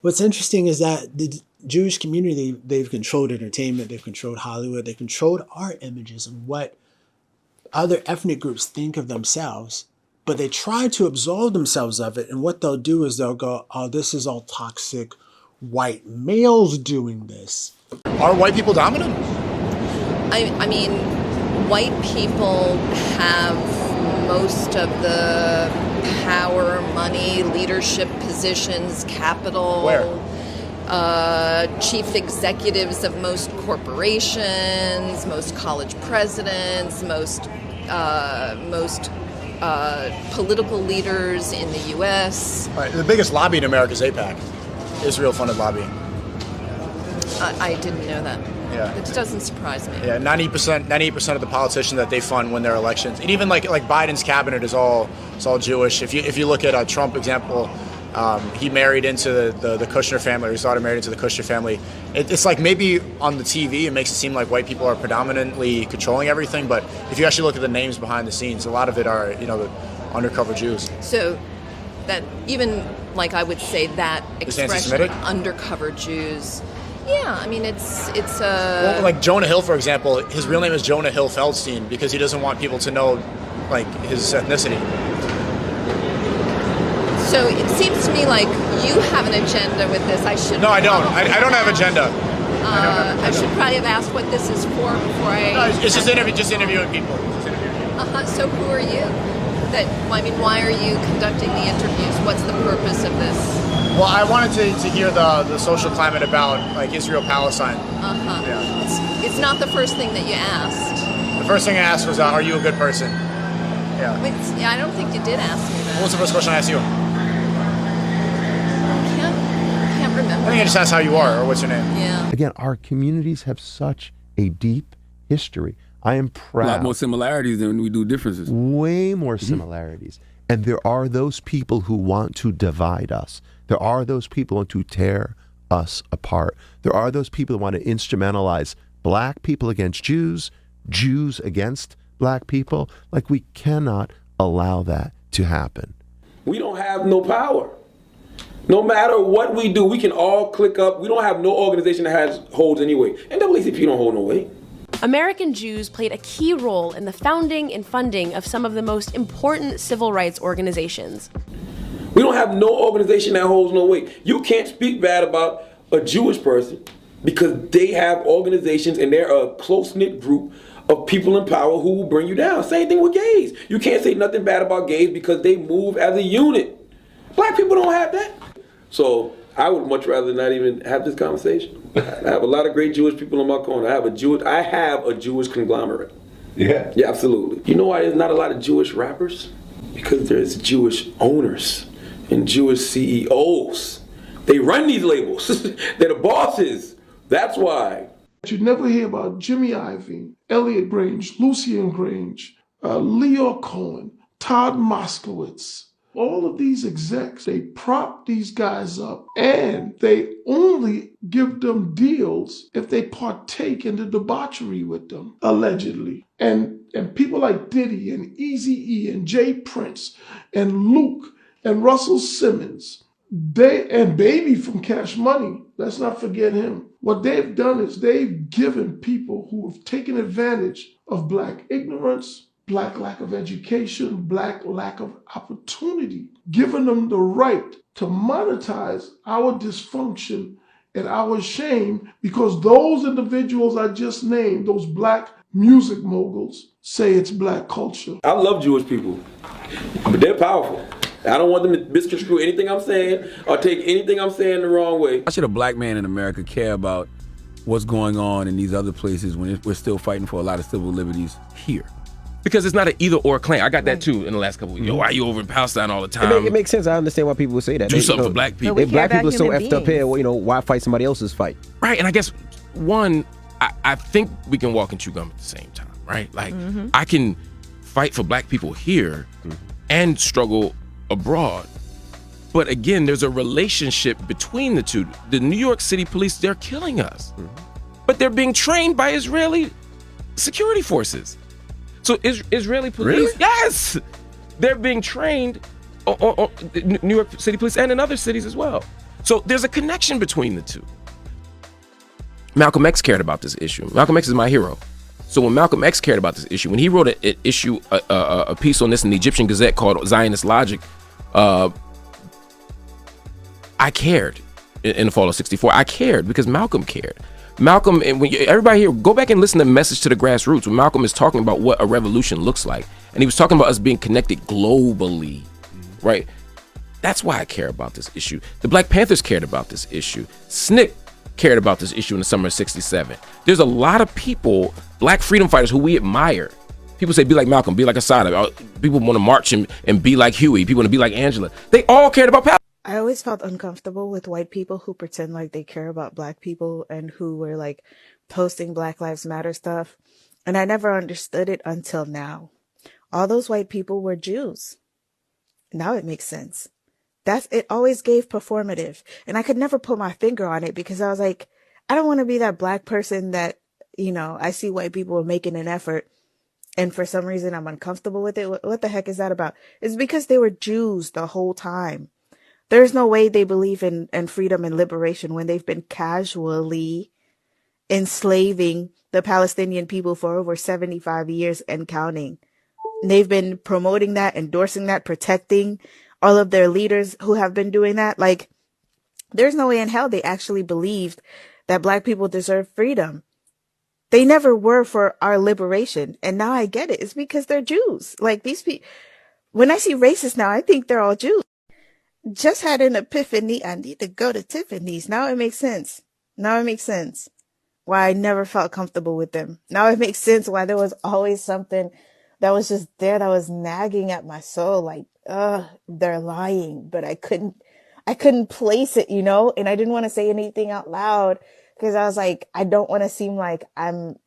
What's interesting is that the Jewish community, they've controlled entertainment, they've controlled Hollywood, they've controlled art images and what other ethnic groups think of themselves, but they try to absolve themselves of it. And what they'll do is they'll go, oh, this is all toxic white males doing this. Are white people dominant? I mean, white people have most of the power, money, leadership positions, capital. Where? Chief executives of most corporations, most college presidents, most political leaders in the U.S. All right, the biggest lobby in America is AIPAC, Israel-funded lobbying. I didn't know that. Yeah. It doesn't surprise me. Yeah, 98% of the politicians that they fund win their elections, and even like Biden's cabinet is all Jewish. If you look at a Trump example, he married into the Kushner family, or his daughter married into the Kushner family. It's like maybe on the TV it makes it seem like white people are predominantly controlling everything, but if you actually look at the names behind the scenes, a lot of it are the undercover Jews. So that even like I would say that expression, undercover Jews. Yeah, I mean it's well, like Jonah Hill, for example, his real name is Jonah Hill Feldstein because he doesn't want people to know like his ethnicity. So it seems to me like you have an agenda with this. I should. No, I don't. I don't have agenda. I should probably have asked what this is for before I. No, it's just interviewing people. So who are you? Why are you conducting the interviews? What's the purpose of this? Well, I wanted to hear the social climate about like Israel-Palestine. Yeah. It's not the first thing that you asked. The first thing I asked was, "Are you a good person?" Yeah. I don't think you did ask me that. What was the first question I asked you? I can't remember. I think I just asked how you are or what's your name. Yeah. Again, our communities have such a deep history. I am proud. A lot more similarities than we do differences. Way more similarities. And there are those people who want to divide us. There are those people who want to tear us apart. There are those people who want to instrumentalize black people against Jews, Jews against black people. Like, we cannot allow that to happen. We don't have no power. No matter what we do, we can all click up. We don't have no organization that holds any weight. NAACP don't hold no weight. American Jews played a key role in the founding and funding of some of the most important civil rights organizations. We don't have no organization that holds no weight. You can't speak bad about a Jewish person because they have organizations and they're a close-knit group of people in power who will bring you down. Same thing with gays. You can't say nothing bad about gays because they move as a unit. Black people don't have that. So I would much rather not even have this conversation. I have a lot of great Jewish people in my corner. I have a Jewish conglomerate. Yeah. Yeah, absolutely. You know why there's not a lot of Jewish rappers? Because there's Jewish owners and Jewish CEOs. They run these labels. They're the bosses. That's why. You never hear about Jimmy Iovine, Elliot Grange, Lucien Grange, Leo Cohen, Todd Moskowitz. All of these execs, they prop these guys up and they only give them deals if they partake in the debauchery with them, allegedly. And people like Diddy and Eazy-E and Jay Prince and Luke and Russell Simmons, and Baby from Cash Money, let's not forget him. What they've done is they've given people who have taken advantage of black ignorance, black lack of education, black lack of opportunity, giving them the right to monetize our dysfunction and our shame because those individuals I just named, those black music moguls, say it's black culture. I love Jewish people, but they're powerful. I don't want them to misconstrue anything I'm saying or take anything I'm saying the wrong way. Why should a black man in America care about what's going on in these other places when we're still fighting for a lot of civil liberties here? Because it's not an either or claim. I got that too in the last couple of weeks. Yo, why are you over in Palestine all the time? It makes sense. I understand why people would say that. Do something for black people. If black people are so effed up here, why fight somebody else's fight? Right, and I guess, I think we can walk and chew gum at the same time, right? Like, I can fight for black people here and struggle abroad. But again, there's a relationship between the two. The New York City police, they're killing us. But they're being trained by Israeli security forces. So Israeli police, really? Yes, they're being trained on New York City police and in other cities as well. So there's a connection between the two. Malcolm X cared about this issue. Malcolm X is my hero. So when Malcolm X cared about this issue, when he wrote a piece on this in the Egyptian Gazette called Zionist Logic, I cared in the fall of '64. I cared because Malcolm cared. Malcolm, and when everybody here, go back and listen to Message to the Grassroots, when Malcolm is talking about what a revolution looks like. And he was talking about us being connected globally, right? That's why I care about this issue. The Black Panthers cared about this issue. SNCC cared about this issue in the summer of '67. There's a lot of people, black freedom fighters, who we admire. People say, be like Malcolm, be like Assata. People want to march and be like Huey. People want to be like Angela. They all cared about Palestine. I always felt uncomfortable with white people who pretend like they care about black people and who were like posting Black Lives Matter stuff. And I never understood it until now. All those white people were Jews. Now it makes sense. It always gave performative. And I could never put my finger on it because I was like, I don't want to be that black person that, I see white people making an effort. And for some reason, I'm uncomfortable with it. What the heck is that about? It's because they were Jews the whole time. There's no way they believe in freedom and liberation when they've been casually enslaving the Palestinian people for over 75 years and counting. They've been promoting that, endorsing that, protecting all of their leaders who have been doing that. Like, there's no way in hell they actually believed that black people deserve freedom. They never were for our liberation. And now I get it. It's because they're Jews. Like, these people, when I see racists now, I think they're all Jews. Just had an epiphany. I need to go to Tiffany's. Now it makes sense. Why I never felt comfortable with them. Now it makes sense why there was always something that was just there that was nagging at my soul. Like, they're lying, but I couldn't place it, and I didn't want to say anything out loud because I was like, I don't want to seem like I'm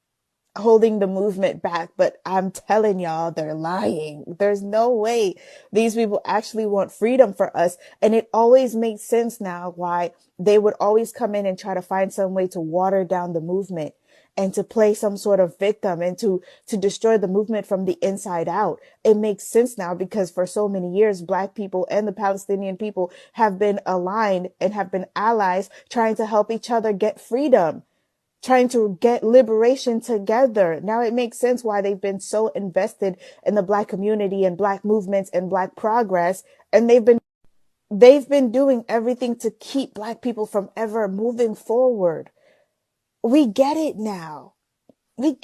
holding the movement back, but I'm telling y'all they're lying. There's no way these people actually want freedom for us. And it always makes sense now why they would always come in and try to find some way to water down the movement and to play some sort of victim and to destroy the movement from the inside out. It makes sense now because for so many years, black people and the Palestinian people have been aligned and have been allies trying to help each other get freedom, trying to get liberation together. Now it makes sense why they've been so invested in the black community and black movements and black progress. And they've been doing everything to keep black people from ever moving forward. We get it now. They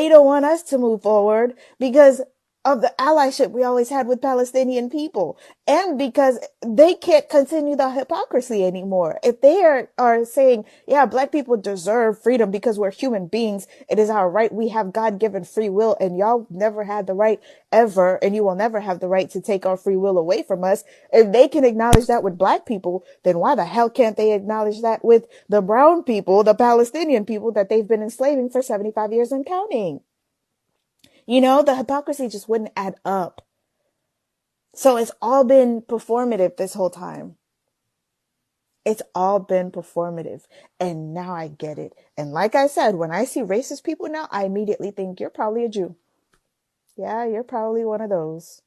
don't want us to move forward because of the allyship we always had with Palestinian people, and because they can't continue the hypocrisy anymore. If they are saying, yeah, black people deserve freedom because we're human beings, it is our right, we have God-given free will, and y'all never had the right ever, and you will never have the right to take our free will away from us. If they can acknowledge that with black people, then why the hell can't they acknowledge that with the brown people, the Palestinian people that they've been enslaving for 75 years and counting? The hypocrisy just wouldn't add up. So it's all been performative this whole time. It's all been performative. And now I get it. And like I said, when I see racist people now, I immediately think you're probably a Jew. Yeah, you're probably one of those.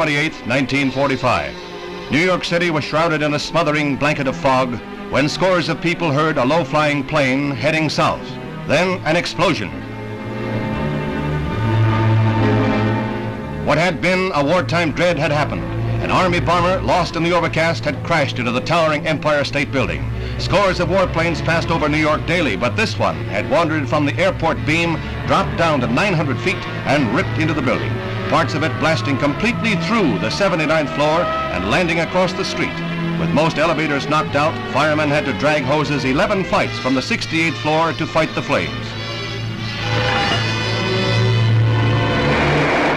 28, 1945. New York City was shrouded in a smothering blanket of fog when scores of people heard a low-flying plane heading south. Then an explosion. What had been a wartime dread had happened. An Army bomber lost in the overcast had crashed into the towering Empire State Building. Scores of warplanes passed over New York daily, but this one had wandered from the airport beam, dropped down to 900 feet, and ripped into the building. Parts of it blasting completely through the 79th floor and landing across the street. With most elevators knocked out, firemen had to drag hoses 11 flights from the 68th floor to fight the flames.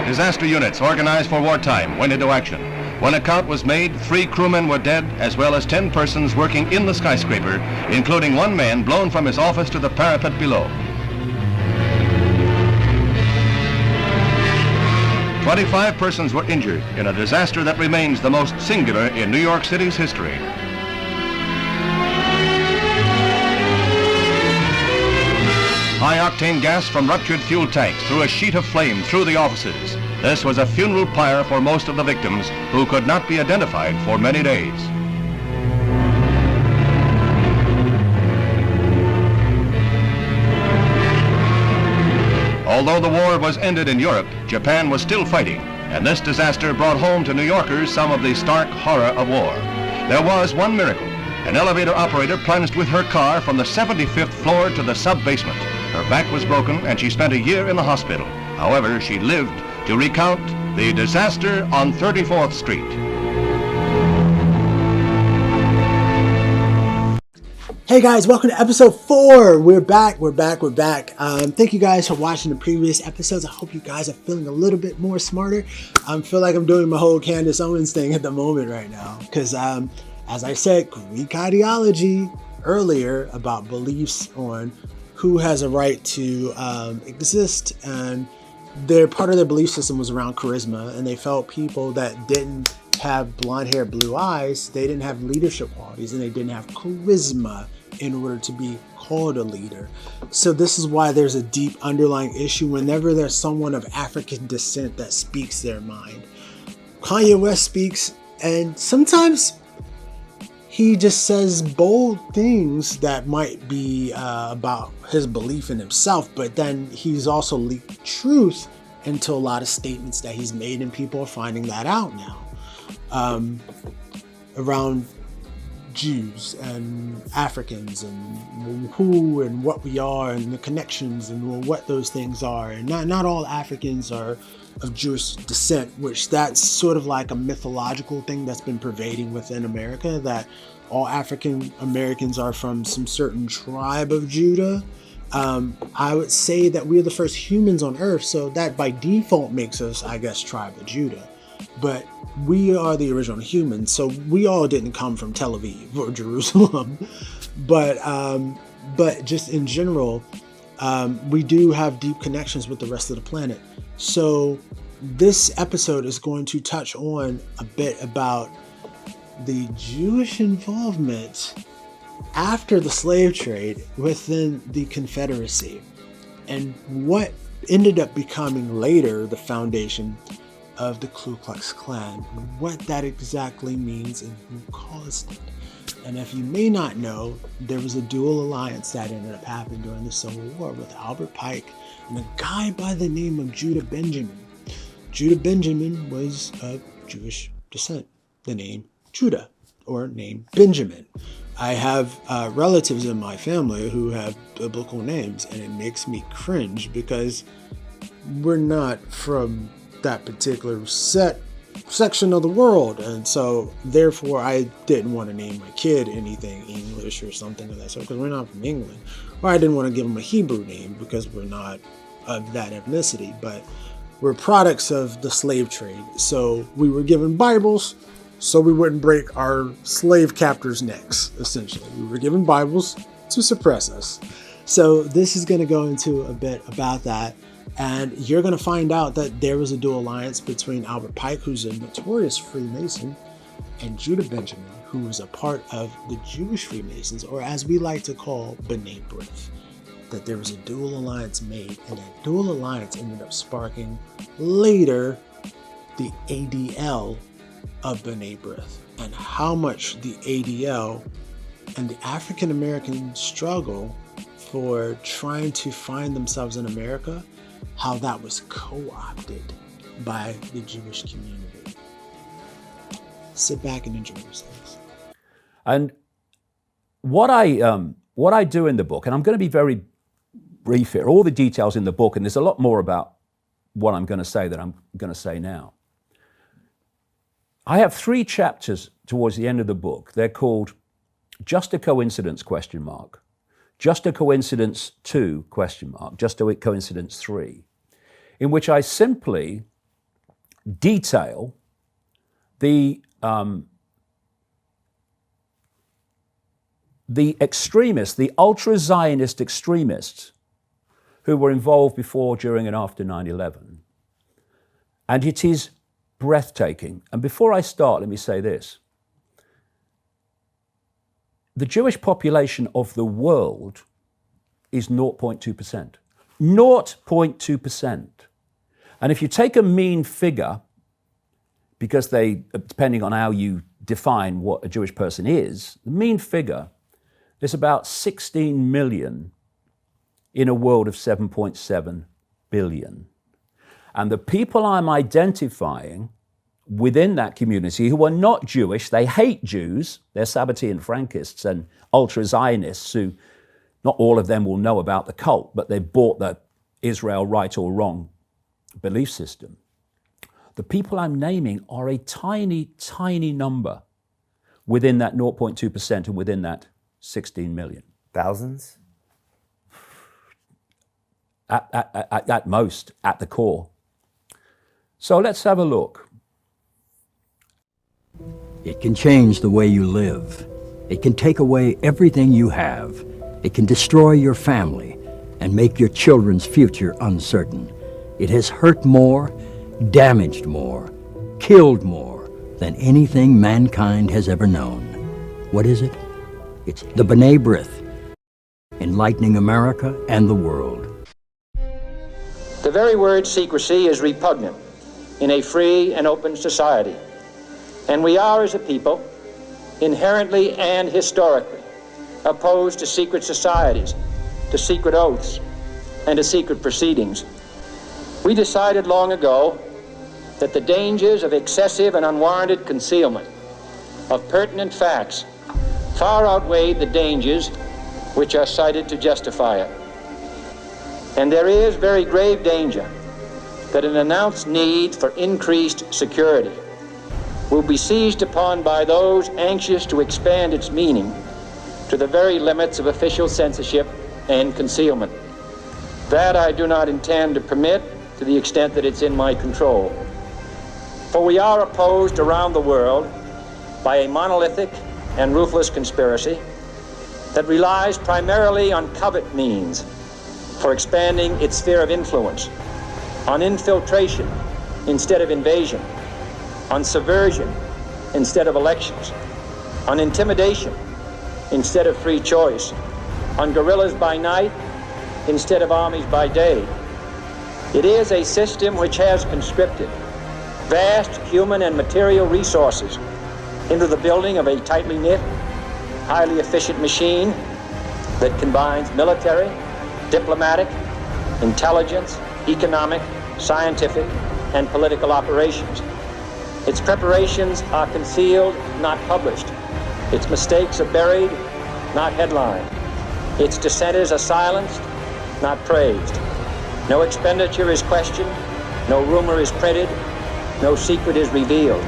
Disaster units organized for wartime went into action. When a count was made, 3 crewmen were dead, as well as 10 persons working in the skyscraper, including 1 man blown from his office to the parapet below. 25 persons were injured in a disaster that remains the most singular in New York City's history. High-octane gas from ruptured fuel tanks threw a sheet of flame through the offices. This was a funeral pyre for most of the victims, who could not be identified for many days. Although the war was ended in Europe, Japan was still fighting, and this disaster brought home to New Yorkers some of the stark horror of war. There was one miracle. An elevator operator plunged with her car from the 75th floor to the sub-basement. Her back was broken, and she spent a year in the hospital. However, she lived to recount the disaster on 34th Street. Hey guys, welcome to episode 4. We're back. Thank you guys for watching the previous episodes. I hope you guys are feeling a little bit more smarter. I feel like I'm doing my whole Candace Owens thing at the moment right now. Because as I said, Greek ideology earlier about beliefs on who has a right to exist, and part of their belief system was around charisma, and they felt people that didn't have blonde hair, blue eyes, they didn't have leadership qualities, and they didn't have charisma in order to be called a leader. So this is why there's a deep underlying issue whenever there's someone of African descent that speaks their mind. Kanye West speaks, and sometimes he just says bold things that might be about his belief in himself, but then he's also leaked truth into a lot of statements that he's made, and people are finding that out now. Around Jews and Africans and who and what we are and the connections and what those things are. And not all Africans are of Jewish descent, which that's sort of like a mythological thing that's been pervading within America, that all African Americans are from some certain tribe of Judah. I would say that we're the first humans on earth, so that by default makes us, I guess, tribe of Judah. But we are the original humans, so we all didn't come from Tel Aviv or Jerusalem. But just in general, we do have deep connections with the rest of the planet. So this episode is going to touch on a bit about the Jewish involvement after the slave trade within the Confederacy, and what ended up becoming later the foundation of the Ku Klux Klan, what that exactly means and who caused it. And if you may not know, there was a dual alliance that ended up happening during the Civil War with Albert Pike and a guy by the name of Judah Benjamin. Judah Benjamin was of Jewish descent, the name Judah, or name Benjamin. I have relatives in my family who have biblical names, and it makes me cringe because we're not from that particular section of the world, and so therefore I didn't want to name my kid anything English or something of that sort, because we're not from England. Or I didn't want to give him a Hebrew name because we're not of that ethnicity, but we're products of the slave trade. So we were given Bibles so we wouldn't break our slave captors' necks, essentially. We were given Bibles to suppress us. So this is going to go into a bit about that. And you're going to find out that there was a dual alliance between Albert Pike, who's a notorious Freemason, and Judah Benjamin, who was a part of the Jewish Freemasons, or as we like to call B'nai Brith. That there was a dual alliance made, and that dual alliance ended up sparking later the ADL of B'nai Brith, and how much the ADL and the African American struggle for trying to find themselves in America, how that was co-opted by the Jewish community. Sit back and enjoy yourselves. And what I do in the book, and I'm going to be very brief here, all the details in the book, and there's a lot more about what I'm going to say that I'm going to say now. I have 3 chapters towards the end of the book. They're called Just a Coincidence, ? Just a Coincidence 2, ? Just a Coincidence 3, in which I simply detail the extremists, the ultra-Zionist extremists who were involved before, during, and after 9/11. And it is breathtaking. And before I start, let me say this. The Jewish population of the world is 0.2%. 0.2%. And if you take a mean figure, because they, depending on how you define what a Jewish person is, the mean figure, there's about 16 million in a world of 7.7 billion. And the people I'm identifying within that community who are not Jewish, they hate Jews, they're Sabbatean Frankists and ultra-Zionists who, not all of them will know about the cult, but they've bought the Israel right or wrong belief system. The people I'm naming are a tiny, tiny number within that 0.2% and within that 16 million. Thousands? At most, at the core. So let's have a look. It can change the way you live. It can take away everything you have. It can destroy your family and make your children's future uncertain. It has hurt more, damaged more, killed more than anything mankind has ever known. What is it? It's the B'nai Brith, enlightening America and the world. The very word secrecy is repugnant in a free and open society. And we are, as a people, inherently and historically opposed to secret societies, to secret oaths, and to secret proceedings. We decided long ago that the dangers of excessive and unwarranted concealment of pertinent facts far outweighed the dangers which are cited to justify it. And there is very grave danger that an announced need for increased security will be seized upon by those anxious to expand its meaning to the very limits of official censorship and concealment. That I do not intend to permit to the extent that it's in my control. For we are opposed around the world by a monolithic and ruthless conspiracy that relies primarily on covert means for expanding its sphere of influence, on infiltration instead of invasion, on subversion instead of elections, on intimidation instead of free choice, on guerrillas by night instead of armies by day. It is a system which has conscripted vast human and material resources into the building of a tightly knit, highly efficient machine that combines military, diplomatic, intelligence, economic, scientific, and political operations. Its preparations are concealed, not published. Its mistakes are buried, not headlined. Its dissenters are silenced, not praised. No expenditure is questioned, no rumor is printed, no secret is revealed.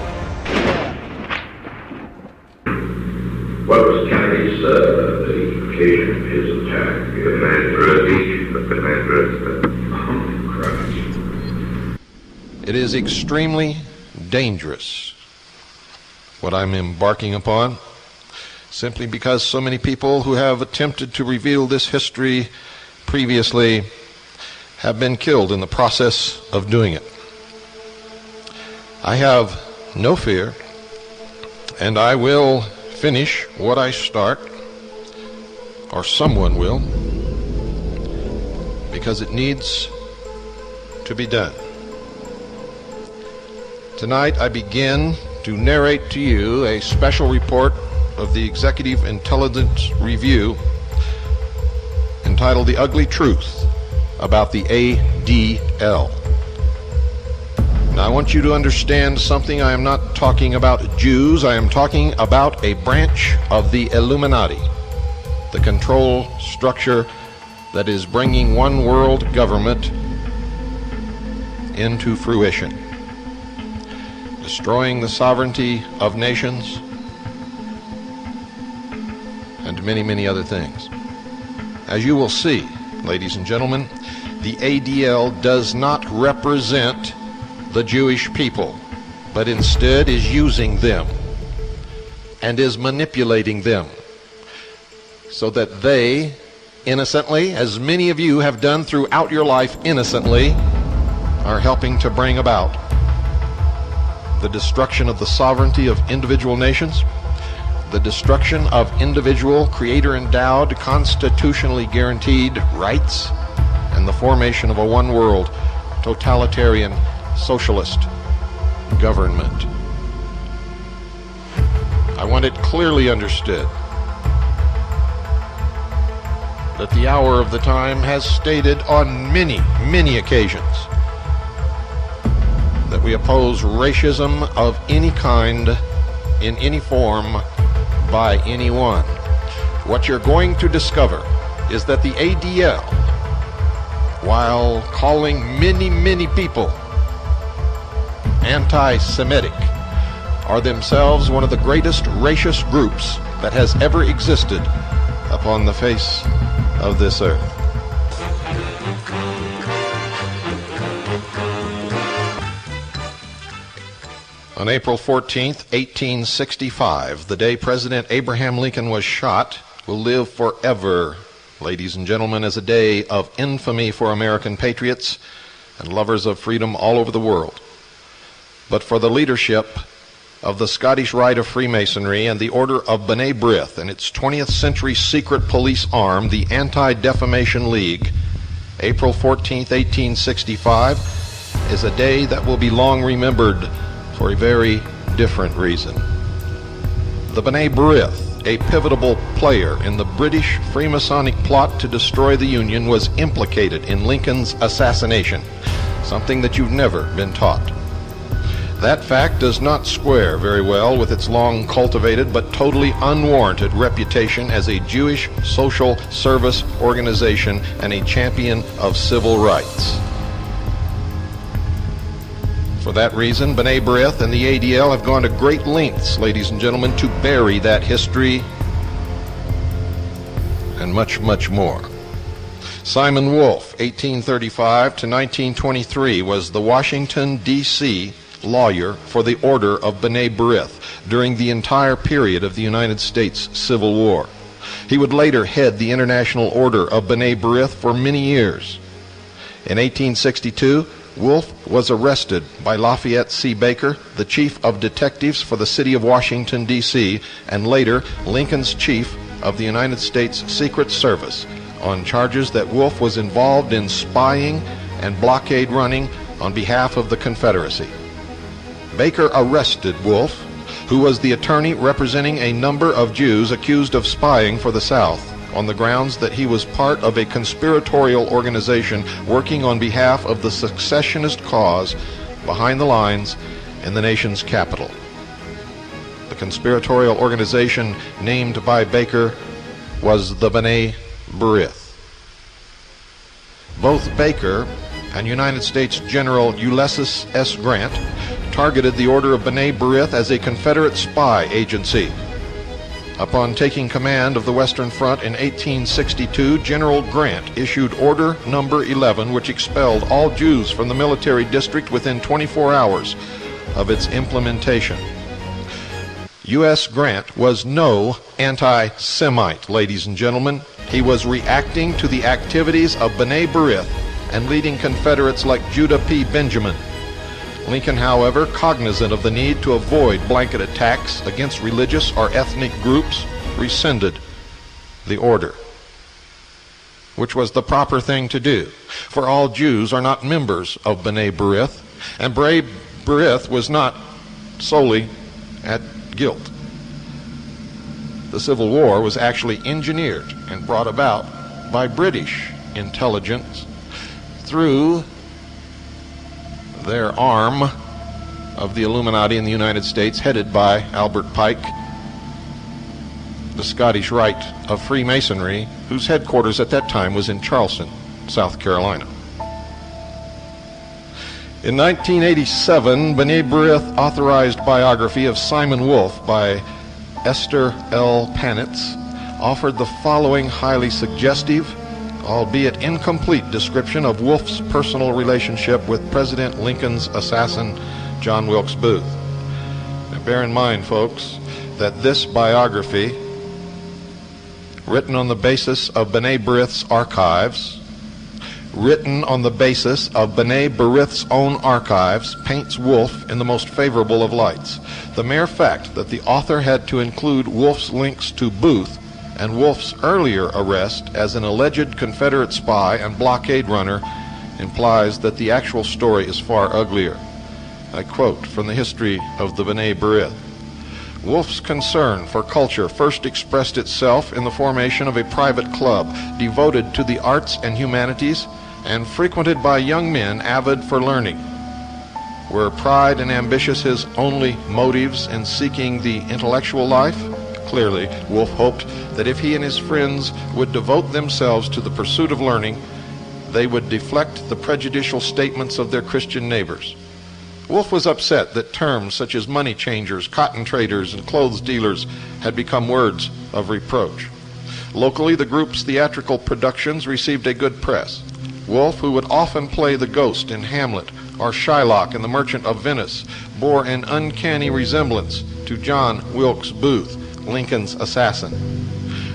What was Kennedy's the occasion of his attack? The Confederates. It is extremely dangerous what I'm embarking upon, simply because so many people who have attempted to reveal this history previously have been killed in the process of doing it. I have no fear, and I will finish what I start, or someone will, because it needs to be done. Tonight I begin to narrate to you a special report of the Executive Intelligence Review entitled The Ugly Truth about the ADL. Now I want you to understand something. I am not talking about Jews. I am talking about a branch of the Illuminati, the control structure that is bringing one world government into fruition, destroying the sovereignty of nations, and many, many other things. As you will see, ladies and gentlemen, the ADL does not represent the Jewish people, but instead is using them and is manipulating them so that they innocently, as many of you have done throughout your life innocently, are helping to bring about the destruction of the sovereignty of individual nations, the destruction of individual creator-endowed, constitutionally guaranteed rights, and the formation of a one-world, totalitarian, socialist government. I want it clearly understood that the hour of the time has stated on many, many occasions that we oppose racism of any kind, in any form, by anyone. What you're going to discover is that the ADL, while calling many, many people anti-Semitic, are themselves one of the greatest racist groups that has ever existed upon the face of this earth. On April 14th, 1865, the day President Abraham Lincoln was shot, will live forever, ladies and gentlemen, as a day of infamy for American patriots and lovers of freedom all over the world. But for the leadership of the Scottish Rite of Freemasonry and the Order of B'nai Brith and its 20th century secret police arm, the Anti-Defamation League, April 14th, 1865, is a day that will be long remembered for a very different reason. The B'nai Brith, a pivotal player in the British Freemasonic plot to destroy the Union, was implicated in Lincoln's assassination, something that you've never been taught. That fact does not square very well with its long cultivated but totally unwarranted reputation as a Jewish social service organization and a champion of civil rights. For that reason, B'nai Brith and the ADL have gone to great lengths, ladies and gentlemen, to bury that history and much, much more. Simon Wolfe, 1835 to 1923, was the Washington, D.C. lawyer for the Order of B'nai Brith during the entire period of the United States Civil War. He would later head the International Order of B'nai Brith for many years. In 1862, Wolfe was arrested by Lafayette C. Baker, the chief of detectives for the city of Washington, D.C., and later Lincoln's chief of the United States Secret Service, on charges that Wolfe was involved in spying and blockade running on behalf of the Confederacy. Baker arrested Wolfe, who was the attorney representing a number of Jews accused of spying for the South, on the grounds that he was part of a conspiratorial organization working on behalf of the secessionist cause behind the lines in the nation's capital. The conspiratorial organization named by Baker was the B'nai Brith. Both Baker and United States General Ulysses S. Grant targeted the Order of B'nai Brith as a Confederate spy agency. Upon taking command of the Western Front in 1862, General Grant issued Order Number 11, which expelled all Jews from the military district within 24 hours of its implementation. U.S. Grant was no anti-Semite, ladies and gentlemen. He was reacting to the activities of B'nai Brith and leading Confederates like Judah P. Benjamin. Lincoln, however, cognizant of the need to avoid blanket attacks against religious or ethnic groups, rescinded the order, which was the proper thing to do, for all Jews are not members of B'nai Brith, and Brith was not solely at guilt. The Civil War was actually engineered and brought about by British intelligence through their arm of the Illuminati in the United States, headed by Albert Pike, the Scottish Rite of Freemasonry, whose headquarters at that time was in Charleston, South Carolina. In 1987, B'nai Brith authorized biography of Simon Wolf by Esther L. Panitz offered the following highly suggestive, albeit incomplete, description of Wolf's personal relationship with President Lincoln's assassin, John Wilkes Booth. Now bear in mind, folks, that this biography, written on the basis of B'nai Brith's archives, written on the basis of B'nai Brith's own archives, paints Wolf in the most favorable of lights. The mere fact that the author had to include Wolf's links to Booth and Wolf's earlier arrest as an alleged Confederate spy and blockade runner implies that the actual story is far uglier. I quote from the history of the B'nai Brith. Wolf's concern for culture first expressed itself in the formation of a private club devoted to the arts and humanities and frequented by young men avid for learning. Were pride and ambition his only motives in seeking the intellectual life? Clearly, Wolf hoped that if he and his friends would devote themselves to the pursuit of learning, they would deflect the prejudicial statements of their Christian neighbors. Wolf was upset that terms such as money changers, cotton traders, and clothes dealers had become words of reproach. Locally, the group's theatrical productions received a good press. Wolf, who would often play the ghost in Hamlet or Shylock in The Merchant of Venice, bore an uncanny resemblance to John Wilkes Booth, Lincoln's assassin.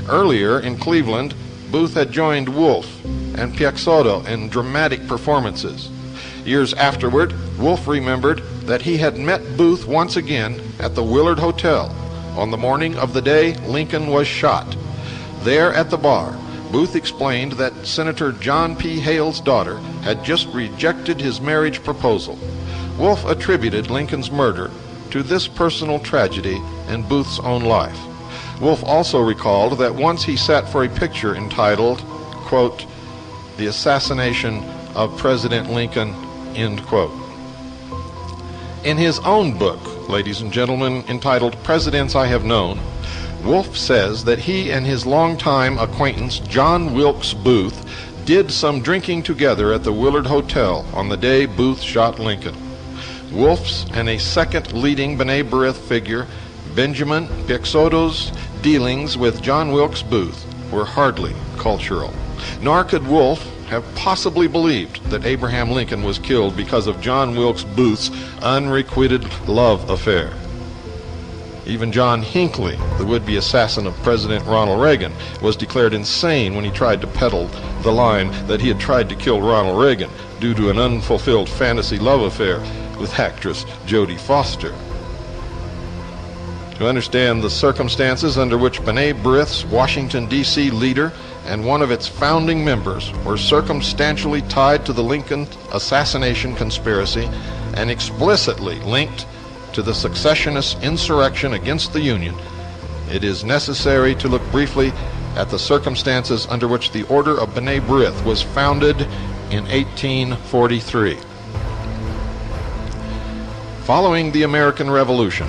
Earlier in Cleveland, Booth had joined Wolf and Piaxoto in dramatic performances. Years afterward, Wolf remembered that he had met Booth once again at the Willard Hotel on the morning of the day Lincoln was shot. There at the bar, Booth explained that Senator John P. Hale's daughter had just rejected his marriage proposal. Wolf attributed Lincoln's murder to this personal tragedy in Booth's own life. Wolf also recalled that once he sat for a picture entitled, quote, "The Assassination of President Lincoln," end quote. In his own book, ladies and gentlemen, entitled Presidents I Have Known, Wolf says that he and his longtime acquaintance John Wilkes Booth did some drinking together at the Willard Hotel on the day Booth shot Lincoln. Wolf's and a second leading B'nai Brith figure, Benjamin Piaxoto's dealings with John Wilkes Booth were hardly cultural. Nor could Wolf have possibly believed that Abraham Lincoln was killed because of John Wilkes Booth's unrequited love affair. Even John Hinckley, the would-be assassin of President Ronald Reagan, was declared insane when he tried to peddle the line that he had tried to kill Ronald Reagan due to an unfulfilled fantasy love affair with actress Jodie Foster. To understand the circumstances under which B'nai Brith's Washington, D.C. leader and one of its founding members were circumstantially tied to the Lincoln assassination conspiracy and explicitly linked to the secessionist insurrection against the Union, it is necessary to look briefly at the circumstances under which the Order of B'nai Brith was founded in 1843. Following the American Revolution,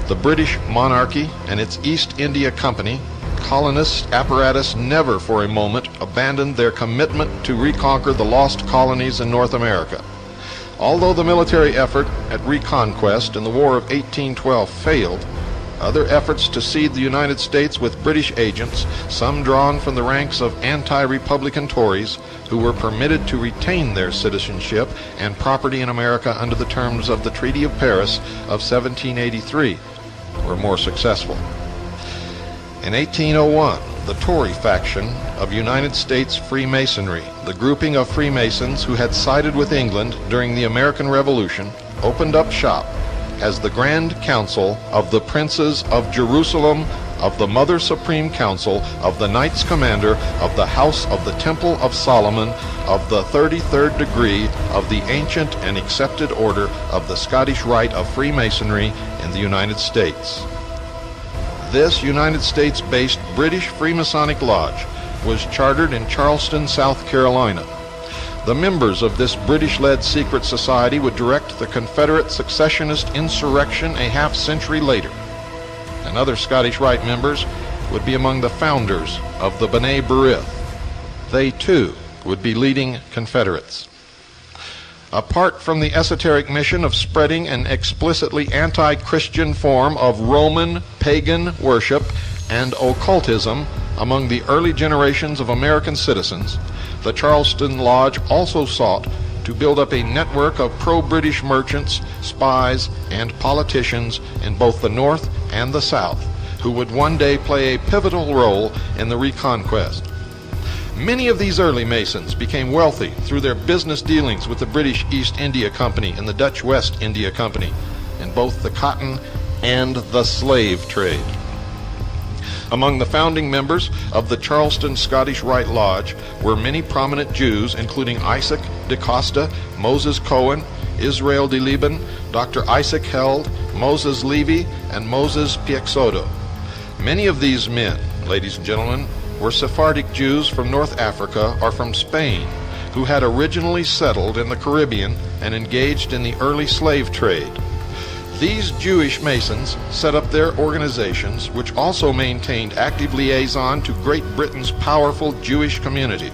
the British monarchy and its East India Company colonist apparatus never for a moment abandoned their commitment to reconquer the lost colonies in North America. Although the military effort at reconquest in the War of 1812 failed, other efforts to seed the United States with British agents, some drawn from the ranks of anti-Republican Tories who were permitted to retain their citizenship and property in America under the terms of the Treaty of Paris of 1783, were more successful. In 1801, the Tory faction of United States Freemasonry, the grouping of Freemasons who had sided with England during the American Revolution, opened up shop as the Grand Council of the Princes of Jerusalem of the Mother Supreme Council, of the Knights Commander, of the House of the Temple of Solomon, of the 33rd degree, of the ancient and accepted order of the Scottish Rite of Freemasonry in the United States. This United States-based British Freemasonic Lodge was chartered in Charleston, South Carolina. The members of this British-led secret society would direct the Confederate secessionist insurrection a half-century later, and other Scottish Rite members would be among the founders of the B'nai Brith. They, too, would be leading Confederates. Apart from the esoteric mission of spreading an explicitly anti-Christian form of Roman pagan worship and occultism among the early generations of American citizens, the Charleston Lodge also sought to build up a network of pro-British merchants, spies, and politicians in both the North and the South, who would one day play a pivotal role in the reconquest. Many of these early Masons became wealthy through their business dealings with the British East India Company and the Dutch West India Company in both the cotton and the slave trade. Among the founding members of the Charleston Scottish Rite Lodge were many prominent Jews, including Isaac de Costa, Moses Cohen, Isreal de Liban, Dr. Isaac Held, Moses Levy, and Moses Piexoto. Many of these men, ladies and gentlemen, were Sephardic Jews from North Africa or from Spain, who had originally settled in the Caribbean and engaged in the early slave trade. These Jewish Masons set up their organizations, which also maintained active liaison to Great Britain's powerful Jewish community.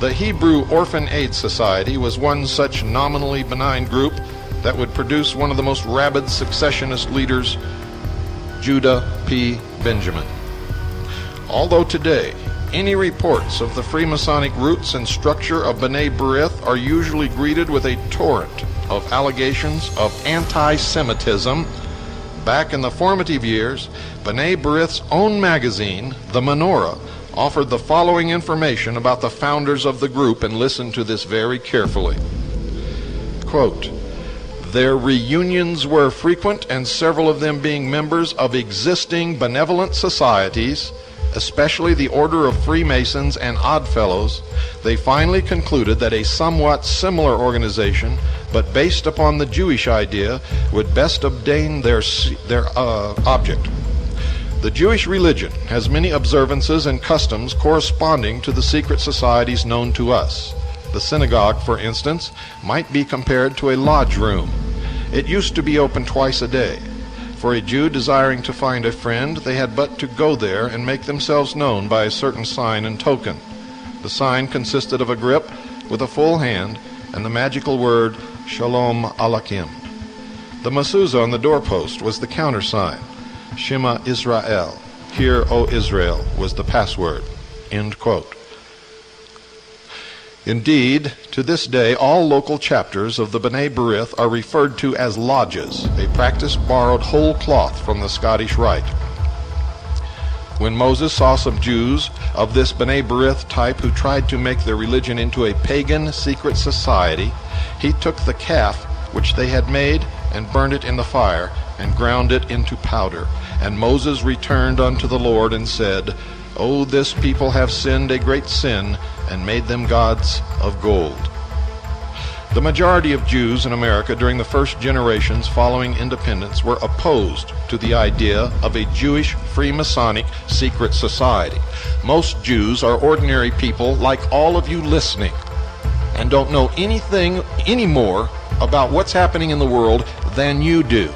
The Hebrew Orphan Aid Society was one such nominally benign group that would produce one of the most rabid secessionist leaders, Judah P. Benjamin. Although today, any reports of the Freemasonic roots and structure of B'nai Brith are usually greeted with a torrent of allegations of anti-Semitism, back in the formative years, B'nai Brith's own magazine, The Menorah, offered the following information about the founders of the group, and listen to this very carefully. Quote, "Their reunions were frequent, and several of them being members of existing benevolent societies, especially the Order of Freemasons and Oddfellows, they finally concluded that a somewhat similar organization, but based upon the Jewish idea, would best obtain their object. The Jewish religion has many observances and customs corresponding to the secret societies known to us. The synagogue, for instance, might be compared to a lodge room. It used to be open twice a day. For a Jew desiring to find a friend, they had but to go there and make themselves known by a certain sign and token. The sign consisted of a grip with a full hand and the magical word, Shalom Aleichem. The mezuzah on the doorpost was the countersign, Shema Israel. Hear, O Israel, was the password." End quote. Indeed, to this day, all local chapters of the B'nai Brith are referred to as lodges, a practice borrowed whole cloth from the Scottish Rite. When Moses saw some Jews of this B'nai Brith type who tried to make their religion into a pagan secret society, he took the calf which they had made and burned it in the fire and ground it into powder. And Moses returned unto the Lord and said, "O this people have sinned a great sin, and made them gods of gold." The majority of Jews in America during the first generations following independence were opposed to the idea of a Jewish Freemasonic secret society. Most Jews are ordinary people like all of you listening, and don't know anything any more about what's happening in the world than you do.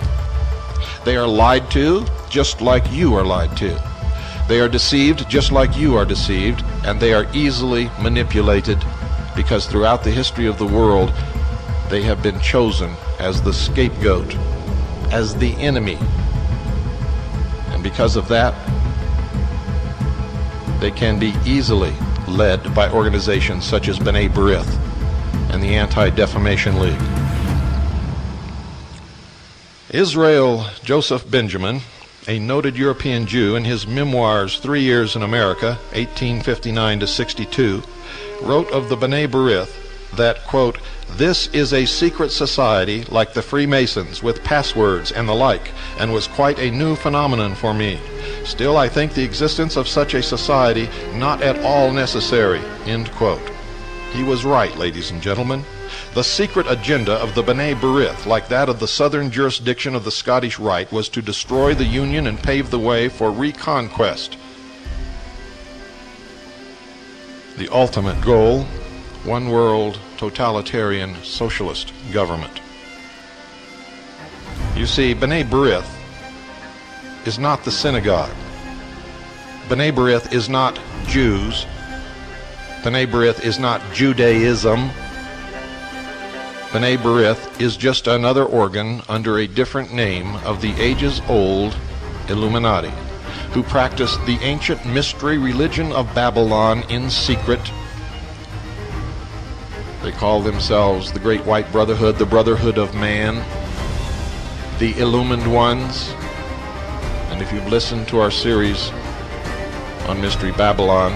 They are lied to just like you are lied to. They are deceived just like you are deceived, and they are easily manipulated because throughout the history of the world, they have been chosen as the scapegoat, as the enemy. And because of that, they can be easily led by organizations such as B'nai Brith and the Anti-Defamation League. Israel Joseph Benjamin, a noted European Jew, in his memoirs 3 Years in America, 1859 to 62, wrote of the B'nai Brith that, quote, "This is a secret society like the Freemasons with passwords and the like, and was quite a new phenomenon for me. Still, I think the existence of such a society not at all necessary, end quote. He was right, ladies and gentlemen. The secret agenda of the B'nai Brith, like that of the southern jurisdiction of the Scottish Rite, was to destroy the Union and pave the way for reconquest. The ultimate goal, one world, totalitarian, socialist government. You see, B'nai Brith is not the synagogue. B'nai Brith is not Jews. B'nai Brith is not Judaism. B'nai Brith is just another organ under a different name of the ages-old Illuminati, who practiced the ancient mystery religion of Babylon in secret. They call themselves the Great White Brotherhood, the Brotherhood of Man, the Illumined Ones. And if you've listened to our series on Mystery Babylon,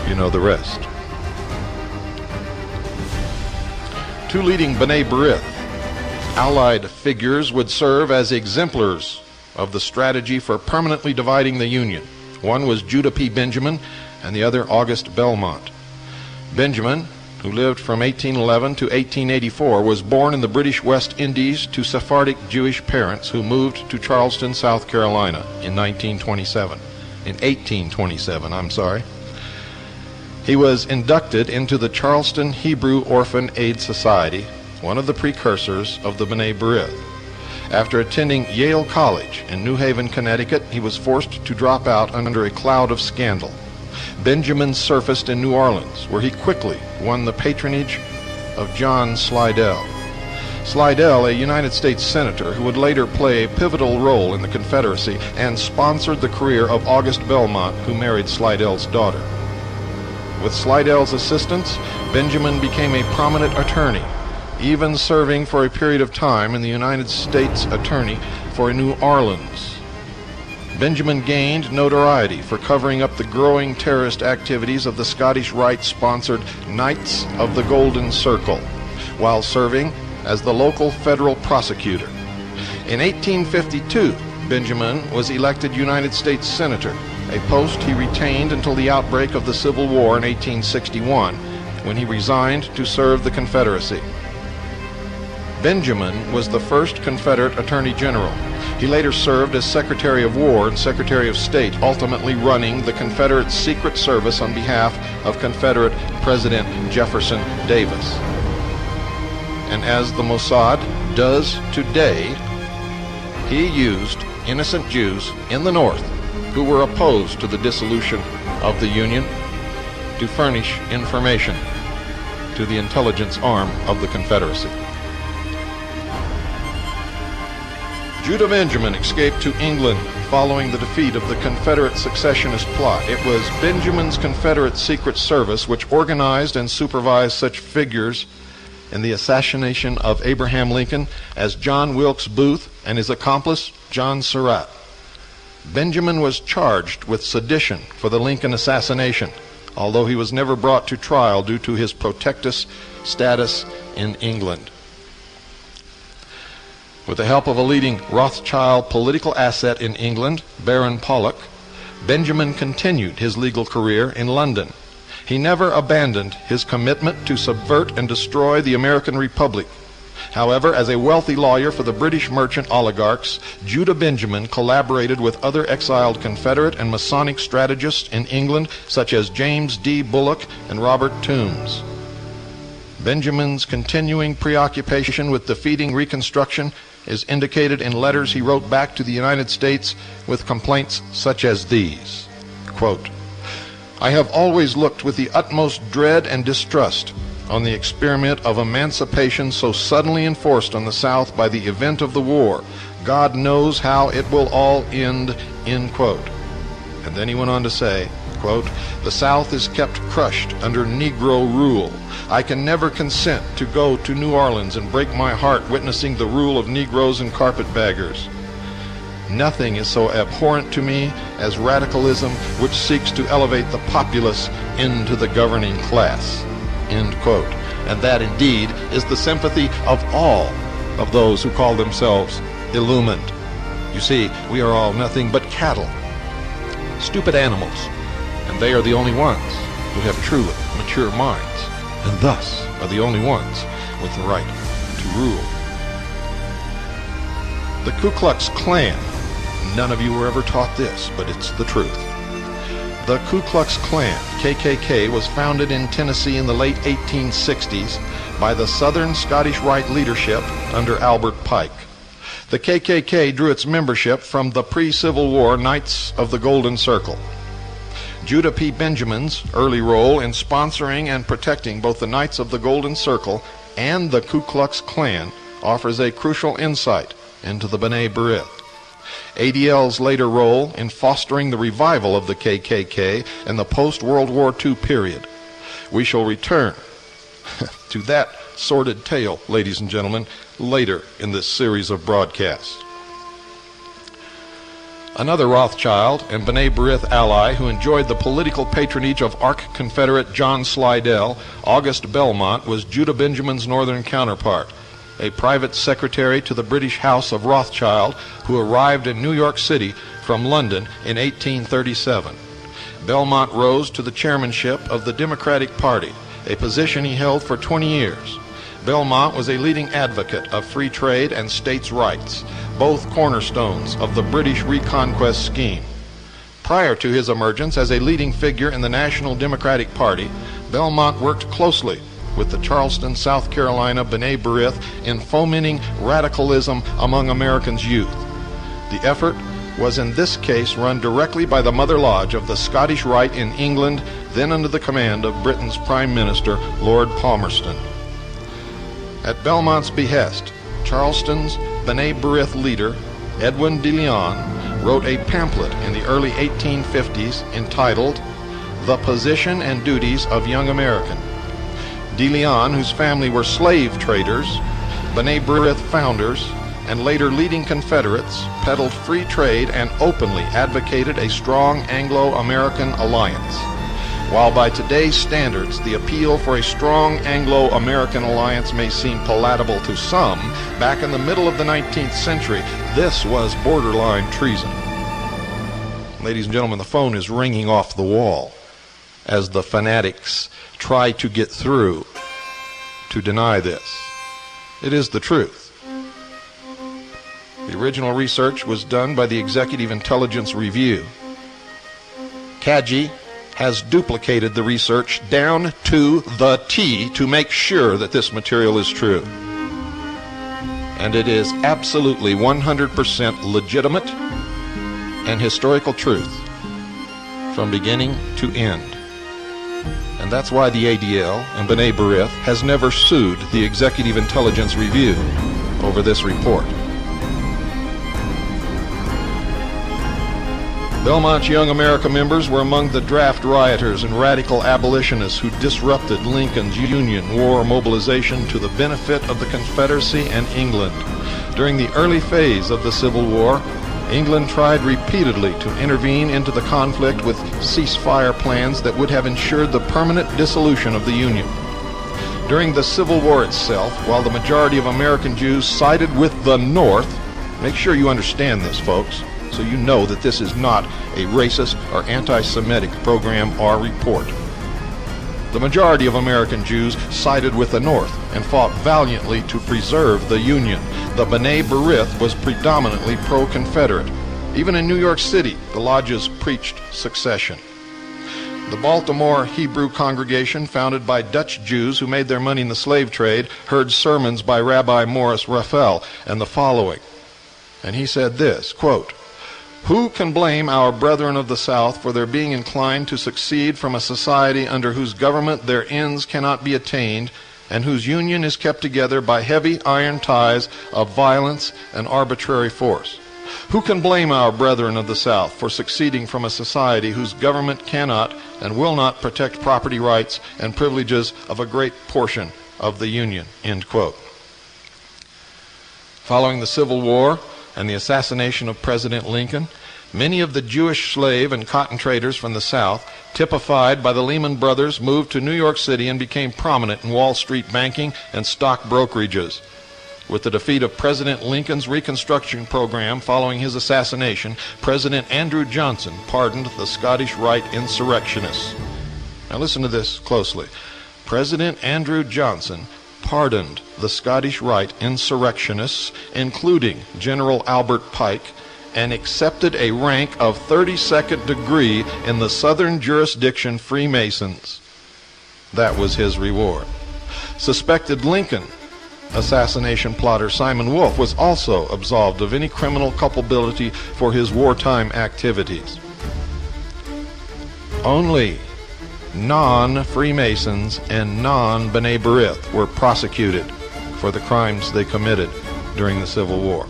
you know the rest. Two leading B'nai Brith allied figures would serve as exemplars of the strategy for permanently dividing the Union. One was Judah P. Benjamin and the other August Belmont. Benjamin, who lived from 1811 to 1884, was born in the British West Indies to Sephardic Jewish parents who moved to Charleston, South Carolina in 1827. He was inducted into the Charleston Hebrew Orphan Aid Society, one of the precursors of the B'nai Brith. After attending Yale College in New Haven, Connecticut, he was forced to drop out under a cloud of scandal. Benjamin surfaced in New Orleans, where he quickly won the patronage of John Slidell. Slidell, a United States senator who would later play a pivotal role in the Confederacy and sponsored the career of August Belmont, who married Slidell's daughter. With Slidell's assistance, Benjamin became a prominent attorney, even serving for a period of time in the United States Attorney for New Orleans. Benjamin gained notoriety for covering up the growing terrorist activities of the Scottish Rite-sponsored Knights of the Golden Circle, while serving as the local federal prosecutor. In 1852, Benjamin was elected United States Senator, a post he retained until the outbreak of the Civil War in 1861, when he resigned to serve the Confederacy. Benjamin was the first Confederate Attorney General. He later served as Secretary of War and Secretary of State, ultimately running the Confederate Secret Service on behalf of Confederate President Jefferson Davis. And as the Mossad does today, he used innocent Jews in the North who were opposed to the dissolution of the Union to furnish information to the intelligence arm of the Confederacy. Judah Benjamin escaped to England following the defeat of the Confederate secessionist plot. It was Benjamin's Confederate Secret Service which organized and supervised such figures in the assassination of Abraham Lincoln as John Wilkes Booth and his accomplice, John Surratt. Benjamin was charged with sedition for the Lincoln assassination, although he was never brought to trial due to his protectus status in England. With the help of a leading Rothschild political asset in England, Baron Pollock, Benjamin continued his legal career in London. He never abandoned his commitment to subvert and destroy the American Republic. However, as a wealthy lawyer for the British merchant oligarchs, Judah Benjamin collaborated with other exiled Confederate and Masonic strategists in England, such as James D. Bullock and Robert Toombs. Benjamin's continuing preoccupation with defeating Reconstruction is indicated in letters he wrote back to the United States with complaints such as these. Quote, "I have always looked with the utmost dread and distrust on the experiment of emancipation so suddenly enforced on the South by the event of the war. God knows how it will all end," end quote. And then he went on to say, quote, "The South is kept crushed under Negro rule. I can never consent to go to New Orleans and break my heart witnessing the rule of Negroes and carpetbaggers. Nothing is so abhorrent to me as radicalism which seeks to elevate the populace into the governing class," end quote. And that indeed is the sympathy of all of those who call themselves illumined. You see, we are all nothing but cattle, stupid animals, and they are the only ones who have truly mature minds, and thus are the only ones with the right to rule. The Ku Klux Klan, none of you were ever taught this, but it's the truth. The Ku Klux Klan, KKK, was founded in Tennessee in the late 1860s by the Southern Scottish Rite leadership under Albert Pike. The KKK drew its membership from the pre-Civil War Knights of the Golden Circle. Judah P. Benjamin's early role in sponsoring and protecting both the Knights of the Golden Circle and the Ku Klux Klan offers a crucial insight into the B'nai Brith. ADL's later role in fostering the revival of the KKK in the post-World War II period. We shall return to that sordid tale, ladies and gentlemen, later in this series of broadcasts. Another Rothschild and B'nai Brith ally who enjoyed the political patronage of Arch-Confederate John Slidell, August Belmont, was Judah Benjamin's northern counterpart, a private secretary to the British House of Rothschild who arrived in New York City from London in 1837. Belmont rose to the chairmanship of the Democratic Party, a position he held for 20 years. Belmont was a leading advocate of free trade and states' rights, both cornerstones of the British Reconquest scheme. Prior to his emergence as a leading figure in the National Democratic Party, Belmont worked closely with the Charleston, South Carolina B'nai Brith in fomenting radicalism among Americans' youth. The effort was in this case run directly by the Mother Lodge of the Scottish Rite in England, then under the command of Britain's Prime Minister, Lord Palmerston. At Belmont's behest, Charleston's B'nai Brith leader, Edwin de Leon, wrote a pamphlet in the early 1850s entitled The Position and Duties of Young American. De Leon, whose family were slave traders, B'nai Brith founders, and later leading Confederates, peddled free trade and openly advocated a strong Anglo-American alliance. While by today's standards the appeal for a strong Anglo-American alliance may seem palatable to some, back in the middle of the 19th century, this was borderline treason. Ladies and gentlemen, the phone is ringing off the wall as the fanatics try to get through to deny this. It is the truth. The original research was done by the Executive Intelligence Review. CAGI has duplicated the research down to the T to make sure that this material is true. And it is absolutely 100% legitimate and historical truth from beginning to end. And that's why the ADL and B'nai Brith has never sued the Executive Intelligence Review over this report. Belmont's Young America members were among the draft rioters and radical abolitionists who disrupted Lincoln's Union war mobilization to the benefit of the Confederacy and England. During the early phase of the Civil War, England tried repeatedly to intervene into the conflict with ceasefire plans that would have ensured the permanent dissolution of the Union. During the Civil War itself, while the majority of American Jews sided with the North, make sure you understand this, folks, so you know that this is not a racist or anti-Semitic program or report. The majority of American Jews sided with the North and fought valiantly to preserve the Union. The B'nai Brith was predominantly pro-Confederate. Even in New York City, the lodges preached secession. The Baltimore Hebrew congregation, founded by Dutch Jews who made their money in the slave trade, heard sermons by Rabbi Morris Raphael and the following. And he said this, quote, "Who can blame our brethren of the South for their being inclined to succeed from a society under whose government their ends cannot be attained, and whose union is kept together by heavy iron ties of violence and arbitrary force? Who can blame our brethren of the South for succeeding from a society whose government cannot and will not protect property rights and privileges of a great portion of the Union?" End quote. Following the Civil War and the assassination of President Lincoln, many of the Jewish slave and cotton traders from the South, typified by the Lehman Brothers, moved to New York City and became prominent in Wall Street banking and stock brokerages. With the defeat of President Lincoln's Reconstruction program following his assassination, President Andrew Johnson pardoned the Scottish Rite insurrectionists. Now listen to this closely. President Andrew Johnson pardoned the Scottish Rite insurrectionists, including General Albert Pike, and accepted a rank of 32nd degree in the Southern jurisdiction Freemasons. That was his reward. Suspected Lincoln assassination plotter Simon Wolfe was also absolved of any criminal culpability for his wartime activities. Only non-Freemasons and non-B'nai Brith were prosecuted for the crimes they committed during the Civil War.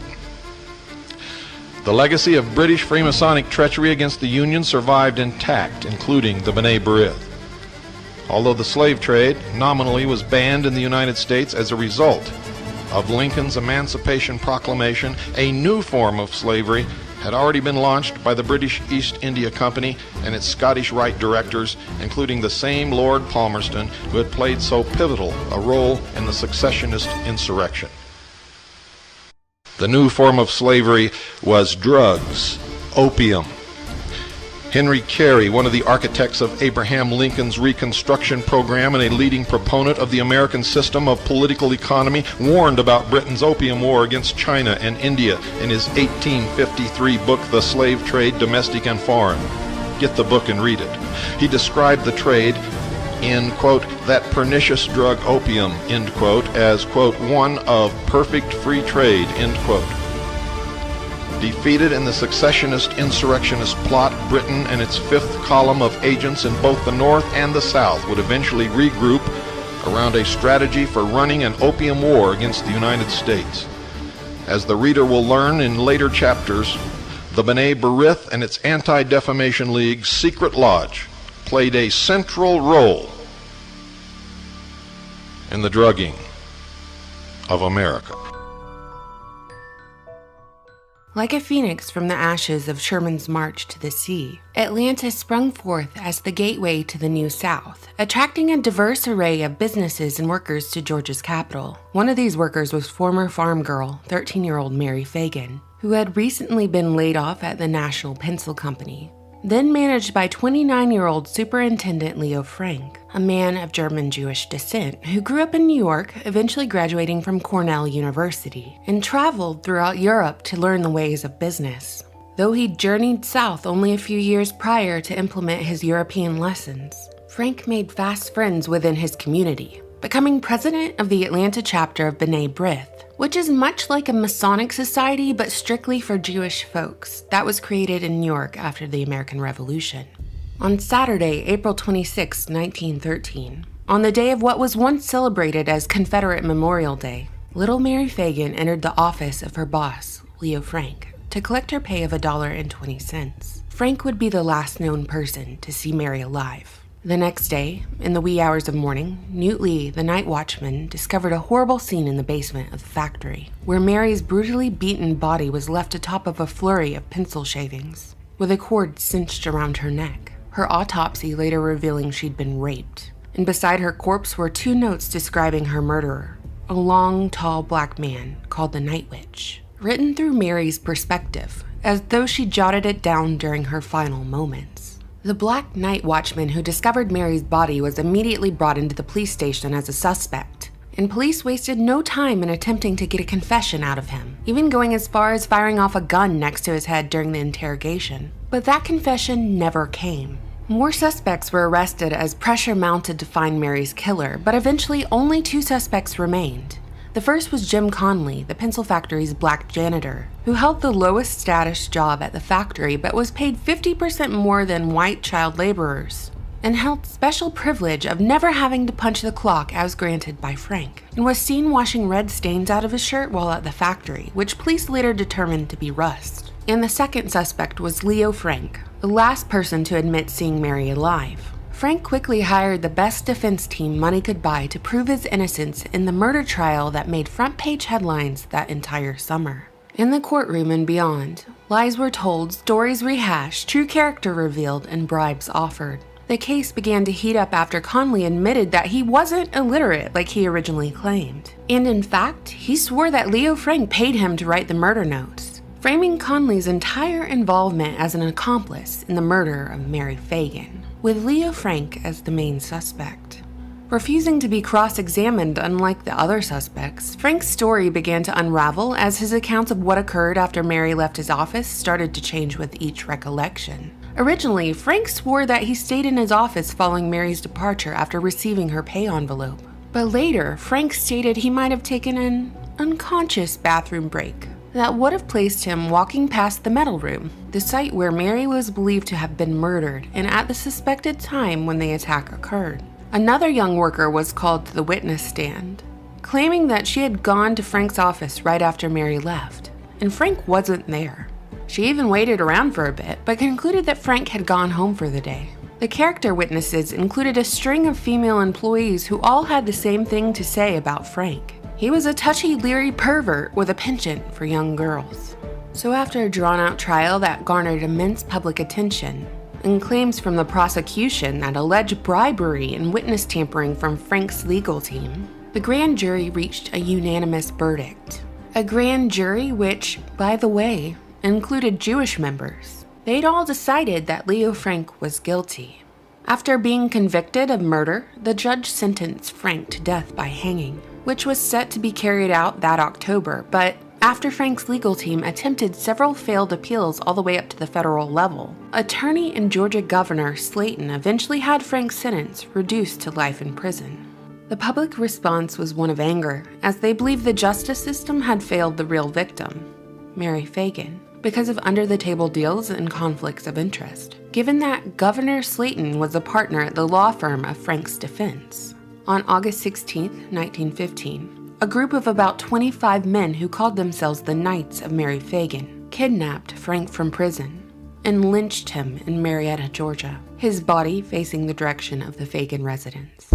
The legacy of British Freemasonic treachery against the Union survived intact, including the B'nai Brith. Although the slave trade nominally was banned in the United States as a result of Lincoln's Emancipation Proclamation, a new form of slavery had already been launched by the British East India Company and its Scottish Rite directors, including the same Lord Palmerston who had played so pivotal a role in the successionist insurrection. The new form of slavery was drugs, opium. Henry Carey, one of the architects of Abraham Lincoln's Reconstruction program and a leading proponent of the American system of political economy, warned about Britain's opium war against China and India in his 1853 book, The Slave Trade, Domestic and Foreign. Get the book and read it. He described the trade in, quote, that pernicious drug opium, end quote, as, quote, one of perfect free trade, end quote. Defeated in the successionist insurrectionist plot, Britain and its fifth column of agents in both the North and the South would eventually regroup around a strategy for running an opium war against the United States. As the reader will learn in later chapters, the B'nai Brith and its Anti-Defamation League's secret lodge played a central role in the drugging of America. Like a phoenix from the ashes of Sherman's march to the sea, Atlanta sprung forth as the gateway to the New South, attracting a diverse array of businesses and workers to Georgia's capital. One of these workers was former farm girl, 13-year-old Mary Fagan, who had recently been laid off at the National Pencil Company, then managed by 29-year-old Superintendent Leo Frank, a man of German Jewish descent who grew up in New York, eventually graduating from Cornell University, and traveled throughout Europe to learn the ways of business. Though he journeyed south only a few years prior to implement his European lessons, Frank made fast friends within his community, becoming president of the Atlanta chapter of B'nai Brith, which is much like a Masonic society but strictly for Jewish folks that was created in New York after the American Revolution. On Saturday, April 26, 1913, on the day of what was once celebrated as Confederate Memorial Day, little Mary Fagan entered the office of her boss, Leo Frank, to collect her pay of $1.20. Frank would be the last known person to see Mary alive. The next day, in the wee hours of morning, Newt Lee, the night watchman, discovered a horrible scene in the basement of the factory, where Mary's brutally beaten body was left atop of a flurry of pencil shavings, with a cord cinched around her neck, her autopsy later revealing she'd been raped. And beside her corpse were two notes describing her murderer, a long, tall black man called the Night Witch, written through Mary's perspective, as though she jotted it down during her final moments. The black night watchman who discovered Mary's body was immediately brought into the police station as a suspect, and police wasted no time in attempting to get a confession out of him, even going as far as firing off a gun next to his head during the interrogation. But that confession never came. More suspects were arrested as pressure mounted to find Mary's killer, but eventually only two suspects remained. The first was Jim Conley, the pencil factory's black janitor, who held the lowest status job at the factory but was paid 50% more than white child laborers, and held special privilege of never having to punch the clock as granted by Frank, and was seen washing red stains out of his shirt while at the factory, which police later determined to be rust. And the second suspect was Leo Frank, the last person to admit seeing Mary alive. Frank quickly hired the best defense team money could buy to prove his innocence in the murder trial that made front-page headlines that entire summer. In the courtroom and beyond, lies were told, stories rehashed, true character revealed, and bribes offered. The case began to heat up after Conley admitted that he wasn't illiterate like he originally claimed. And in fact, he swore that Leo Frank paid him to write the murder notes, framing Conley's entire involvement as an accomplice in the murder of Mary Fagan, with Leo Frank as the main suspect. Refusing to be cross-examined unlike the other suspects, Frank's story began to unravel as his accounts of what occurred after Mary left his office started to change with each recollection. Originally, Frank swore that he stayed in his office following Mary's departure after receiving her pay envelope. But later, Frank stated he might have taken an unconscious bathroom break that would have placed him walking past the metal room, the site where Mary was believed to have been murdered, and at the suspected time when the attack occurred. Another young worker was called to the witness stand, claiming that she had gone to Frank's office right after Mary left, and Frank wasn't there. She even waited around for a bit, but concluded that Frank had gone home for the day. The character witnesses included a string of female employees who all had the same thing to say about Frank. He was a touchy, leery pervert with a penchant for young girls. So after a drawn-out trial that garnered immense public attention, and claims from the prosecution that alleged bribery and witness tampering from Frank's legal team, the grand jury reached a unanimous verdict. A grand jury which, by the way, included Jewish members. They'd all decided that Leo Frank was guilty. After being convicted of murder, the judge sentenced Frank to death by hanging, which was set to be carried out that October, but after Frank's legal team attempted several failed appeals all the way up to the federal level, attorney and Georgia Governor Slayton eventually had Frank's sentence reduced to life in prison. The public response was one of anger, as they believed the justice system had failed the real victim, Mary Fagan, because of under-the-table deals and conflicts of interest, given that Governor Slayton was a partner at the law firm of Frank's defense. On August 16, 1915, a group of about 25 men who called themselves the Knights of Mary Fagan kidnapped Frank from prison and lynched him in Marietta, Georgia, his body facing the direction of the Fagan residence.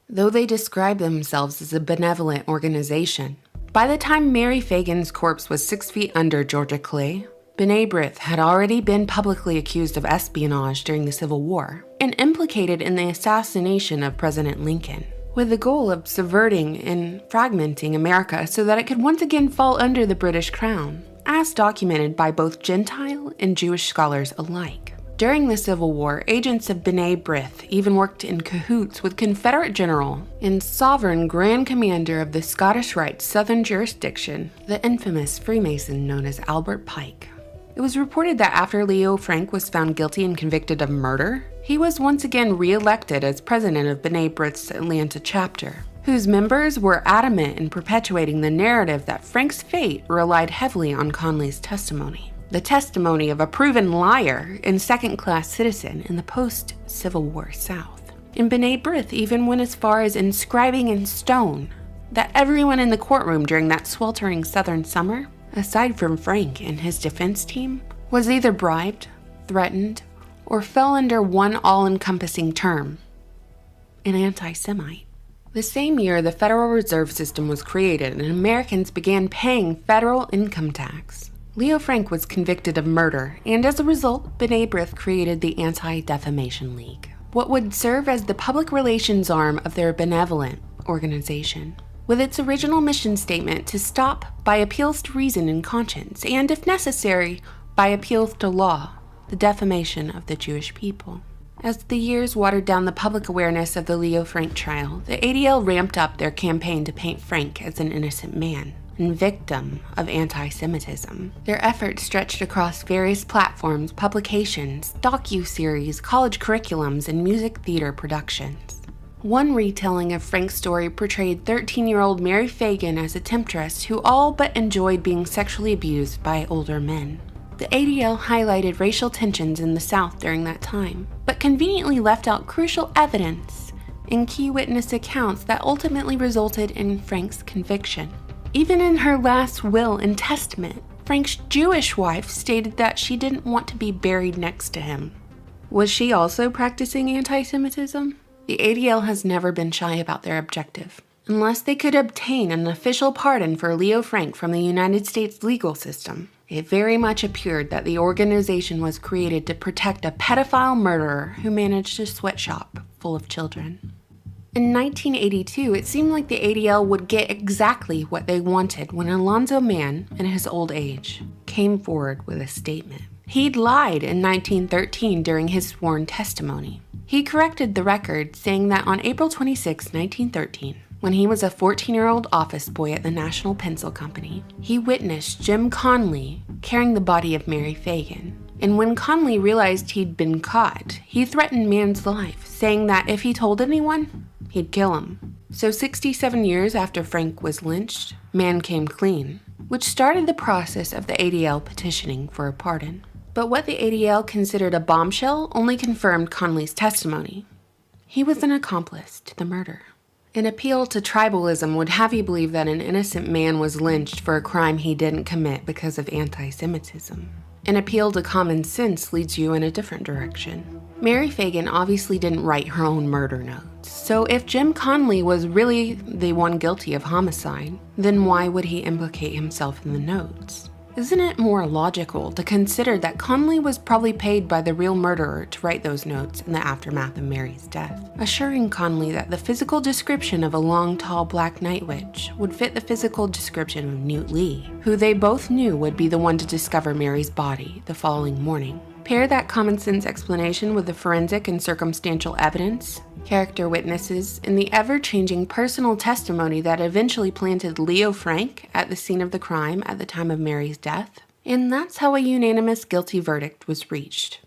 Though they described themselves as a benevolent organization, by the time Mary Fagan's corpse was 6 feet under Georgia clay, B'nai Brith had already been publicly accused of espionage during the Civil War and implicated in the assassination of President Lincoln, with the goal of subverting and fragmenting America so that it could once again fall under the British crown, as documented by both Gentile and Jewish scholars alike. During the Civil War, agents of B'nai Brith even worked in cahoots with Confederate general and sovereign Grand Commander of the Scottish Rite's southern jurisdiction, the infamous Freemason known as Albert Pike. It was reported that after Leo Frank was found guilty and convicted of murder, he was once again re-elected as president of B'nai Brith's Atlanta chapter, whose members were adamant in perpetuating the narrative that Frank's fate relied heavily on Conley's testimony. The testimony of a proven liar and second-class citizen in the post-Civil War South. And B'nai Brith even went as far as inscribing in stone that everyone in the courtroom during that sweltering southern summer, aside from Frank and his defense team, was either bribed, threatened, or fell under one all-encompassing term, an anti-Semite. The same year, the Federal Reserve System was created and Americans began paying federal income tax. Leo Frank was convicted of murder, and as a result, B'nai Brith created the Anti-Defamation League, what would serve as the public relations arm of their benevolent organization, with its original mission statement to stop by appeals to reason and conscience, and if necessary, by appeals to law, the defamation of the Jewish people. As the years watered down the public awareness of the Leo Frank trial, the ADL ramped up their campaign to paint Frank as an innocent man and victim of anti-Semitism. Their efforts stretched across various platforms, publications, docu-series, college curriculums, and music theater productions. One retelling of Frank's story portrayed 13-year-old Mary Fagan as a temptress who all but enjoyed being sexually abused by older men. The ADL highlighted racial tensions in the South during that time, but conveniently left out crucial evidence in key witness accounts that ultimately resulted in Frank's conviction. Even in her last will and testament, Frank's Jewish wife stated that she didn't want to be buried next to him. Was she also practicing anti-Semitism? The ADL has never been shy about their objective. Unless they could obtain an official pardon for Leo Frank from the United States legal system, It very much appeared that the organization was created to protect a pedophile murderer who managed a sweatshop full of children. In 1982, it seemed like the ADL would get exactly what they wanted when Alonzo Mann, in his old age, came forward with a statement. He'd lied in 1913 during his sworn testimony. He corrected the record, saying that on April 26, 1913, when he was a 14-year-old office boy at the National Pencil Company, he witnessed Jim Conley carrying the body of Mary Fagan. And when Conley realized he'd been caught, he threatened Mann's life, saying that if he told anyone, he'd kill him. So 67 years after Frank was lynched, Mann came clean, which started the process of the ADL petitioning for a pardon. But what the ADL considered a bombshell only confirmed Conley's testimony. He was an accomplice to the murder. An appeal to tribalism would have you believe that an innocent man was lynched for a crime he didn't commit because of anti-Semitism. An appeal to common sense leads you in a different direction. Mary Fagan obviously didn't write her own murder notes, so if Jim Conley was really the one guilty of homicide, then why would he implicate himself in the notes? Isn't it more logical to consider that Conley was probably paid by the real murderer to write those notes in the aftermath of Mary's death, assuring Conley that the physical description of a long, tall black night witch would fit the physical description of Newt Lee, who they both knew would be the one to discover Mary's body the following morning. Pair that common sense explanation with the forensic and circumstantial evidence, character witnesses, and the ever-changing personal testimony that eventually planted Leo Frank at the scene of the crime at the time of Mary's death, and that's how a unanimous guilty verdict was reached.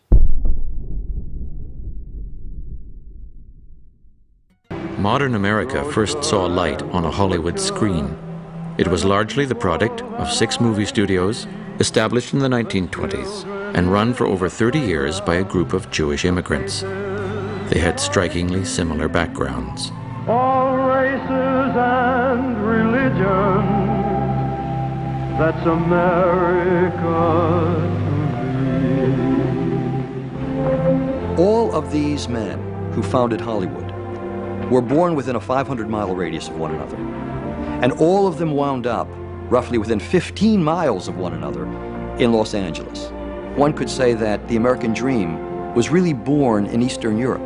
Modern America first saw light on a Hollywood screen. It was largely the product of 6 movie studios established in the 1920s and run for over 30 years by a group of Jewish immigrants. They had strikingly similar backgrounds. All races and religions, that's America to me. All of these men who founded Hollywood were born within a 500-mile radius of one another. And all of them wound up roughly within 15 miles of one another in Los Angeles. One could say that the American dream was really born in Eastern Europe.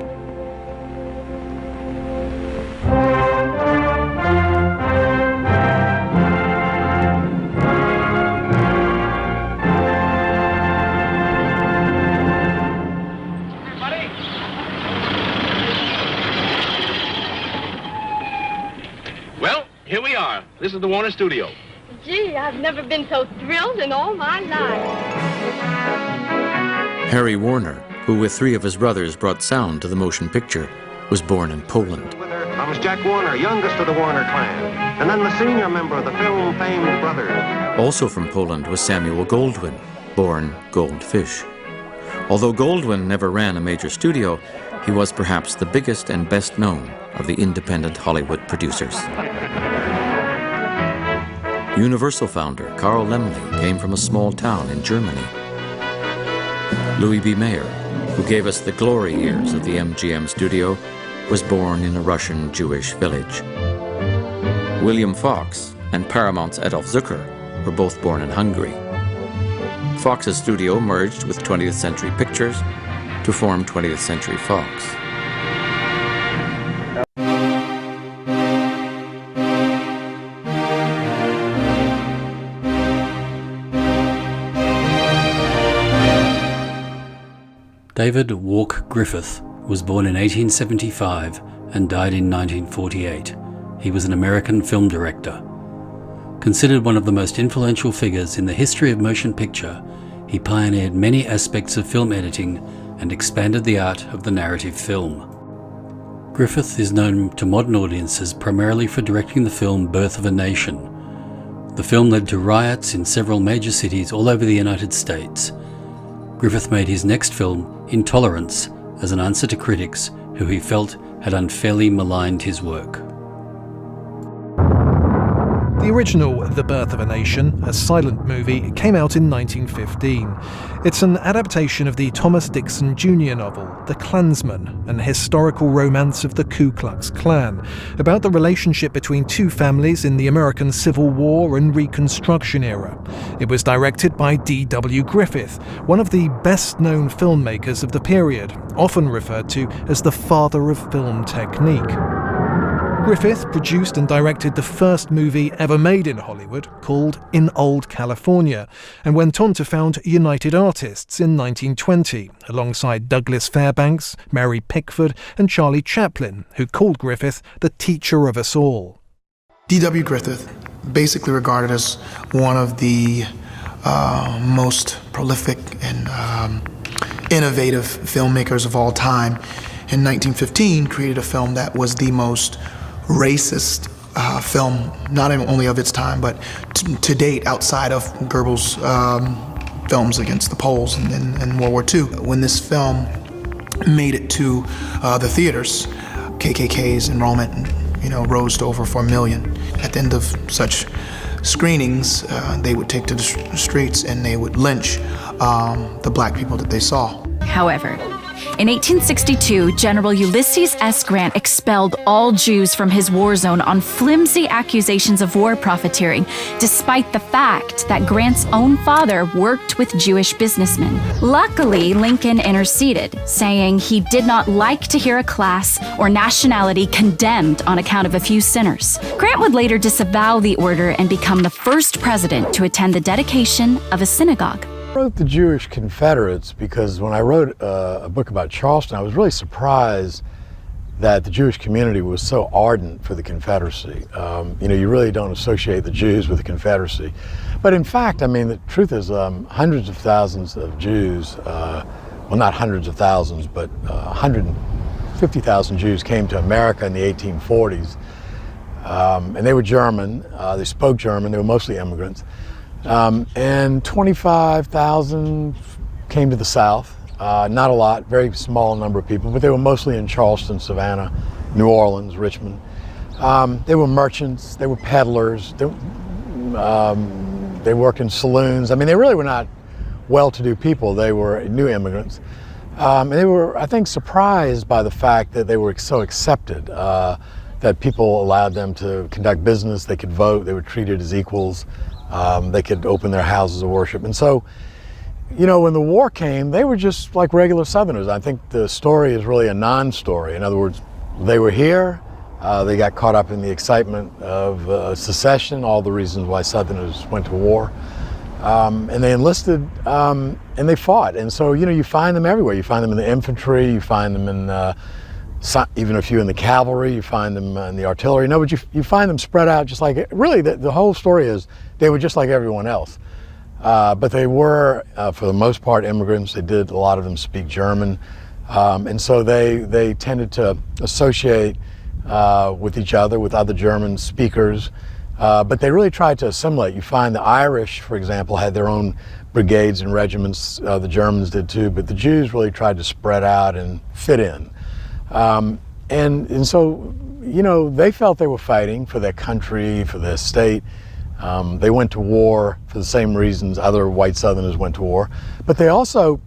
Well, here we are. This is the Warner Studio. Gee, I've never been so thrilled in all my life. Harry Warner, who with 3 of his brothers brought sound to the motion picture, was born in Poland. Comes Jack Warner, youngest of the Warner clan, and then the senior member of the film-famed brothers. Also from Poland was Samuel Goldwyn, born Goldfish. Although Goldwyn never ran a major studio, he was perhaps the biggest and best known of the independent Hollywood producers. Universal founder Carl Laemmle came from a small town in Germany. Louis B. Mayer, who gave us the glory years of the MGM studio, was born in a Russian Jewish village. William Fox and Paramount's Adolf Zucker were both born in Hungary. Fox's studio merged with 20th Century Pictures to form 20th Century Fox. David Walk Griffith was born in 1875 and died in 1948. He was an American film director. Considered one of the most influential figures in the history of motion picture, he pioneered many aspects of film editing and expanded the art of the narrative film. Griffith is known to modern audiences primarily for directing the film Birth of a Nation. The film led to riots in several major cities all over the United States. Griffith made his next film, Intolerance, as an answer to critics who he felt had unfairly maligned his work. The original The Birth of a Nation, a silent movie, came out in 1915. It's an adaptation of the Thomas Dixon Jr. novel, The Klansman, an historical romance of the Ku Klux Klan, about the relationship between two families in the American Civil War and Reconstruction era. It was directed by D.W. Griffith, one of the best-known filmmakers of the period, often referred to as the father of film technique. Griffith produced and directed the first movie ever made in Hollywood, called In Old California, and went on to found United Artists in 1920, alongside Douglas Fairbanks, Mary Pickford, and Charlie Chaplin, who called Griffith the teacher of us all. D.W. Griffith, basically regarded as one of the most prolific and innovative filmmakers of all time, in 1915 created a film that was the most racist film, not only of its time, but to date, outside of Goebbels' films against the Poles in World War II. When this film made it to the theaters, KKK's enrollment, rose to over 4 million. At the end of such screenings, they would take to the streets and they would lynch the black people that they saw. However, in 1862, General Ulysses S. Grant expelled all Jews from his war zone on flimsy accusations of war profiteering, despite the fact that Grant's own father worked with Jewish businessmen. Luckily, Lincoln interceded, saying he did not like to hear a class or nationality condemned on account of a few sinners. Grant would later disavow the order and become the first president to attend the dedication of a synagogue. I wrote the Jewish Confederates because when I wrote a book about Charleston, I was really surprised that the Jewish community was so ardent for the Confederacy. You really don't associate the Jews with the Confederacy. But in fact, the truth is hundreds of thousands of Jews, well, not hundreds of thousands, but 150,000 Jews came to America in the 1840s. And they were German, they spoke German, they were mostly immigrants. And 25,000 came to the South. Not a lot, very small number of people, but they were mostly in Charleston, Savannah, New Orleans, Richmond. They were merchants, they were peddlers, they worked in saloons. They really were not well-to-do people. They were new immigrants. And they were, I think, surprised by the fact that they were so accepted, that people allowed them to conduct business, they could vote, they were treated as equals. They could open their houses of worship. And so, when the war came, they were just like regular Southerners. I think the story is really a non-story. In other words, they were here, they got caught up in the excitement of secession, all the reasons why Southerners went to war, and they enlisted and they fought. And so, you find them everywhere. You find them in the infantry, you find them in even a few in the cavalry, you find them in the artillery. No, but you find them spread out just like, really the whole story is they were just like everyone else. But they were, for the most part, immigrants. They did, a lot of them speak German. And so they tended to associate with each other, with other German speakers. But they really tried to assimilate. You find the Irish, for example, had their own brigades and regiments. The Germans did too, but the Jews really tried to spread out and fit in. And so, they felt they were fighting for their country, for their state. They went to war for the same reasons other white Southerners went to war. But they also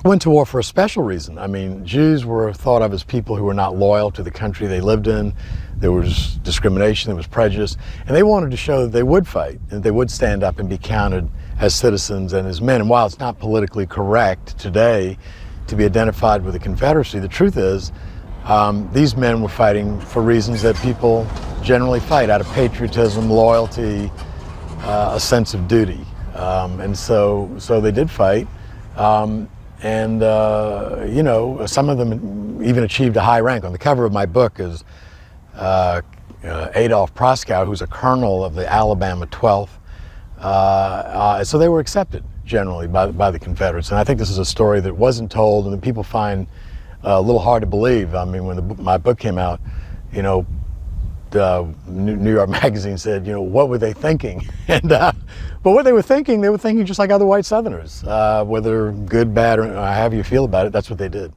went to war for a special reason. Jews were thought of as people who were not loyal to the country they lived in. There was discrimination, there was prejudice. And they wanted to show that they would fight, that they would stand up and be counted as citizens and as men. And while it's not politically correct today to be identified with the Confederacy, the truth is these men were fighting for reasons that people generally fight, out of patriotism, loyalty, a sense of duty. And so they did fight. Some of them even achieved a high rank. On the cover of my book is Adolph Proskow, who's a colonel of the Alabama 12th. So they were accepted generally by the Confederates. And I think this is a story that wasn't told and that people find a little hard to believe. When my book came out, the New York Magazine said, what were they thinking? And but what they were thinking just like other white Southerners. Whether good, bad, or however you feel about it, that's what they did.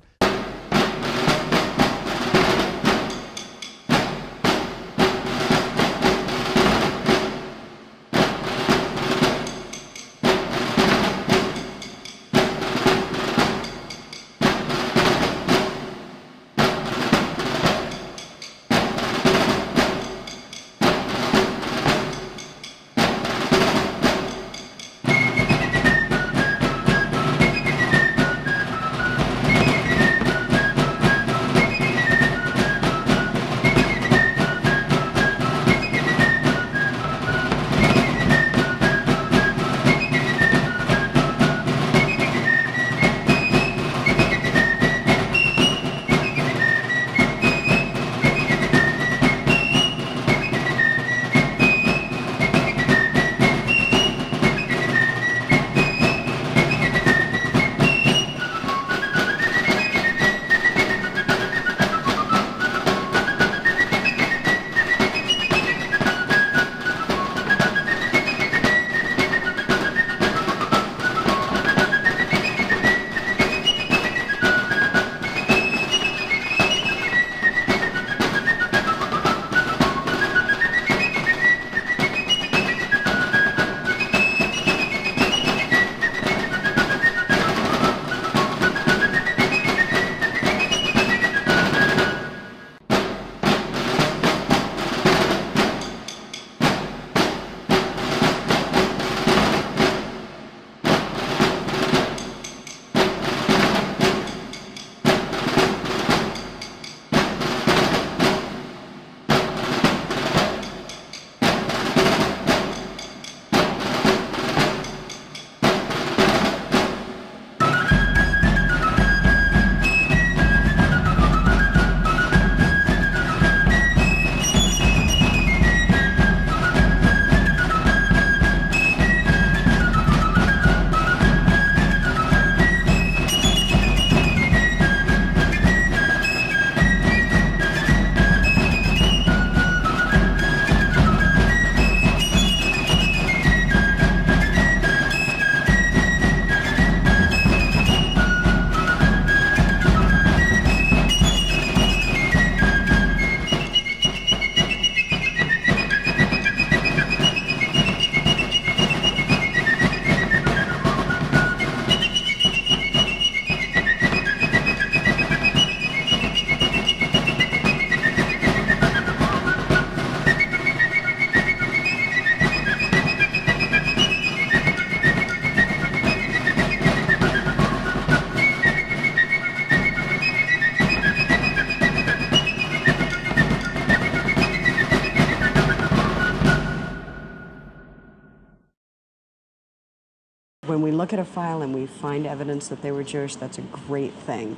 When we look at a file and we find evidence that they were Jewish, that's a great thing.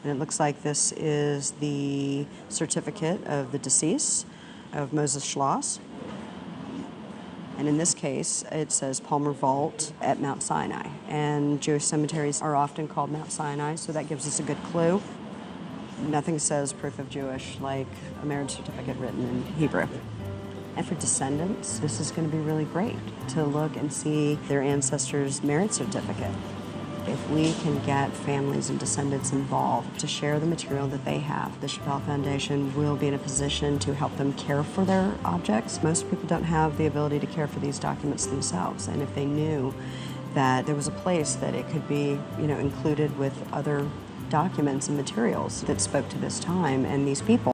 And it looks like this is the certificate of the decease of Moses Schloss. And in this case, it says Palmer Vault at Mount Sinai. And Jewish cemeteries are often called Mount Sinai, so that gives us a good clue. Nothing says proof of Jewish like a marriage certificate written in Hebrew. And for descendants, this is going to be really great to look and see their ancestors' marriage certificate. If we can get families and descendants involved to share the material that they have, the Chappelle Foundation will be in a position to help them care for their objects. Most people don't have the ability to care for these documents themselves, and if they knew that there was a place that it could be, included with other documents and materials that spoke to this time and these people.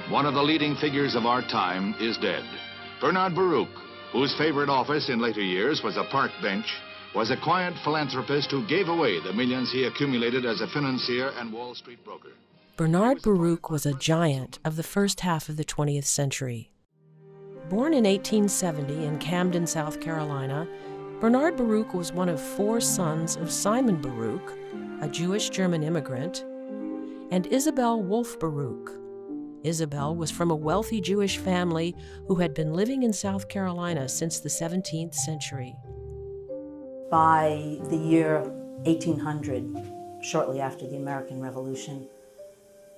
One of the leading figures of our time is dead. Bernard Baruch, whose favorite office in later years was a park bench, was a quiet philanthropist who gave away the millions he accumulated as a financier and Wall Street broker. Bernard Baruch was a giant of the first half of the 20th century. Born in 1870 in Camden, South Carolina, Bernard Baruch was one of 4 sons of Simon Baruch, a Jewish German immigrant, and Isabel Wolf Baruch. Isabel was from a wealthy Jewish family who had been living in South Carolina since the 17th century. By the year 1800, shortly after the American Revolution,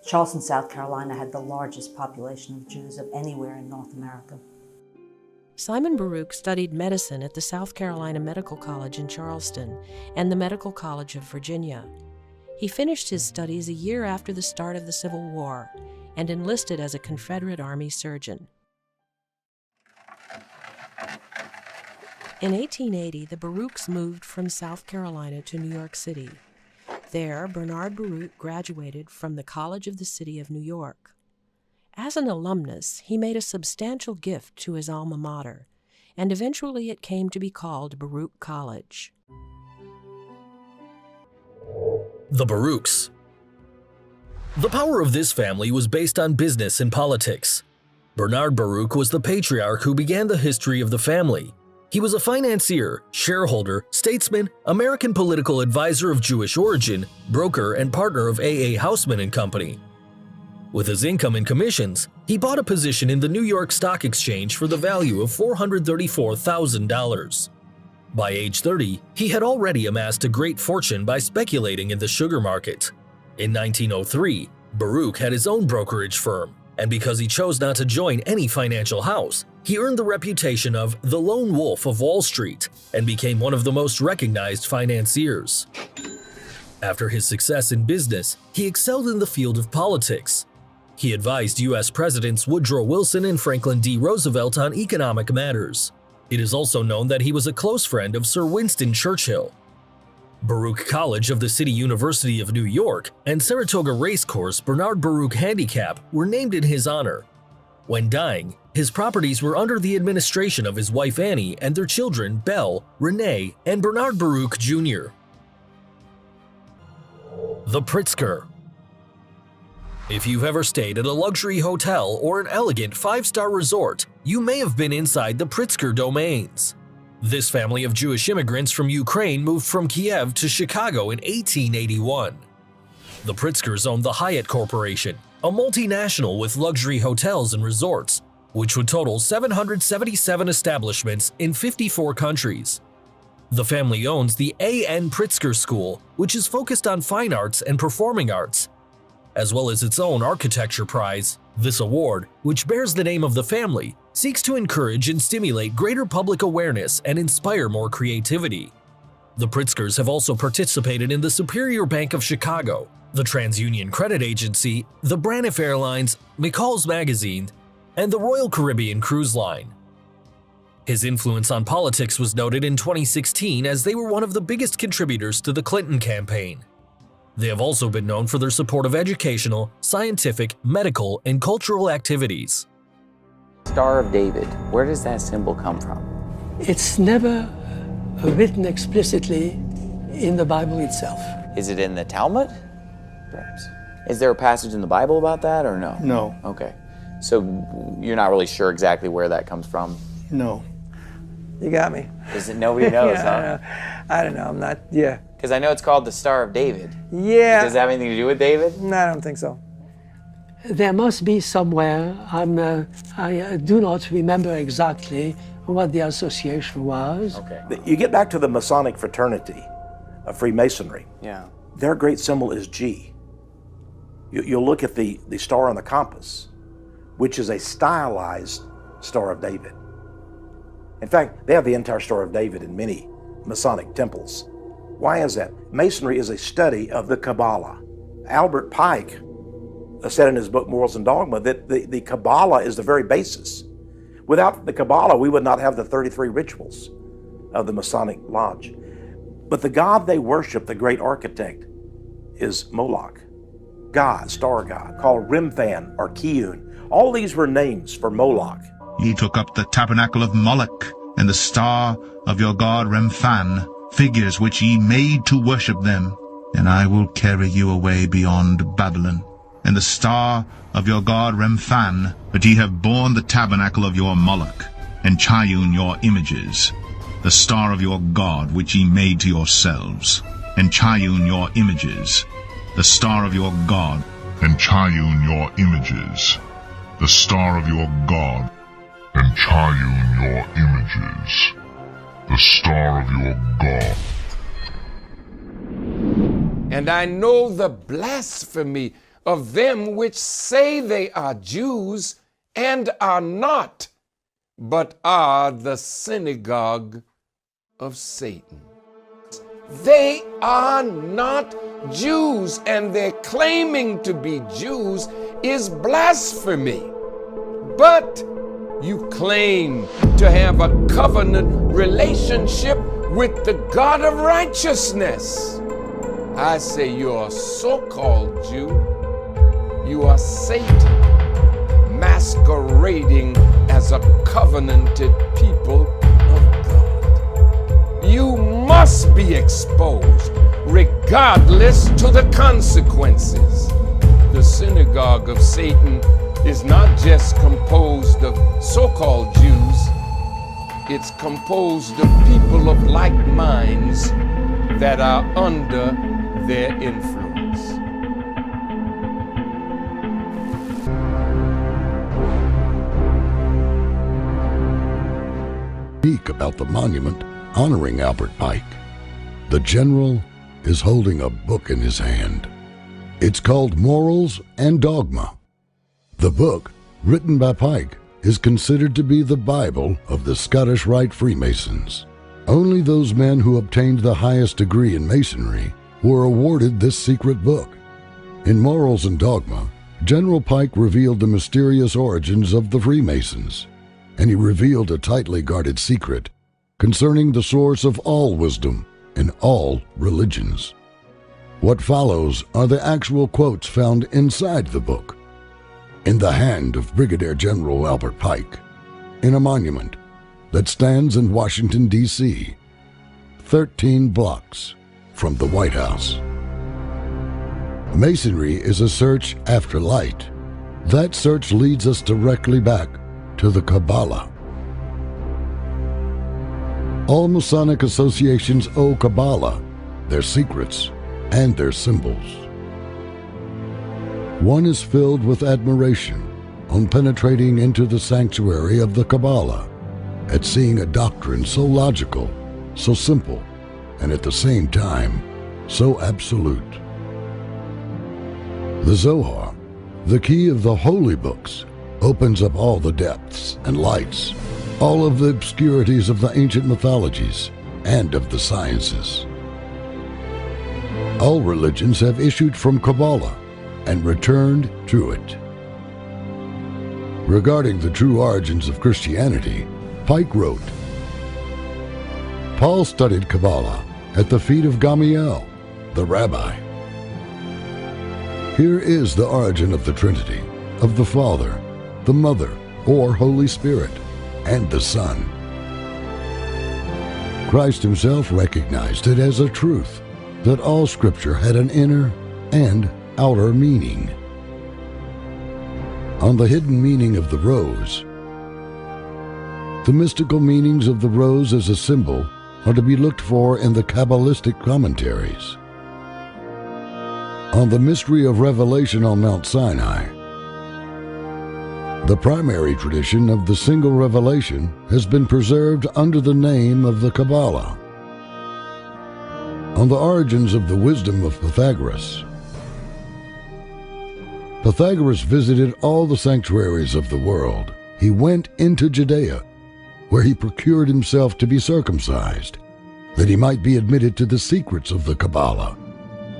Charleston, South Carolina had the largest population of Jews of anywhere in North America. Simon Baruch studied medicine at the South Carolina Medical College in Charleston and the Medical College of Virginia. He finished his studies a year after the start of the Civil War and enlisted as a Confederate Army surgeon. In 1880, the Baruchs moved from South Carolina to New York City. There, Bernard Baruch graduated from the College of the City of New York. As an alumnus, he made a substantial gift to his alma mater, and eventually it came to be called Baruch College. The Baruchs. The power of this family was based on business and politics. Bernard Baruch was the patriarch who began the history of the family. He was a financier, shareholder, statesman, American political advisor of Jewish origin, broker, and partner of A.A. Houseman & Company. With his income and commissions, he bought a position in the New York Stock Exchange for the value of $434,000. By age 30, he had already amassed a great fortune by speculating in the sugar market. In 1903, Baruch had his own brokerage firm, and because he chose not to join any financial house, he earned the reputation of the Lone Wolf of Wall Street and became one of the most recognized financiers. After his success in business, he excelled in the field of politics. He advised U.S. Presidents Woodrow Wilson and Franklin D. Roosevelt on economic matters. It is also known that he was a close friend of Sir Winston Churchill. Baruch College of the City University of New York and Saratoga Racecourse Bernard Baruch Handicap were named in his honor. When dying, his properties were under the administration of his wife Annie and their children Belle, Renee, and Bernard Baruch Jr. The Pritzker. If you've ever stayed at a luxury hotel or an elegant 5-star resort, you may have been inside the Pritzker domains. This family of Jewish immigrants from Ukraine moved from Kiev to Chicago in 1881. The Pritzkers owned the Hyatt Corporation, a multinational with luxury hotels and resorts, which would total 777 establishments in 54 countries. The family owns the A.N. Pritzker School, which is focused on fine arts and performing arts, as well as its own architecture prize. This award, which bears the name of the family, seeks to encourage and stimulate greater public awareness and inspire more creativity. The Pritzkers have also participated in the Superior Bank of Chicago, the TransUnion Credit Agency, the Braniff Airlines, McCall's Magazine, and the Royal Caribbean Cruise Line. His influence on politics was noted in 2016 as they were one of the biggest contributors to the Clinton campaign. They have also been known for their support of educational, scientific, medical, and cultural activities. Star of David, where does that symbol come from? It's never written explicitly in the Bible itself. Is it in the Talmud? Perhaps. Is there a passage in the Bible about that or no? No. Okay. So you're not really sure exactly where that comes from? No. You got me. Is it nobody knows, huh? I don't know. I'm not, yeah. Because I know it's called the Star of David. Yeah. Does it have anything to do with David? No, I don't think so. There must be somewhere. I do not remember exactly what the association was. Okay. You get back to the Masonic fraternity of Freemasonry. Yeah. Their great symbol is G. You'll look at the star on the compass, which is a stylized Star of David. In fact, they have the entire Star of David in many Masonic temples. Why is that? Masonry is a study of the Kabbalah. Albert Pike said in his book, Morals and Dogma, that the Kabbalah is the very basis. Without the Kabbalah, we would not have the 33 rituals of the Masonic Lodge. But the god they worship, the great architect, is Moloch, God, star god, called Remphan or Kiyun. All these were names for Moloch. Ye took up the tabernacle of Moloch and the star of your god Remphan, figures which ye made to worship them, and I will carry you away beyond Babylon. And the star of your god Remphan, but ye have borne the tabernacle of your Moloch, and Chayun your images, the star of your god which ye made to yourselves, and Chayun your images, the star of your god, and Chayun your images, the star of your god, and Chayun your images, the star of your god. And I know the blasphemy of them which say they are Jews and are not, but are the synagogue of Satan. They are not Jews, and their claiming to be Jews is blasphemy. But you claim to have a covenant relationship with the God of righteousness. I say you're a so-called Jew. You are Satan masquerading as a covenanted people of God. You must be exposed regardless to the consequences. The synagogue of Satan is not just composed of so-called Jews. It's composed of people of like minds that are under their influence. Speak about the monument honoring Albert Pike. The general is holding a book in his hand. It's called Morals and Dogma. The book, written by Pike, is considered to be the Bible of the Scottish Rite Freemasons. Only those men who obtained the highest degree in Masonry were awarded this secret book. In Morals and Dogma, General Pike revealed the mysterious origins of the Freemasons, and he revealed a tightly guarded secret concerning the source of all wisdom in all religions. What follows are the actual quotes found inside the book, in the hand of Brigadier General Albert Pike, in a monument that stands in Washington, D.C., 13 blocks from the White House. Masonry is a search after light. That search leads us directly back to the Kabbalah. All Masonic associations owe Kabbalah their secrets and their symbols. One is filled with admiration on penetrating into the sanctuary of the Kabbalah, at seeing a doctrine so logical, so simple, and at the same time, so absolute. The Zohar, the key of the holy books, opens up all the depths and lights, all of the obscurities of the ancient mythologies and of the sciences. All religions have issued from Kabbalah and returned to it. Regarding the true origins of Christianity, Pike wrote, Paul studied Kabbalah at the feet of Gamaliel, the rabbi. Here is the origin of the Trinity, of the Father, the Mother, or Holy Spirit, and the Son. Christ himself recognized it as a truth that all Scripture had an inner and outer meaning. on the hidden meaning of the rose. The mystical meanings of the rose as a symbol are to be looked for in the Kabbalistic commentaries. On the mystery of revelation on Mount Sinai, the primary tradition of the single revelation has been preserved under the name of the Kabbalah. On the origins of the wisdom of Pythagoras, Pythagoras visited all the sanctuaries of the world. He went into Judea, where he procured himself to be circumcised, that he might be admitted to the secrets of the Kabbalah,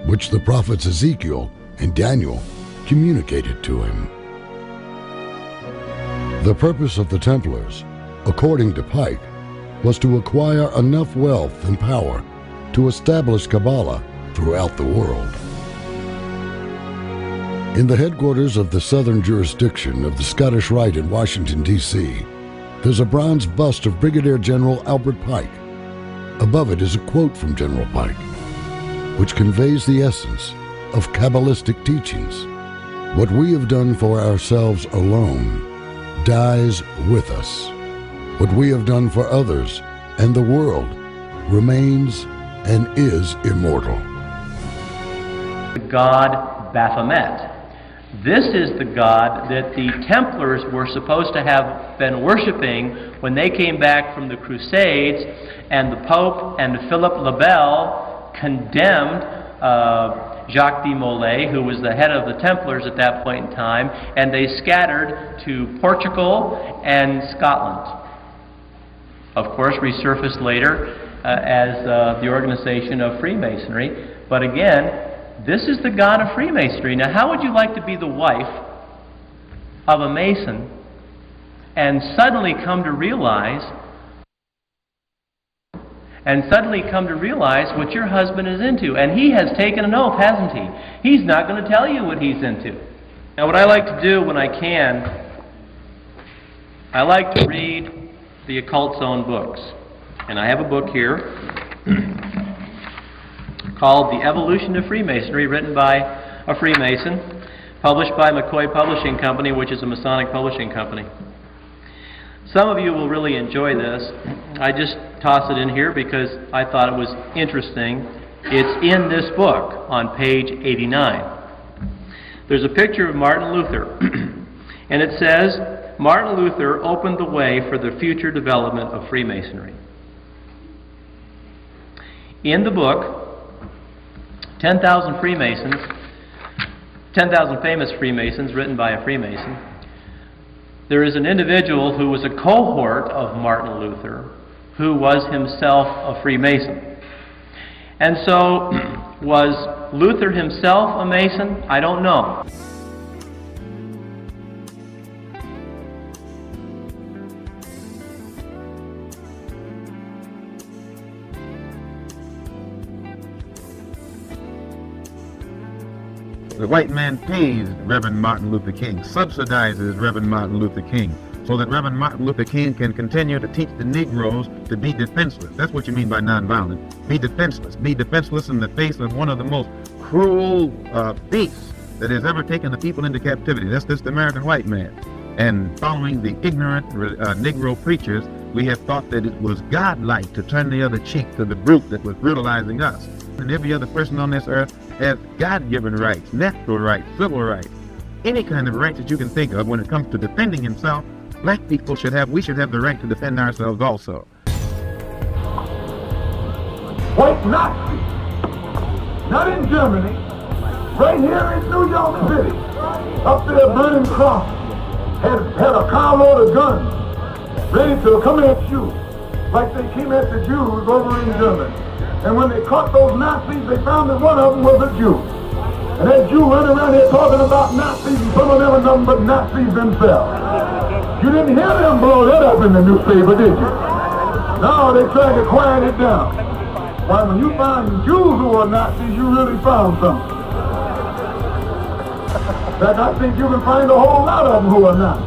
which the prophets Ezekiel and Daniel communicated to him. The purpose of the Templars, according to Pike, was to acquire enough wealth and power to establish Kabbalah throughout the world. In the headquarters of the southern jurisdiction of the Scottish Rite in Washington, D.C., there's a bronze bust of Brigadier General Albert Pike. Above it is a quote from General Pike, which conveys the essence of Kabbalistic teachings. What we have done for ourselves alone dies with us. What we have done for others and the world remains and is immortal. The god Baphomet. This is the god that the Templars were supposed to have been worshiping when they came back from the Crusades, and the Pope and Philip le Bel condemned Jacques de Molay, who was the head of the Templars at that point in time, and they scattered to Portugal and Scotland. Of course, resurfaced later as the organization of Freemasonry, but again, this is the god of Freemasonry. Now, how would you like to be the wife of a Mason and suddenly come to realize what your husband is into? And he has taken an oath, hasn't he? He's not going to tell you what he's into. Now, what I like to do when I can, I like to read the occult's own books. And I have a book here called The Evolution of Freemasonry, written by a Freemason, published by McCoy Publishing Company, which is a Masonic publishing company. Some of you will really enjoy this. I just toss it in here because I thought it was interesting. It's in this book on page 89. There's a picture of Martin Luther, and it says, Martin Luther opened the way for the future development of Freemasonry. In the book, 10,000 Freemasons, 10,000 Famous Freemasons, written by a Freemason, there is an individual who was a cohort of Martin Luther who was himself a Freemason. And so, was Luther himself a Mason? I don't know. The white man pays Reverend Martin Luther King, subsidizes Reverend Martin Luther King, so that Reverend Martin Luther King can continue to teach the Negroes to be defenseless. That's what you mean by nonviolent. Be defenseless. Be defenseless in the face of one of the most cruel beasts that has ever taken the people into captivity. That's this American white man. And following the ignorant Negro preachers, we have thought that it was godlike to turn the other cheek to the brute that was brutalizing us. And every other person on this earth has God-given rights, natural rights, civil rights, any kind of rights that you can think of. When it comes to defending himself, black people we should have the right to defend ourselves also. White Nazi, not in Germany, right here in New York City, up there burning crosses, had a carload of guns, ready to come at you, like they came at the Jews over in Germany. And when they caught those Nazis, they found that one of them was a Jew. And that Jew running around here talking about Nazis, and some of them are nothing but Nazis themselves. You didn't hear them blow that up in the newspaper, did you? No, they tried to quiet it down. Why, when you found Jews who are Nazis, you really found something. In fact, I think you can find a whole lot of them who are not.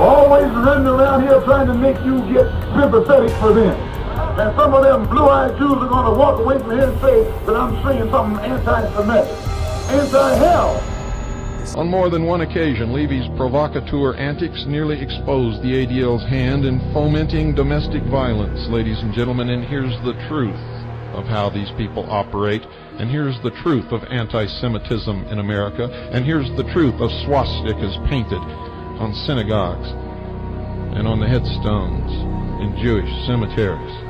Always running around here trying to make you get sympathetic for them. And some of them blue-eyed Jews are going to walk away from here and say that I'm saying something anti-Semitic, anti-hell. States. On more than one occasion, Levy's provocateur antics nearly exposed the ADL's hand in fomenting domestic violence, ladies and gentlemen, and here's the truth of how these people operate, and here's the truth of anti-Semitism in America, and here's the truth of swastikas painted on synagogues and on the headstones in Jewish cemeteries.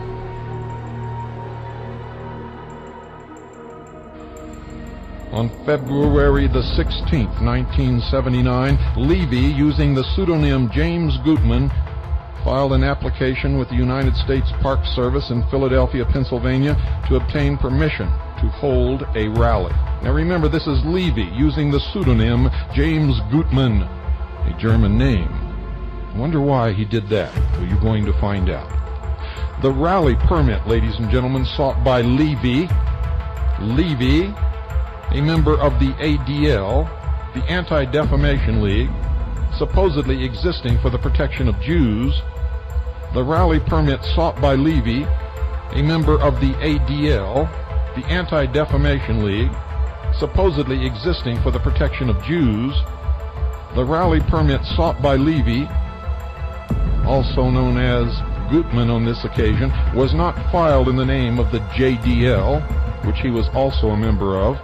On February the 16th, 1979, Levy, using the pseudonym James Gutman, filed an application with the United States Park Service in Philadelphia, Pennsylvania, to obtain permission to hold a rally. Now remember, this is Levy, using the pseudonym James Gutman, a German name. I wonder why he did that. Well, you're going to find out. The rally permit, ladies and gentlemen, sought by Levy, a member of the ADL, the Anti-Defamation League, supposedly existing for the protection of Jews. The rally permit sought by Levy, a member of the ADL, the Anti-Defamation League, supposedly existing for the protection of Jews. The rally permit sought by Levy, also known as Gutman on this occasion, was not filed in the name of the JDL, which he was also a member of.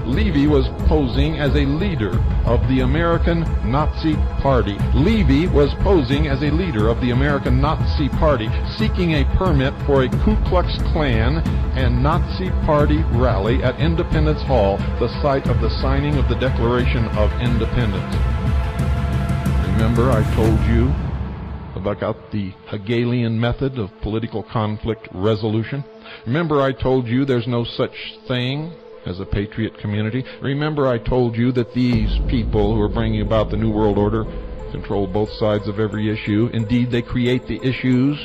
Levy was posing as a leader of the American Nazi Party. Levy was posing as a leader of the American Nazi Party, seeking a permit for a Ku Klux Klan and Nazi Party rally at Independence Hall, the site of the signing of the Declaration of Independence. Remember, I told you about the Hegelian method of political conflict resolution? Remember, I told you there's no such thing as a patriot community? Remember, I told you that these people who are bringing about the New World Order control both sides of every issue. Indeed, they create the issues.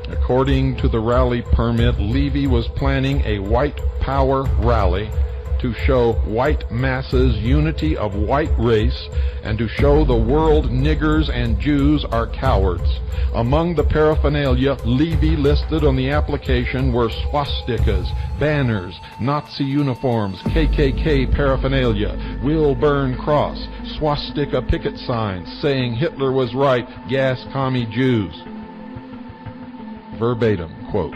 According to the rally permit, Levy was planning a white power rally to show white masses unity of white race and to show the world niggers and Jews are cowards. Among the paraphernalia Levy listed on the application were swastikas, banners, Nazi uniforms, KKK paraphernalia, Will Burn Cross, swastika picket signs saying Hitler was right, gas commie Jews. Verbatim quote.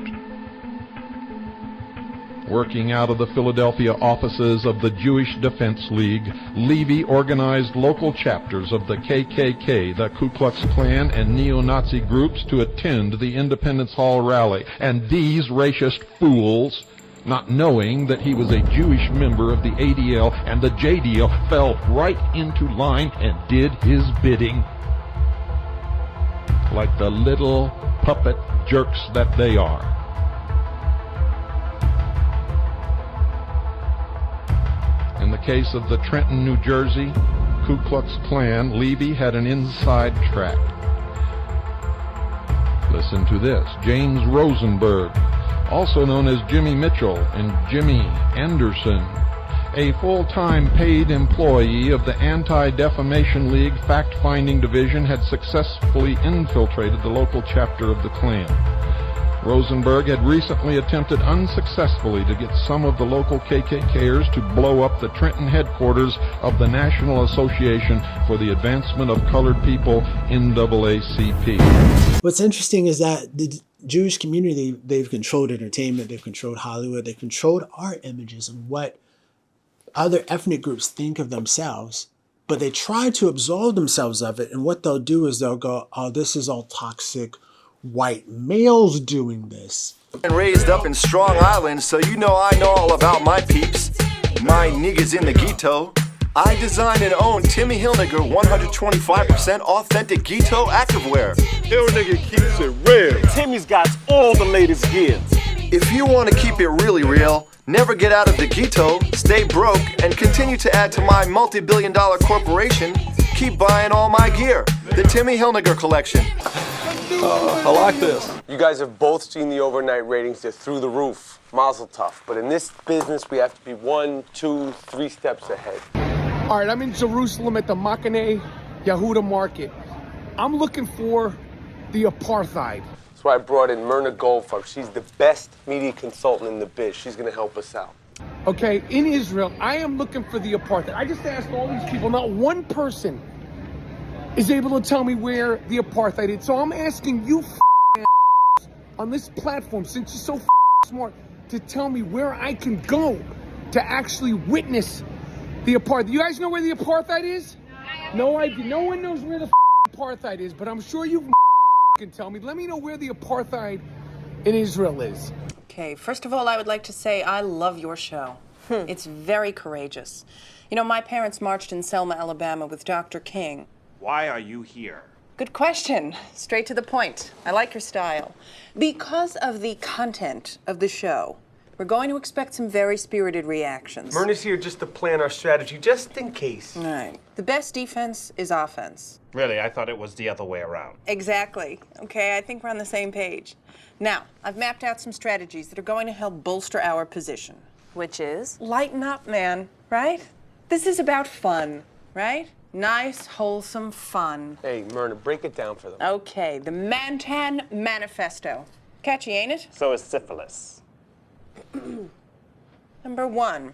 Working out of the Philadelphia offices of the Jewish Defense League, Levy organized local chapters of the KKK, the Ku Klux Klan, and neo-Nazi groups to attend the Independence Hall rally. And these racist fools, not knowing that he was a Jewish member of the ADL and the JDL, fell right into line and did his bidding. Like the little puppet jerks that they are. In the case of the Trenton, New Jersey Ku Klux Klan, Levy had an inside track. Listen to this. James Rosenberg, also known as Jimmy Mitchell and Jimmy Anderson, a full-time paid employee of the Anti-Defamation League fact-finding division, had successfully infiltrated the local chapter of the Klan. Rosenberg had recently attempted unsuccessfully to get some of the local KKKers to blow up the Trenton headquarters of the National Association for the Advancement of Colored People, NAACP. What's interesting is that the Jewish community, they've controlled entertainment, they've controlled Hollywood, they've controlled art images and what other ethnic groups think of themselves, but they try to absolve themselves of it, and what they'll do is they'll go, oh, this is all toxic white males doing this. And raised up in Strong Island, so you know I know all about my peeps, my niggas in the ghetto. I design and own Timmy Hilniger 125% authentic ghetto activewear. Hilniger keeps it real. Timmy's got all the latest gear. If you want to keep it really real, never get out of the ghetto, stay broke, and continue to add to my multi-billion-dollar corporation, keep buying all my gear. The Timmy Hilniger collection. I like this. You guys have both seen the overnight ratings. They're through the roof. Mazel tov. But in this business, we have to be 1, 2, 3 steps ahead. All right, I'm in Jerusalem at the Machane Yehuda market. I'm looking for the apartheid. That's why I brought in Myrna Goldfarb. She's the best media consultant in the biz. She's gonna help us out. Okay, in Israel, I am looking for the apartheid. I just asked all these people, not one person is able to tell me where the apartheid is. So I'm asking you on this platform, since you're so smart, to tell me where I can go to actually witness the apartheid. You guys know where the apartheid is? No idea. No one knows where the apartheid is, but I'm sure you can tell me. Let me know where the apartheid in Israel is. Okay, first of all, I would like to say I love your show. It's very courageous. You know, my parents marched in Selma, Alabama with Dr. King. Why are you here? Good question. Straight to the point. I like your style. Because of the content of the show, we're going to expect some very spirited reactions. Myrna's here just to plan our strategy, just in case. All right. The best defense is offense. Really, I thought it was the other way around. Exactly. Okay, I think we're on the same page. Now, I've mapped out some strategies that are going to help bolster our position. Which is? Lighten up, man, right? This is about fun, right? Nice, wholesome fun. Hey, Myrna, break it down for them. Okay, the Mantan Manifesto. Catchy, ain't it? So is syphilis. Number 1,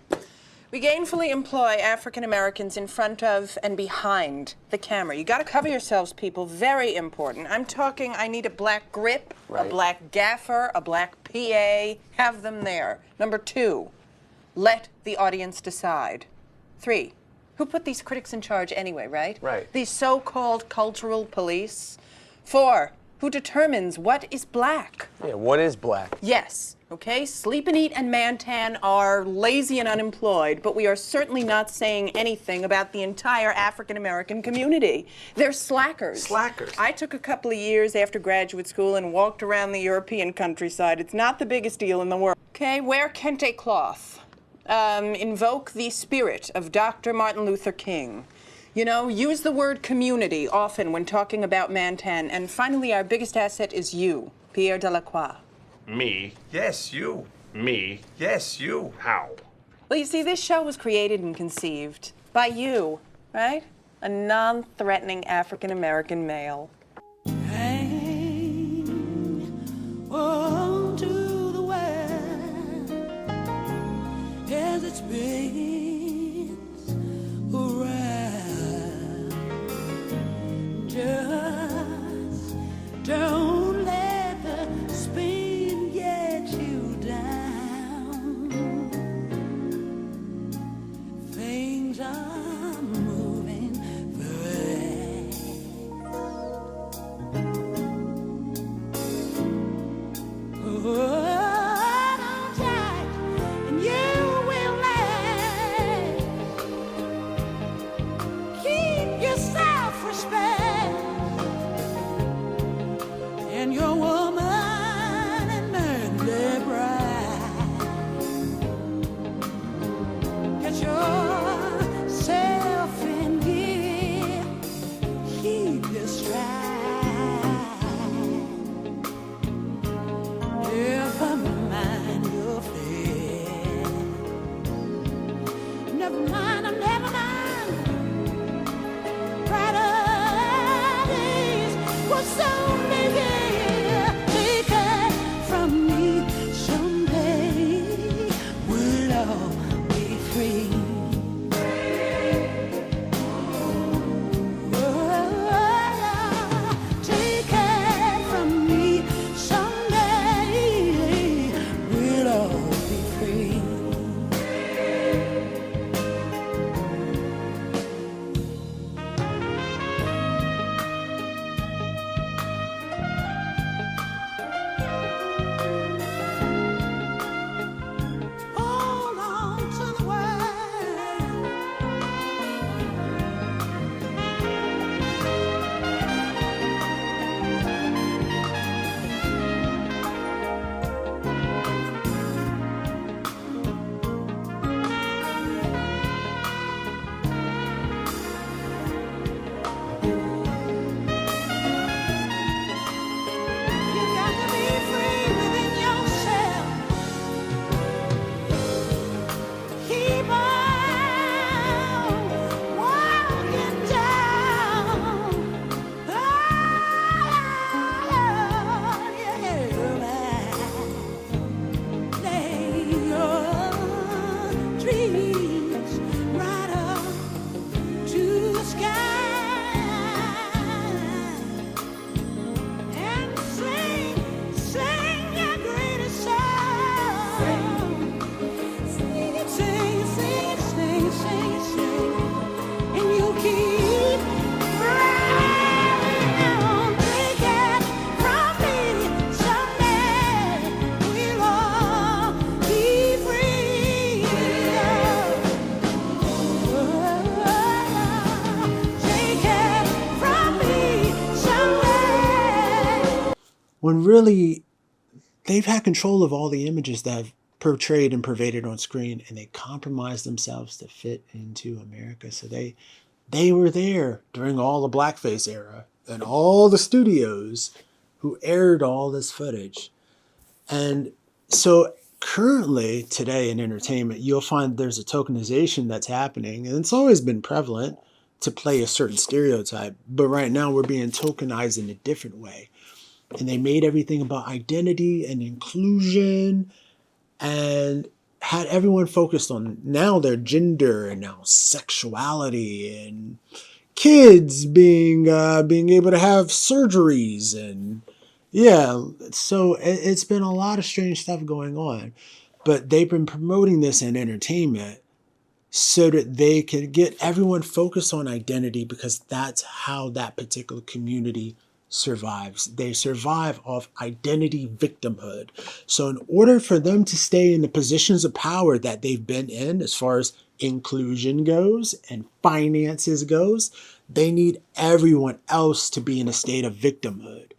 we gainfully employ African Americans in front of and behind the camera. You gotta cover yourselves, people, very important. I'm talking, I need a black grip, a black gaffer, a black PA, have them there. Number 2, let the audience decide. 3, who put these critics in charge anyway, right? Right. These so-called cultural police. 4, who determines what is black? Yeah, what is black? Yes, okay, Sleep and Eat and Mantan are lazy and unemployed, but we are certainly not saying anything about the entire African-American community. They're slackers. Slackers? I took a couple of years after graduate school and walked around the European countryside. It's not the biggest deal in the world. Okay, wear kente cloth. Invoke the spirit of Dr. Martin Luther King. You know, use the word community often when talking about Mantan. And finally, our biggest asset is you, Pierre Delacroix. Me? Yes, you. Me? Yes, you. How? Well, you see, this show was created and conceived by you, right? A non-threatening African-American male. On to the west as it spins around. Just don't let the spin get you down. Things are moving fast. when really they've had control of all the images that have portrayed and pervaded on screen, and they compromised themselves to fit into America. So they were there during all the blackface era and all the studios who aired all this footage. And so currently today in entertainment, you'll find there's a tokenization that's happening, and it's always been prevalent to play a certain stereotype. But right now we're being tokenized in a different way. And they made everything about identity and inclusion and had everyone focused on now their gender and now sexuality and kids being able to have surgeries. And yeah, so it's been a lot of strange stuff going on. But they've been promoting this in entertainment so that they can get everyone focused on identity, because that's how that particular community survives. They survive off identity victimhood. So in order for them to stay in the positions of power that they've been in, as far as inclusion goes and finances goes, they need everyone else to be in a state of victimhood.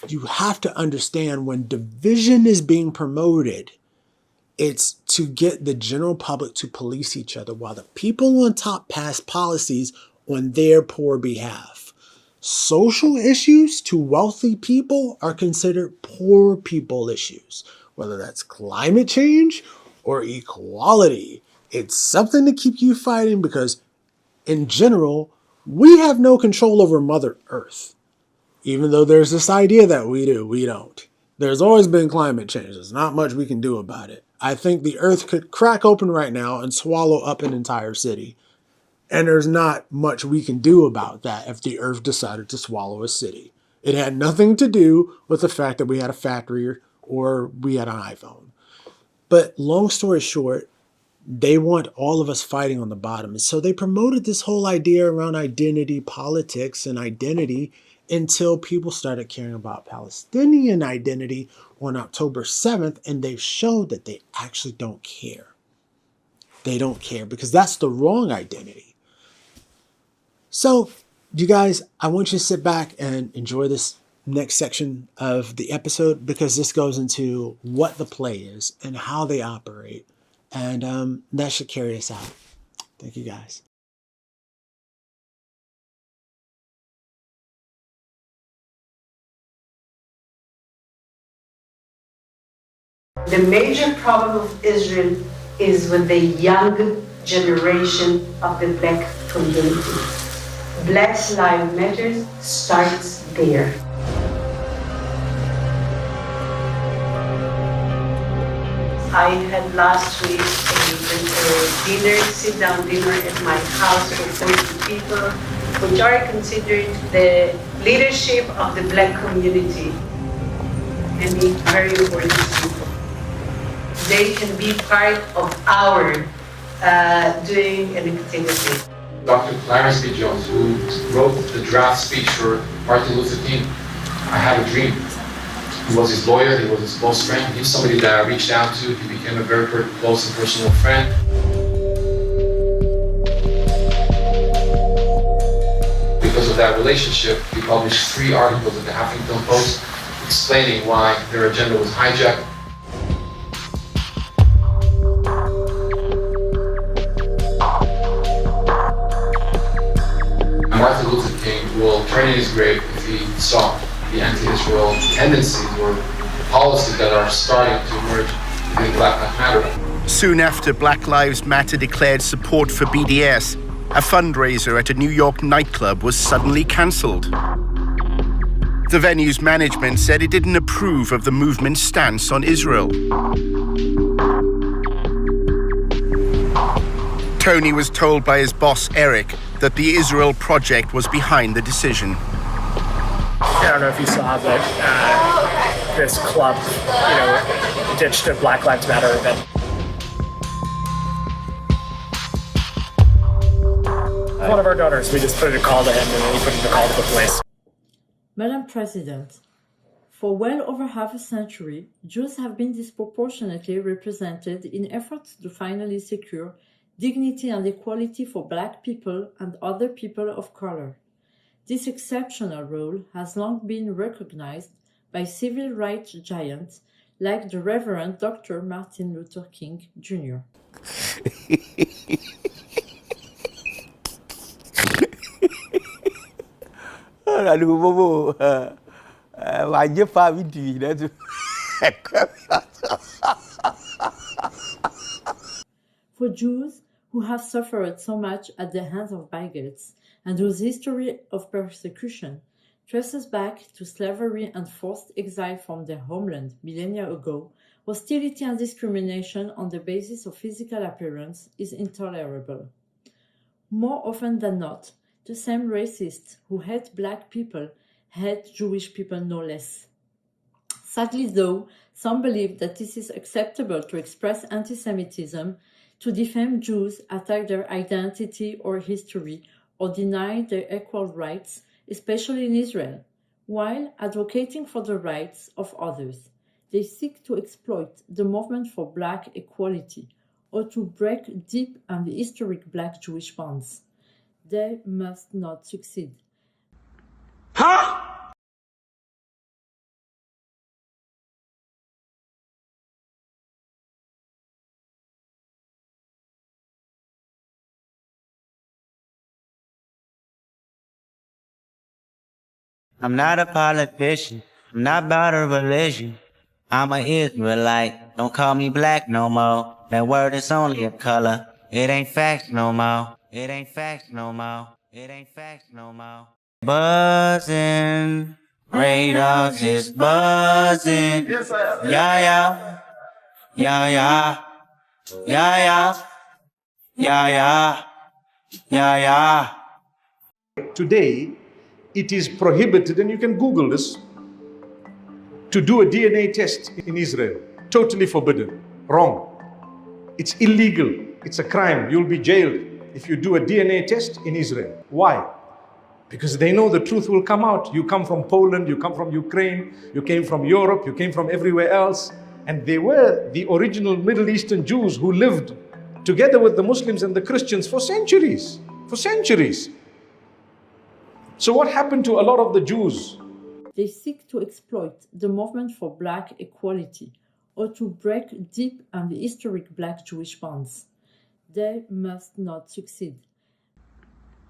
You have to understand, when division is being promoted, it's to get the general public to police each other while the people on top pass policies on their poor behalf. Social issues to wealthy people are considered poor people issues, whether that's climate change or equality. It's something to keep you fighting, because in general, we have no control over Mother Earth. Even though there's this idea that we do, we don't. There's always been climate change. There's not much we can do about it. I think the earth could crack open right now and swallow up an entire city. And there's not much we can do about that if the earth decided to swallow a city. It had nothing to do with the fact that we had a factory or we had an iPhone. But long story short, they want all of us fighting on the bottom. And so they promoted this whole idea around identity politics and identity until people started caring about Palestinian identity on October 7th, and they've showed that they actually don't care. They don't care because that's the wrong identity. So, you guys, I want you to sit back and enjoy this next section of the episode, because this goes into what the play is and how they operate. And that should carry us out. Thank you, guys. The major problem of Israel is with the young generation of the black community. Black Lives Matter starts there. I had last week a sit-down dinner at my house with 40 people, which are considered the leadership of the black community, and the very important people. They can be part of our doing an activity. Dr. Clarence B. Jones, who wrote the draft speech for Martin Luther King, I Had a Dream. He was his lawyer, he was his close friend. He's somebody that I reached out to. He became a very close and personal friend. Because of that relationship, he published 3 articles in the Huffington Post explaining why their agenda was hijacked. Martin Luther King will turn in his grave if he saw the anti-Israel tendencies or policies that are starting to emerge within Black Lives Matter. Soon after Black Lives Matter declared support for BDS, a fundraiser at a New York nightclub was suddenly cancelled. The venue's management said it didn't approve of the movement's stance on Israel. Tony was told by his boss, Eric, that the Israel Project was behind the decision. I don't know if you saw, but this club, ditched a Black Lives Matter event. One of our donors, we just put a call to him, and then he put in a call to the police. Madam President, for well over half a century, Jews have been disproportionately represented in efforts to finally secure dignity and equality for Black people and other people of color. This exceptional role has long been recognized by civil rights giants like the Reverend Dr. Martin Luther King Jr. For Jews who have suffered so much at the hands of bigots and whose history of persecution traces back to slavery and forced exile from their homeland millennia ago, hostility and discrimination on the basis of physical appearance is intolerable. More often than not, the same racists who hate black people hate Jewish people no less. Sadly, though, some believe that this is acceptable to express anti-Semitism, to defame Jews, attack their identity or history, or deny their equal rights, especially in Israel, while advocating for the rights of others. They seek to exploit the movement for black equality or to break deep and historic black-Jewish bonds. They must not succeed. Huh? I'm not a politician. I'm not about a religion. I'm an Israelite. Don't call me black no more. That word is only a color. It ain't facts no more. It ain't facts no more. It ain't facts no more. Buzzing. Radars is buzzing. Yeah, yeah. Yeah, yeah. Yeah, yeah. Yeah, yeah. Yeah, yeah. Today, it is prohibited, and you can Google this, to do a DNA test in Israel. Totally forbidden. Wrong. It's illegal. It's a crime. You'll be jailed if you do a DNA test in Israel. Why? Because they know the truth will come out. You come from Poland, you come from Ukraine, you came from Europe, you came from everywhere else. And they were the original Middle Eastern Jews who lived together with the Muslims and the Christians for centuries. For centuries. So what happened to a lot of the Jews? They seek to exploit the movement for black equality or to break deep and historic black-Jewish bonds. They must not succeed.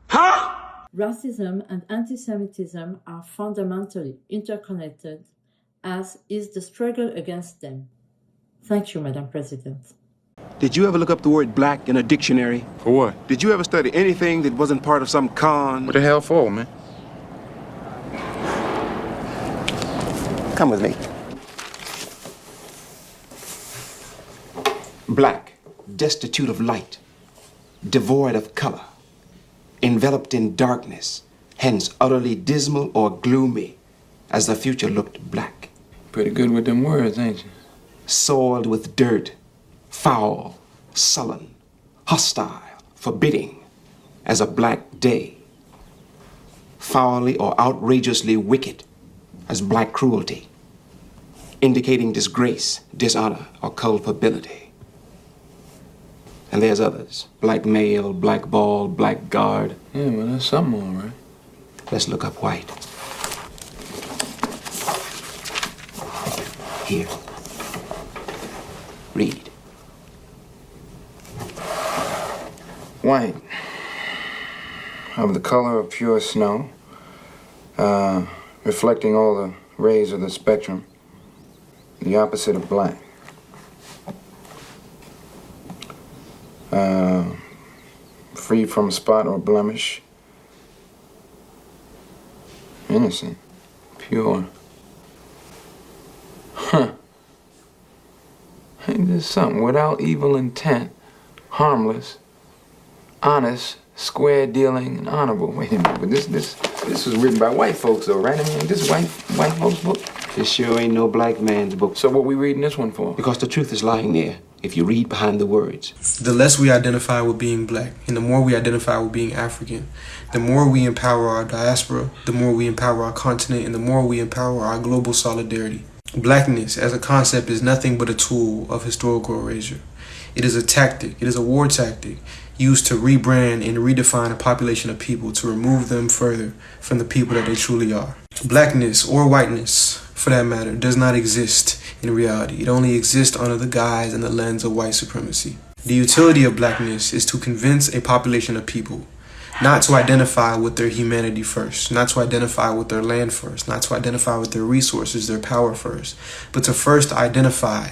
Huh? Racism and anti-Semitism are fundamentally interconnected, as is the struggle against them. Thank you, Madam President. Did you ever look up the word black in a dictionary? For what? Did you ever study anything that wasn't part of some con? What the hell for, man? Come with me. Black, destitute of light, devoid of color, enveloped in darkness, hence utterly dismal or gloomy, as the future looked black. Pretty good with them words, ain't you? Soiled with dirt, foul, sullen, hostile, forbidding, as a black day. Foully or outrageously wicked, as black cruelty, indicating disgrace, dishonor, or culpability. And there's others, black male, black ball, black guard. Yeah, well, that's something all right. Let's look up white. Here. Read. White, of the color of pure snow, reflecting all the rays of the spectrum, the opposite of black. Free from spot or blemish, innocent, pure. Huh. Ain't this something? Without evil intent, harmless, honest, square dealing, and honorable. Wait a minute, but this was written by white folks though, right? I mean, this is white folks' book? This sure ain't no black man's book. So what we reading this one for? Because the truth is lying there, if you read behind the words. The less we identify with being black, and the more we identify with being African, the more we empower our diaspora, the more we empower our continent, and the more we empower our global solidarity. Blackness as a concept is nothing but a tool of historical erasure. It is a tactic, it is a war tactic used to rebrand and redefine a population of people to remove them further from the people that they truly are. Blackness or whiteness, for that matter, does not exist in reality. It only exists under the guise and the lens of white supremacy. The utility of blackness is to convince a population of people not to identify with their humanity first, not to identify with their land first, not to identify with their resources, their power first, but to first identify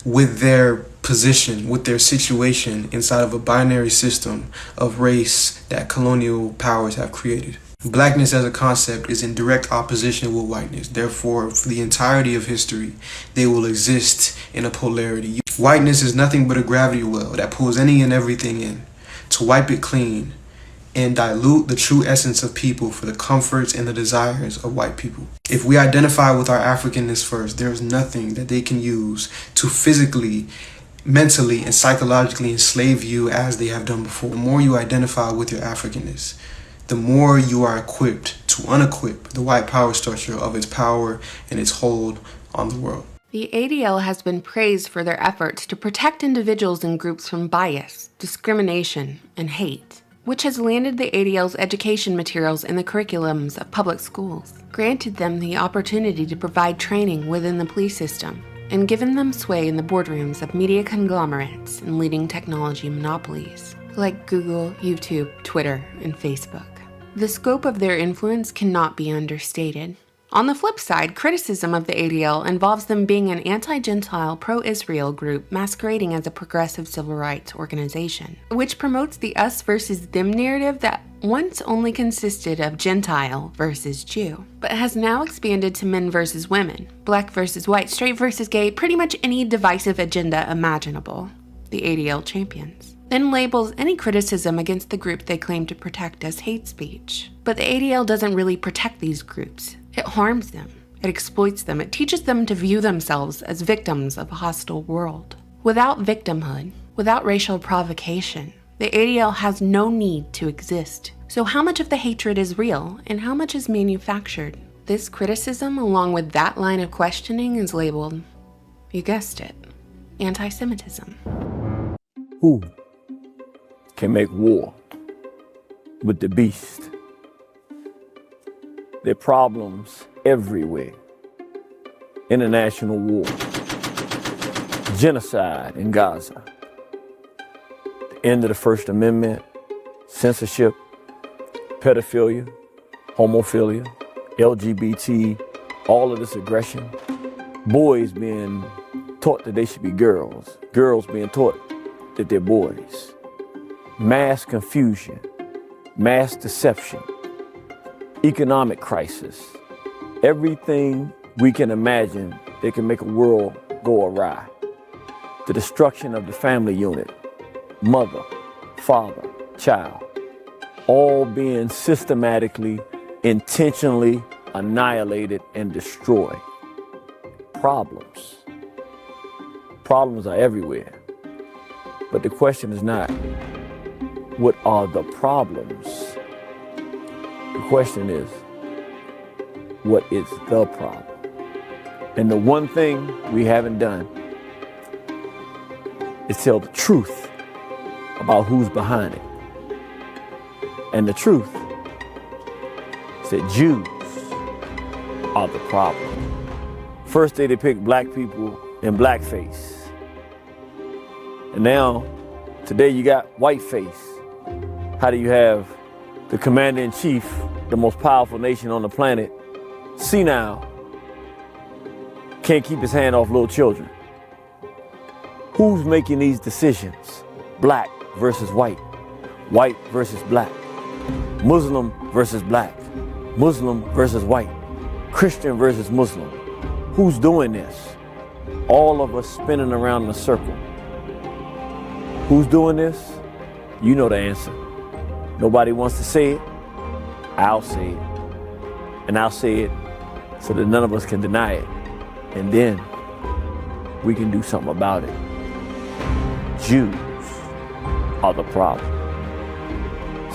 with their position, with their situation inside of a binary system of race that colonial powers have created. Blackness as a concept is in direct opposition with whiteness. Therefore, for the entirety of history, they will exist in a polarity. Whiteness is nothing but a gravity well that pulls any and everything in to wipe it clean and dilute the true essence of people for the comforts and the desires of white people. If we identify with our Africanness first, there is nothing that they can use to physically, mentally, and psychologically enslave you as they have done before. The more you identify with your Africanness, the more you are equipped to unequip the white power structure of its power and its hold on the world. The ADL has been praised for their efforts to protect individuals and groups from bias, discrimination, and hate, which has landed the ADL's education materials in the curriculums of public schools, granted them the opportunity to provide training within the police system, and given them sway in the boardrooms of media conglomerates and leading technology monopolies, like Google, YouTube, Twitter, and Facebook. The scope of their influence cannot be understated. On the flip side, criticism of the ADL involves them being an anti-Gentile, pro-Israel group masquerading as a progressive civil rights organization, which promotes the us versus them narrative that once only consisted of Gentile versus Jew, but has now expanded to men versus women, black versus white, straight versus gay, pretty much any divisive agenda imaginable. The ADL champions. Then labels any criticism against the group they claim to protect as hate speech. But the ADL doesn't really protect these groups. It harms them. It exploits them. It teaches them to view themselves as victims of a hostile world. Without victimhood, without racial provocation, the ADL has no need to exist. So how much of the hatred is real and how much is manufactured? This criticism, along with that line of questioning, is labeled, you guessed it, anti-Semitism. Who can make war with the beast? There are problems everywhere. International war, genocide in Gaza, the end of the First Amendment, censorship, pedophilia, homophilia, LGBT, all of this aggression, boys being taught that they should be girls, girls being taught that they're boys, mass confusion, mass deception, economic crisis, everything we can imagine that can make a world go awry. The destruction of the family unit, mother, father, child, all being systematically, intentionally annihilated and destroyed. Problems. Problems are everywhere. But the question is not, what are the problems? The question is, what is the problem? And the one thing we haven't done is tell the truth about who's behind it. And the truth is that Jews are the problem. First they depict black people in blackface. And now, today you got whiteface. How do you have the commander-in-chief, the most powerful nation on the planet, senile, can't keep his hand off little children? Who's making these decisions? Black versus white versus black, Muslim versus black, Muslim versus white, Christian versus Muslim. Who's doing this? All of us spinning around in a circle. Who's doing this? You know the answer. Nobody wants to say it. I'll say it. And I'll say it so that none of us can deny it. And then we can do something about it. Jews are the problem.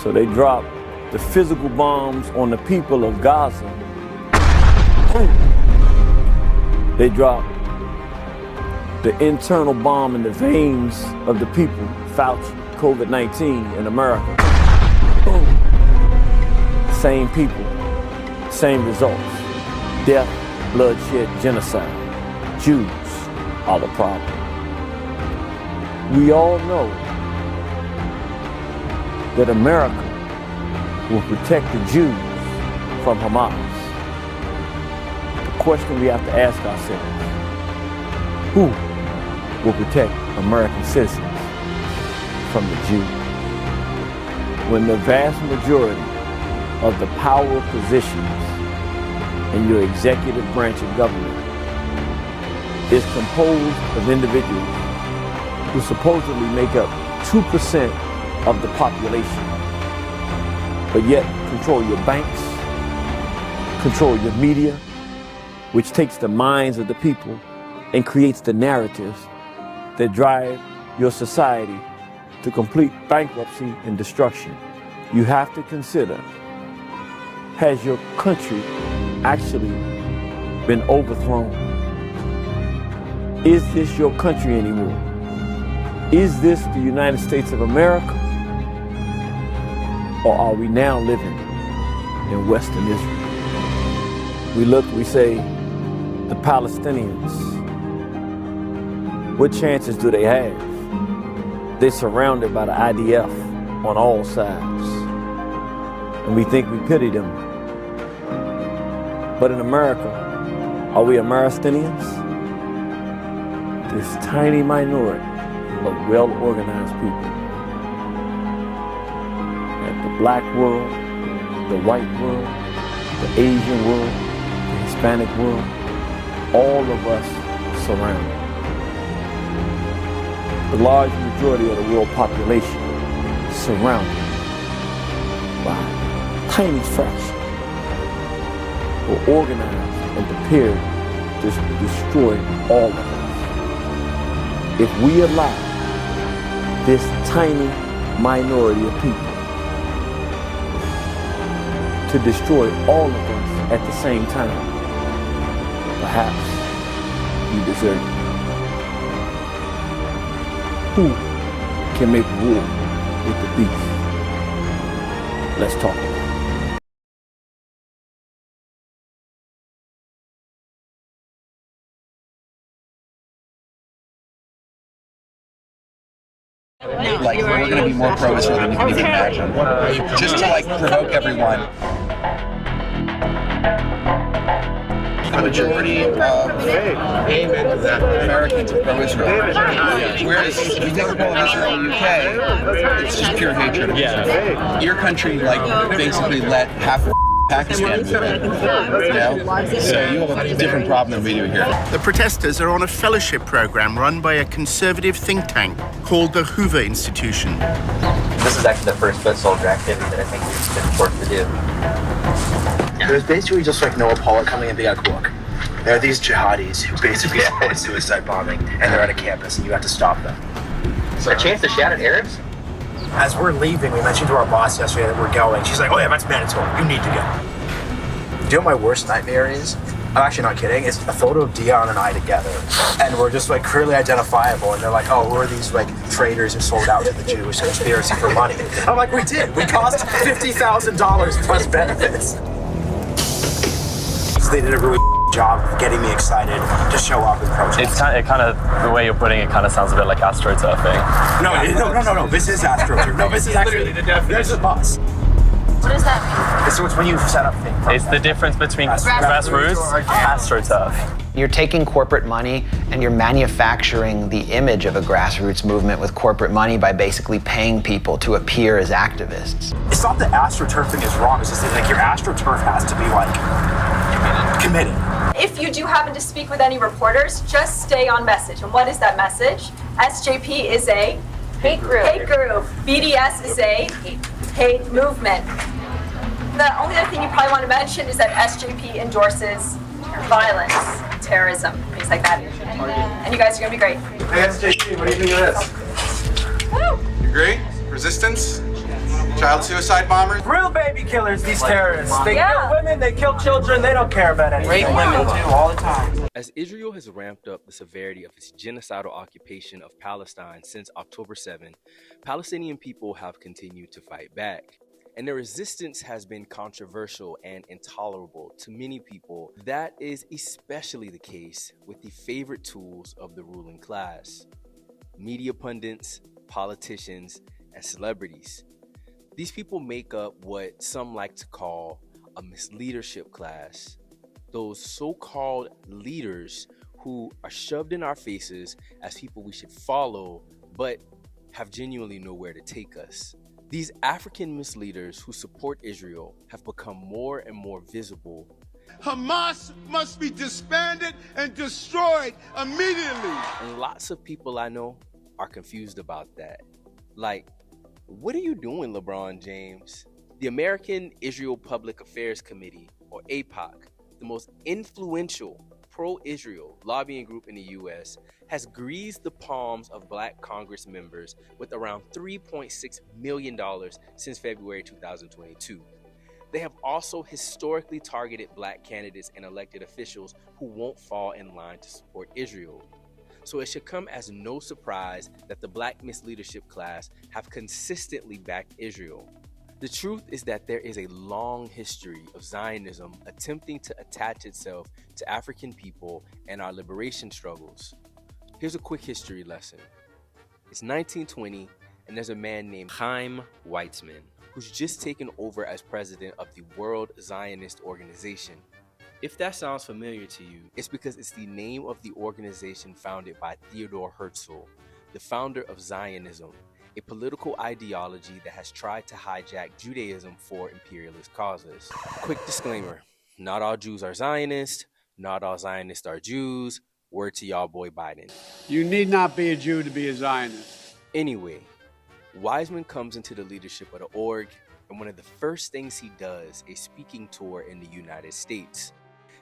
So they drop the physical bombs on the people of Gaza. They drop the internal bomb in the veins of the people, Fauci, COVID-19 in America. Same people, same results. Death, bloodshed, genocide. Jews are the problem. We all know that America will protect the Jews from Hamas. The question we have to ask ourselves, who will protect American citizens from the Jews? When the vast majority of the power positions in your executive branch of government is composed of individuals who supposedly make up 2% of the population, but yet control your banks, control your media, which takes the minds of the people and creates the narratives that drive your society to complete bankruptcy and destruction. You have to consider, has your country actually been overthrown? Is this your country anymore? Is this the United States of America? Or are we now living in Western Israel? We look, we say, the Palestinians, what chances do they have? They're surrounded by the IDF on all sides. And we think we pity them. But in America, are we Ameristinians? This tiny minority of well-organized people. At the black world, the white world, the Asian world, the Hispanic world, all of us surrounded. The large majority of the world population surrounded by a tiny fraction were organized and prepared to destroy all of us. If we allow this tiny minority of people to destroy all of us at the same time, perhaps we deserve it. Who can make war with the beast? Let's talk about it. Like, we're going to be more pro-Israel than you can even imagine. Just to, like, provoke everyone. The majority of Americans are pro-Israel. Whereas if you take the poll of Israel in the UK, it's just pure hatred of Israel. Your country, like, basically let half of Pakistan move in, you know? So you have a different problem than we do here. The protesters are on a fellowship program run by a conservative think tank called the Hoover Institution. This is actually the first foot soldier activity that I think we've been forced to do. There's basically just like Noah Pollock coming and being like, look, there are these jihadis who basically support suicide bombing, and they're at a campus, and you have to stop them. So a chance to shout at Arabs? As we're leaving, we mentioned to our boss yesterday that we're going. She's like, oh yeah, that's mandatory. You need to go. Do you know what my worst nightmare is? I'm actually not kidding. It's a photo of Dion and I together. And we're just like clearly identifiable. And they're like, oh, who are these like traitors who sold out to the Jewish conspiracy for money? I'm like, we did. We cost $50,000 plus benefits. So they did a really job of getting me excited to show up and protest. It's kind of the way you're putting it kind of sounds a bit like astroturfing. No, this is astroturf. No, this is actually, there's a bus. What does that mean? So it's when you set up things. It's the difference between grassroots and astroturf. You're taking corporate money and you're manufacturing the image of a grassroots movement with corporate money by basically paying people to appear as activists. It's not that astroturfing is wrong, it's just that like your astroturf has to be like committed. If you do happen to speak with any reporters, just stay on message. And what is that message? SJP is a hate group. BDS is a hate movement. The only other thing you probably want to mention is that SJP endorses violence, terrorism, things like that. And you guys are going to be great. Hey, SJP, what do you think of this? Woo! You agree? Resistance? Child suicide bombers? Real baby killers, these terrorists. They kill women, they kill children, they don't care about anything. Rape women too, all the time. As Israel has ramped up the severity of its genocidal occupation of Palestine since October 7, Palestinian people have continued to fight back. and their resistance has been controversial and intolerable to many people. That is especially the case with the favorite tools of the ruling class: media pundits, politicians, and celebrities. These people make up what some like to call a misleadership class. Those so-called leaders who are shoved in our faces as people we should follow, but have genuinely nowhere to take us. These African misleaders who support Israel have become more and more visible. Hamas must be disbanded and destroyed immediately. And lots of people I know are confused about that. Like, what are you doing, LeBron James? The American Israel Public Affairs Committee, or AIPAC, the most influential pro-Israel lobbying group in the US, has greased the palms of Black Congress members with around $3.6 million since February 2022. They have also historically targeted Black candidates and elected officials who won't fall in line to support Israel. So it should come as no surprise that the Black misleadership class have consistently backed Israel. The truth is that there is a long history of Zionism attempting to attach itself to African people and our liberation struggles. Here's a quick history lesson. It's 1920, and there's a man named Chaim Weizmann who's just taken over as president of the World Zionist Organization. If that sounds familiar to you, it's because it's the name of the organization founded by Theodor Herzl, the founder of Zionism, a political ideology that has tried to hijack Judaism for imperialist causes. Quick disclaimer, not all Jews are Zionists, not all Zionists are Jews. Word to y'all boy Biden. You need not be a Jew to be a Zionist. Anyway, Weizmann comes into the leadership of the org, and one of the first things he does is a speaking tour in the United States.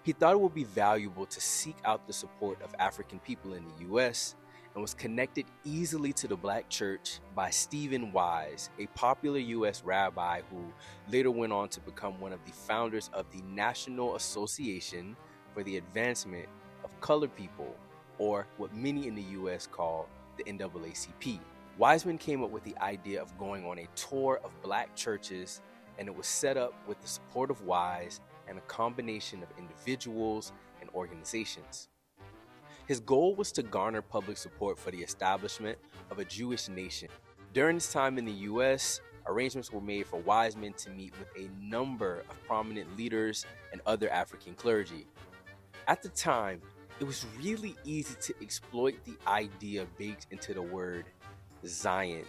He thought it would be valuable to seek out the support of African people in the US, and was connected easily to the Black church by Stephen Wise, a popular US rabbi who later went on to become one of the founders of the National Association for the Advancement of Colored People, or what many in the US call the NAACP. Weizmann came up with the idea of going on a tour of Black churches, and it was set up with the support of Wise and a combination of individuals and organizations. His goal was to garner public support for the establishment of a Jewish nation. During his time in the US, arrangements were made for Weizmann to meet with a number of prominent leaders and other African clergy. At the time, it was really easy to exploit the idea baked into the word Zion,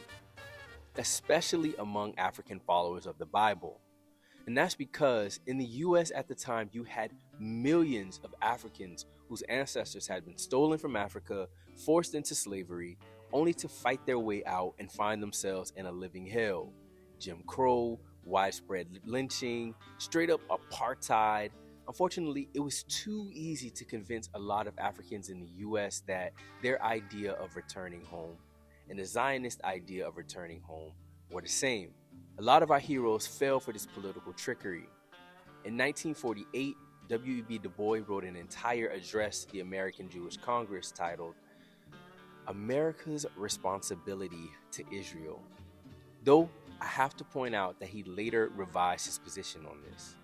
especially among African followers of the Bible. And that's because in the US at the time, you had millions of Africans whose ancestors had been stolen from Africa, forced into slavery, only to fight their way out and find themselves in a living hell. Jim Crow, widespread lynching, straight up apartheid. Unfortunately, it was too easy to convince a lot of Africans in the US that their idea of returning home and the Zionist idea of returning home were the same. A lot of our heroes fell for this political trickery. In 1948, W.E.B. Du Bois wrote an entire address to the American Jewish Congress titled America's Responsibility to Israel. Though I have to point out that he later revised his position on this.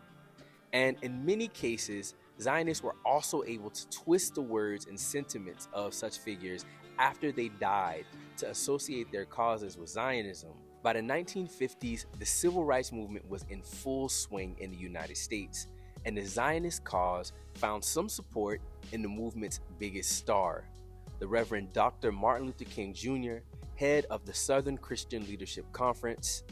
And in many cases, Zionists were also able to twist the words and sentiments of such figures after they died to associate their causes with Zionism. By the 1950s, the civil rights movement was in full swing in the United States, and the Zionist cause found some support in the movement's biggest star, the Reverend Dr. Martin Luther King Jr., head of the Southern Christian Leadership Conference.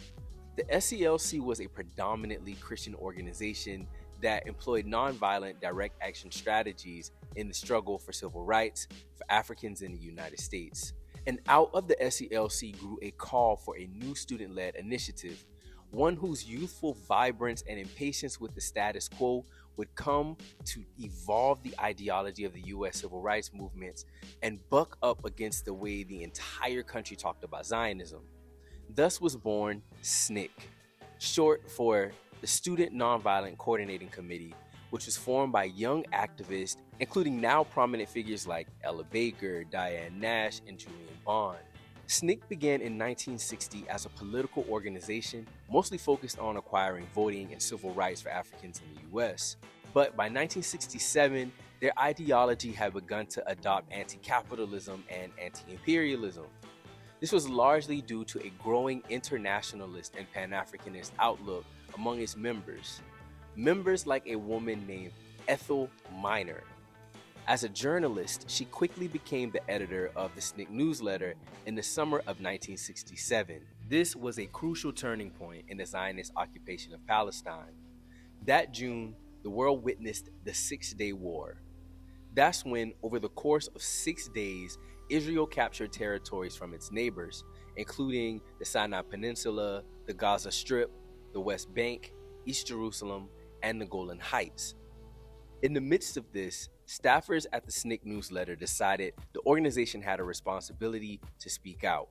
The SCLC was a predominantly Christian organization that employed nonviolent direct action strategies in the struggle for civil rights for Africans in the United States. And out of the SCLC grew a call for a new student-led initiative, one whose youthful vibrance and impatience with the status quo would come to evolve the ideology of the U.S. civil rights movements and buck up against the way the entire country talked about Zionism. Thus was born SNCC, short for the Student Nonviolent Coordinating Committee, which was formed by young activists, including now prominent figures like Ella Baker, Diane Nash, and Julian Bond. SNCC began in 1960 as a political organization mostly focused on acquiring voting and civil rights for Africans in the US. But by 1967, their ideology had begun to adopt anti-capitalism and anti-imperialism. This was largely due to a growing internationalist and Pan-Africanist outlook among its members. Members like a woman named Ethel Minor. As a journalist, she quickly became the editor of the SNCC newsletter in the summer of 1967. This was a crucial turning point in the Zionist occupation of Palestine. That June, the world witnessed the Six-Day War. That's when, over the course of 6 days, Israel captured territories from its neighbors, including the Sinai Peninsula, the Gaza Strip, the West Bank, East Jerusalem, and the Golan Heights. In the midst of this, staffers at the SNCC newsletter decided the organization had a responsibility to speak out.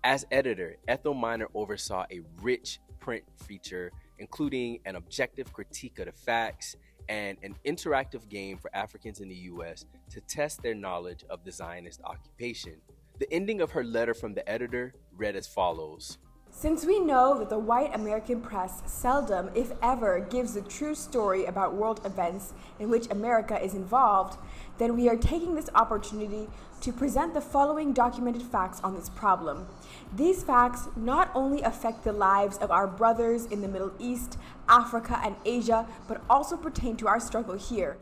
As editor, Ethel Minor oversaw a rich print feature, including an objective critique of the facts and an interactive game for Africans in the US to test their knowledge of the Zionist occupation. The ending of her letter from the editor read as follows. Since we know that the white American press seldom, if ever, gives the true story about world events in which America is involved, then we are taking this opportunity to present the following documented facts on this problem. These facts not only affect the lives of our brothers in the Middle East, Africa, and Asia, but also pertain to our struggle here.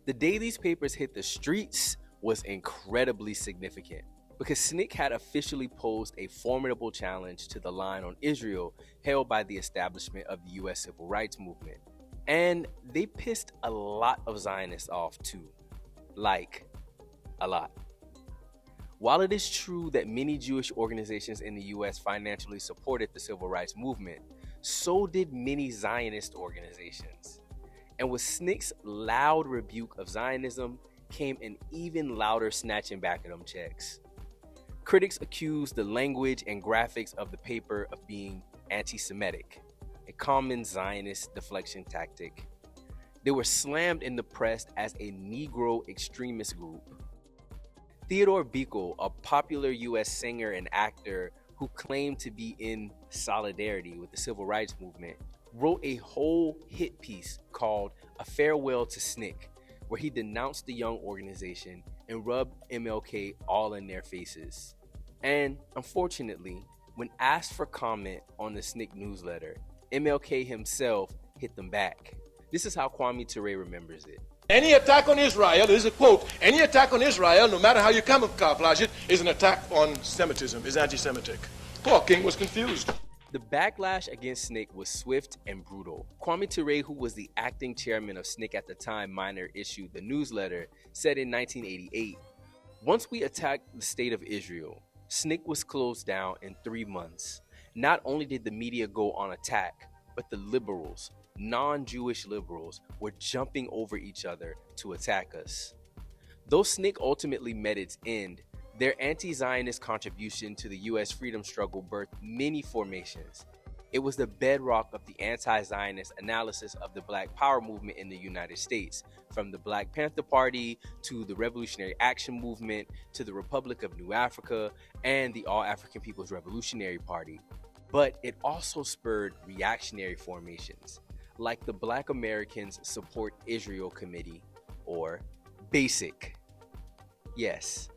The day these papers hit the streets was incredibly significant, because SNCC had officially posed a formidable challenge to the line on Israel held by the establishment of the US Civil Rights Movement. And they pissed a lot of Zionists off too. Like, a lot. While it is true that many Jewish organizations in the US financially supported the Civil Rights Movement, so did many Zionist organizations. And with SNCC's loud rebuke of Zionism came an even louder snatching back of them checks. Critics accused the language and graphics of the paper of being anti-Semitic, a common Zionist deflection tactic. They were slammed in the press as a Negro extremist group. Theodore Bickel, a popular US singer and actor who claimed to be in solidarity with the Civil Rights Movement, wrote a whole hit piece called A Farewell to SNCC, where he denounced the young organization and rubbed MLK all in their faces. And unfortunately, when asked for comment on the SNCC newsletter, MLK himself hit them back. This is how Kwame Ture remembers it. Any attack on Israel, this is a quote, any attack on Israel, no matter how you camouflage it, is an attack on Semitism, is anti-Semitic. Poor King was confused. The backlash against SNCC was swift and brutal. Kwame Ture, who was the acting chairman of SNCC at the time Minor issued the newsletter, said in 1988, "Once we attacked the state of Israel, SNCC was closed down in 3 months. Not only did the media go on attack, but the liberals, non-Jewish liberals, were jumping over each other to attack us." Though SNCC ultimately met its end, their anti-Zionist contribution to the US freedom struggle birthed many formations. It was the bedrock of the anti-Zionist analysis of the Black Power movement in the United States, from the Black Panther Party to the Revolutionary Action Movement to the Republic of New Africa and the All African People's Revolutionary Party. But it also spurred reactionary formations, like the Black Americans Support Israel Committee, or BASIC. Yes,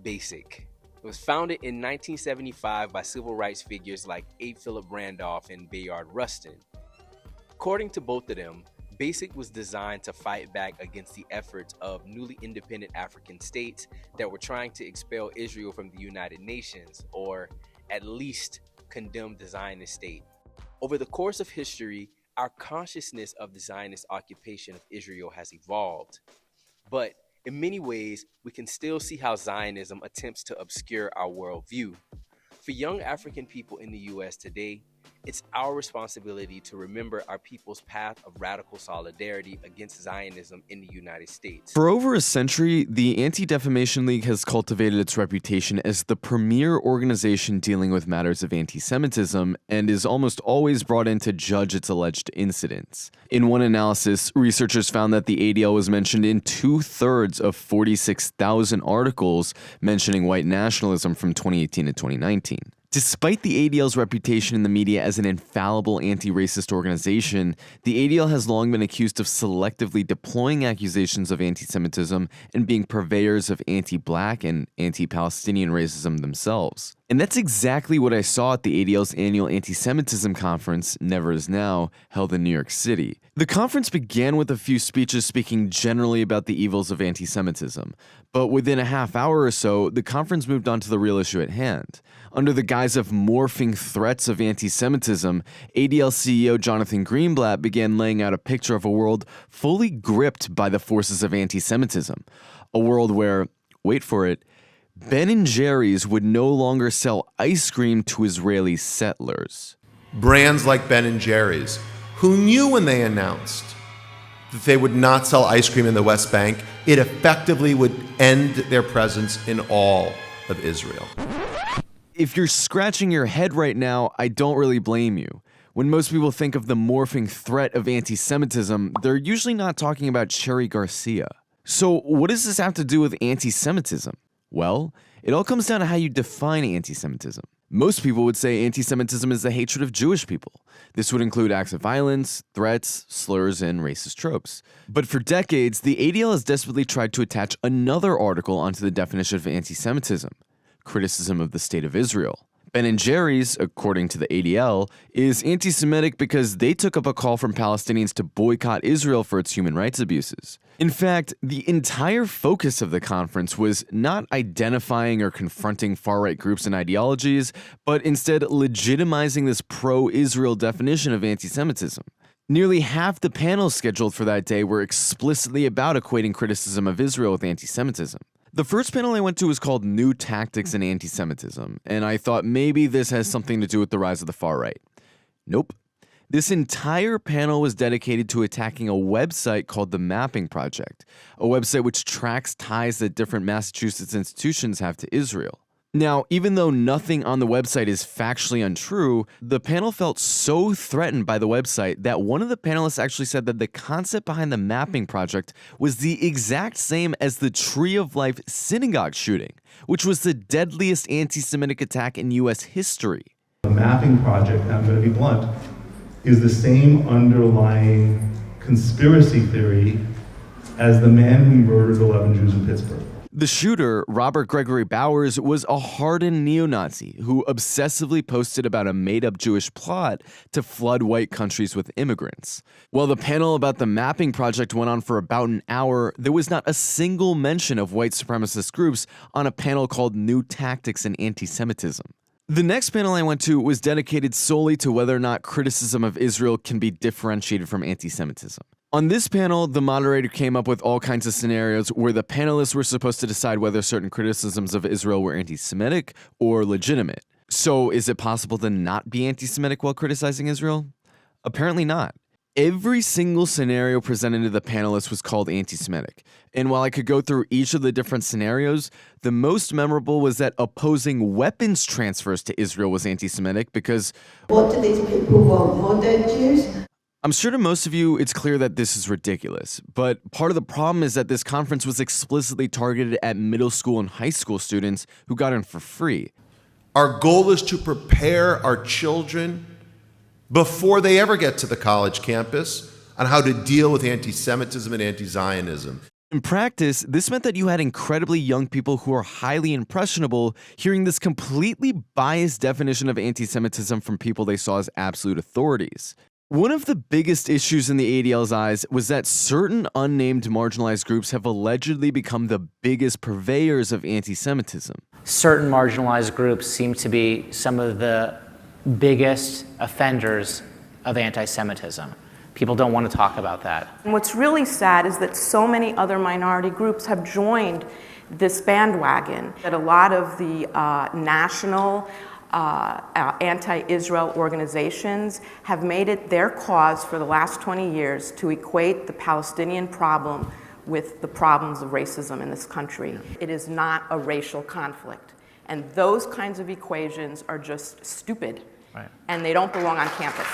BASIC. It was founded in 1975 by civil rights figures like A. Philip Randolph and Bayard Rustin. According to both of them, BASIC was designed to fight back against the efforts of newly independent African states that were trying to expel Israel from the United Nations, or at least condemn the Zionist state. Over the course of history, our consciousness of the Zionist occupation of Israel has evolved. But in many ways, we can still see how Zionism attempts to obscure our worldview. For young African people in the US today, It's our responsibility to remember our people's path of radical solidarity against Zionism in the United States. For over a century, the Anti-Defamation League has cultivated its reputation as the premier organization dealing with matters of anti-Semitism and is almost always brought in to judge its alleged incidents. In one analysis, researchers found that the ADL was mentioned in 2/3 of 46,000 articles mentioning white nationalism from 2018 to 2019. Despite the ADL's reputation in the media as an infallible anti-racist organization, the ADL has long been accused of selectively deploying accusations of anti-Semitism and being purveyors of anti-Black and anti-Palestinian racism themselves. And that's exactly what I saw at the ADL's annual anti-Semitism conference, Never Is Now, held in New York City. The conference began with a few speeches speaking generally about the evils of anti-Semitism, but within a half hour or so, the conference moved on to the real issue at hand. Under the guise of morphing threats of anti-Semitism, ADL CEO Jonathan Greenblatt began laying out a picture of a world fully gripped by the forces of anti-Semitism. A world where, wait for it, Ben & Jerry's would no longer sell ice cream to Israeli settlers. Brands like Ben & Jerry's, who knew when they announced that they would not sell ice cream in the West Bank, it effectively would end their presence in all of Israel. If you're scratching your head right now, I don't really blame you. When most people think of the morphing threat of anti-Semitism, they're usually not talking about Cherry Garcia. So what does this have to do with anti-Semitism? Well, it all comes down to how you define anti-Semitism. Most people would say anti-Semitism is the hatred of Jewish people. This would include acts of violence, threats, slurs, and racist tropes. But for decades, the ADL has desperately tried to attach another article onto the definition of anti-Semitism: criticism of the State of Israel. Ben & Jerry's, according to the ADL, is anti-Semitic because they took up a call from Palestinians to boycott Israel for its human rights abuses. In fact, the entire focus of the conference was not identifying or confronting far-right groups and ideologies, but instead legitimizing this pro-Israel definition of anti-Semitism. Nearly half the panels scheduled for that day were explicitly about equating criticism of Israel with anti-Semitism. The first panel I went to was called New Tactics in Anti-Semitism, and I thought maybe this has something to do with the rise of the far right. Nope. This entire panel was dedicated to attacking a website called the Mapping Project, a website which tracks ties that different Massachusetts institutions have to Israel. Now, even though nothing on the website is factually untrue, the panel felt so threatened by the website that one of the panelists actually said that the concept behind the Mapping Project was the exact same as the Tree of Life synagogue shooting, which was the deadliest anti-Semitic attack in U.S. history. The Mapping Project, and I'm going to be blunt, is the same underlying conspiracy theory as the man who murdered 11 Jews in Pittsburgh. The shooter, Robert Gregory Bowers, was a hardened neo-Nazi who obsessively posted about a made-up Jewish plot to flood white countries with immigrants. While the panel about the Mapping Project went on for about an hour, there was not a single mention of white supremacist groups on a panel called New Tactics in Anti-Semitism. The next panel I went to was dedicated solely to whether or not criticism of Israel can be differentiated from anti-Semitism. On this panel, the moderator came up with all kinds of scenarios where the panelists were supposed to decide whether certain criticisms of Israel were anti-Semitic or legitimate. So, is it possible to not be anti-Semitic while criticizing Israel? Apparently not. Every single scenario presented to the panelists was called anti-Semitic. And while I could go through each of the different scenarios, the most memorable was that opposing weapons transfers to Israel was anti-Semitic because... What do these people want? More dead Jews? I'm sure to most of you it's clear that this is ridiculous, but part of the problem is that this conference was explicitly targeted at middle school and high school students who got in for free. Our goal is to prepare our children before they ever get to the college campus on how to deal with anti-Semitism and anti-Zionism. In practice, this meant that you had incredibly young people who are highly impressionable hearing this completely biased definition of anti-Semitism from people they saw as absolute authorities. One of the biggest issues in the ADL's eyes was that certain unnamed marginalized groups have allegedly become the biggest purveyors of anti-Semitism. Certain marginalized groups seem to be some of the biggest offenders of anti-Semitism. People don't want to talk about that. And what's really sad is that so many other minority groups have joined this bandwagon, that a lot of the national anti-Israel organizations have made it their cause for the last 20 years to equate the Palestinian problem with the problems of racism in this country. It is not a racial conflict. And those kinds of equations are just stupid, and they don't belong on campus.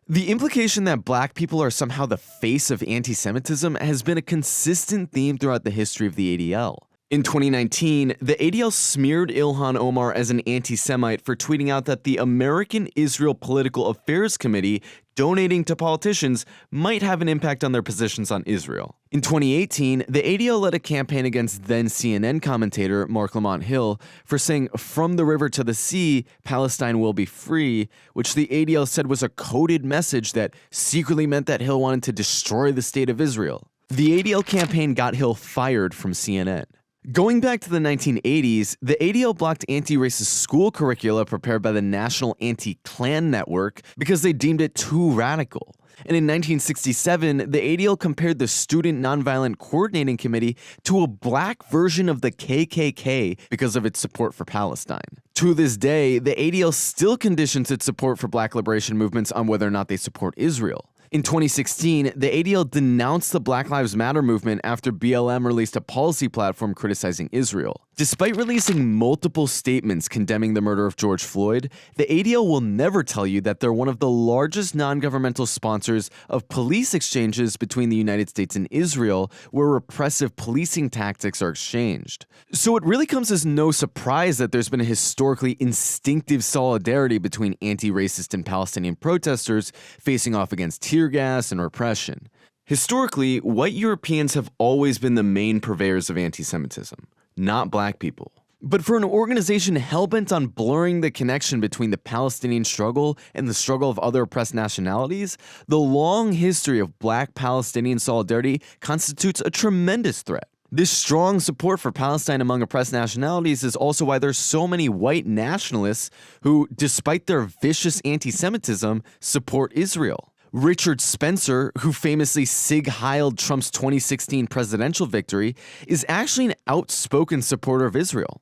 The implication that black people are somehow the face of anti-Semitism has been a consistent theme throughout the history of the ADL. In 2019, the ADL smeared Ilhan Omar as an anti-Semite for tweeting out that the American Israel Political Affairs Committee donating to politicians might have an impact on their positions on Israel. In 2018, the ADL led a campaign against then CNN commentator Mark Lamont Hill for saying, "From the river to the sea, Palestine will be free," which the ADL said was a coded message that secretly meant that Hill wanted to destroy the state of Israel. The ADL campaign got Hill fired from CNN. Going back to the 1980s, the ADL blocked anti-racist school curricula prepared by the National Anti-Klan Network because they deemed it too radical. And in 1967, the ADL compared the Student Nonviolent Coordinating Committee to a black version of the KKK because of its support for Palestine. To this day, the ADL still conditions its support for black liberation movements on whether or not they support Israel. In 2016, the ADL denounced the Black Lives Matter movement after BLM released a policy platform criticizing Israel. Despite releasing multiple statements condemning the murder of George Floyd, the ADL will never tell you that they're one of the largest non-governmental sponsors of police exchanges between the United States and Israel, where repressive policing tactics are exchanged. So it really comes as no surprise that there's been a historically instinctive solidarity between anti-racist and Palestinian protesters facing off against tear gas and repression. Historically, white Europeans have always been the main purveyors of anti-Semitism, not black people. But for an organization hell-bent on blurring the connection between the Palestinian struggle and the struggle of other oppressed nationalities, the long history of black Palestinian solidarity constitutes a tremendous threat. This strong support for Palestine among oppressed nationalities is also why there's so many white nationalists who, despite their vicious anti-Semitism, support Israel. Richard Spencer, who famously sig-heiled Trump's 2016 presidential victory, is actually an outspoken supporter of Israel.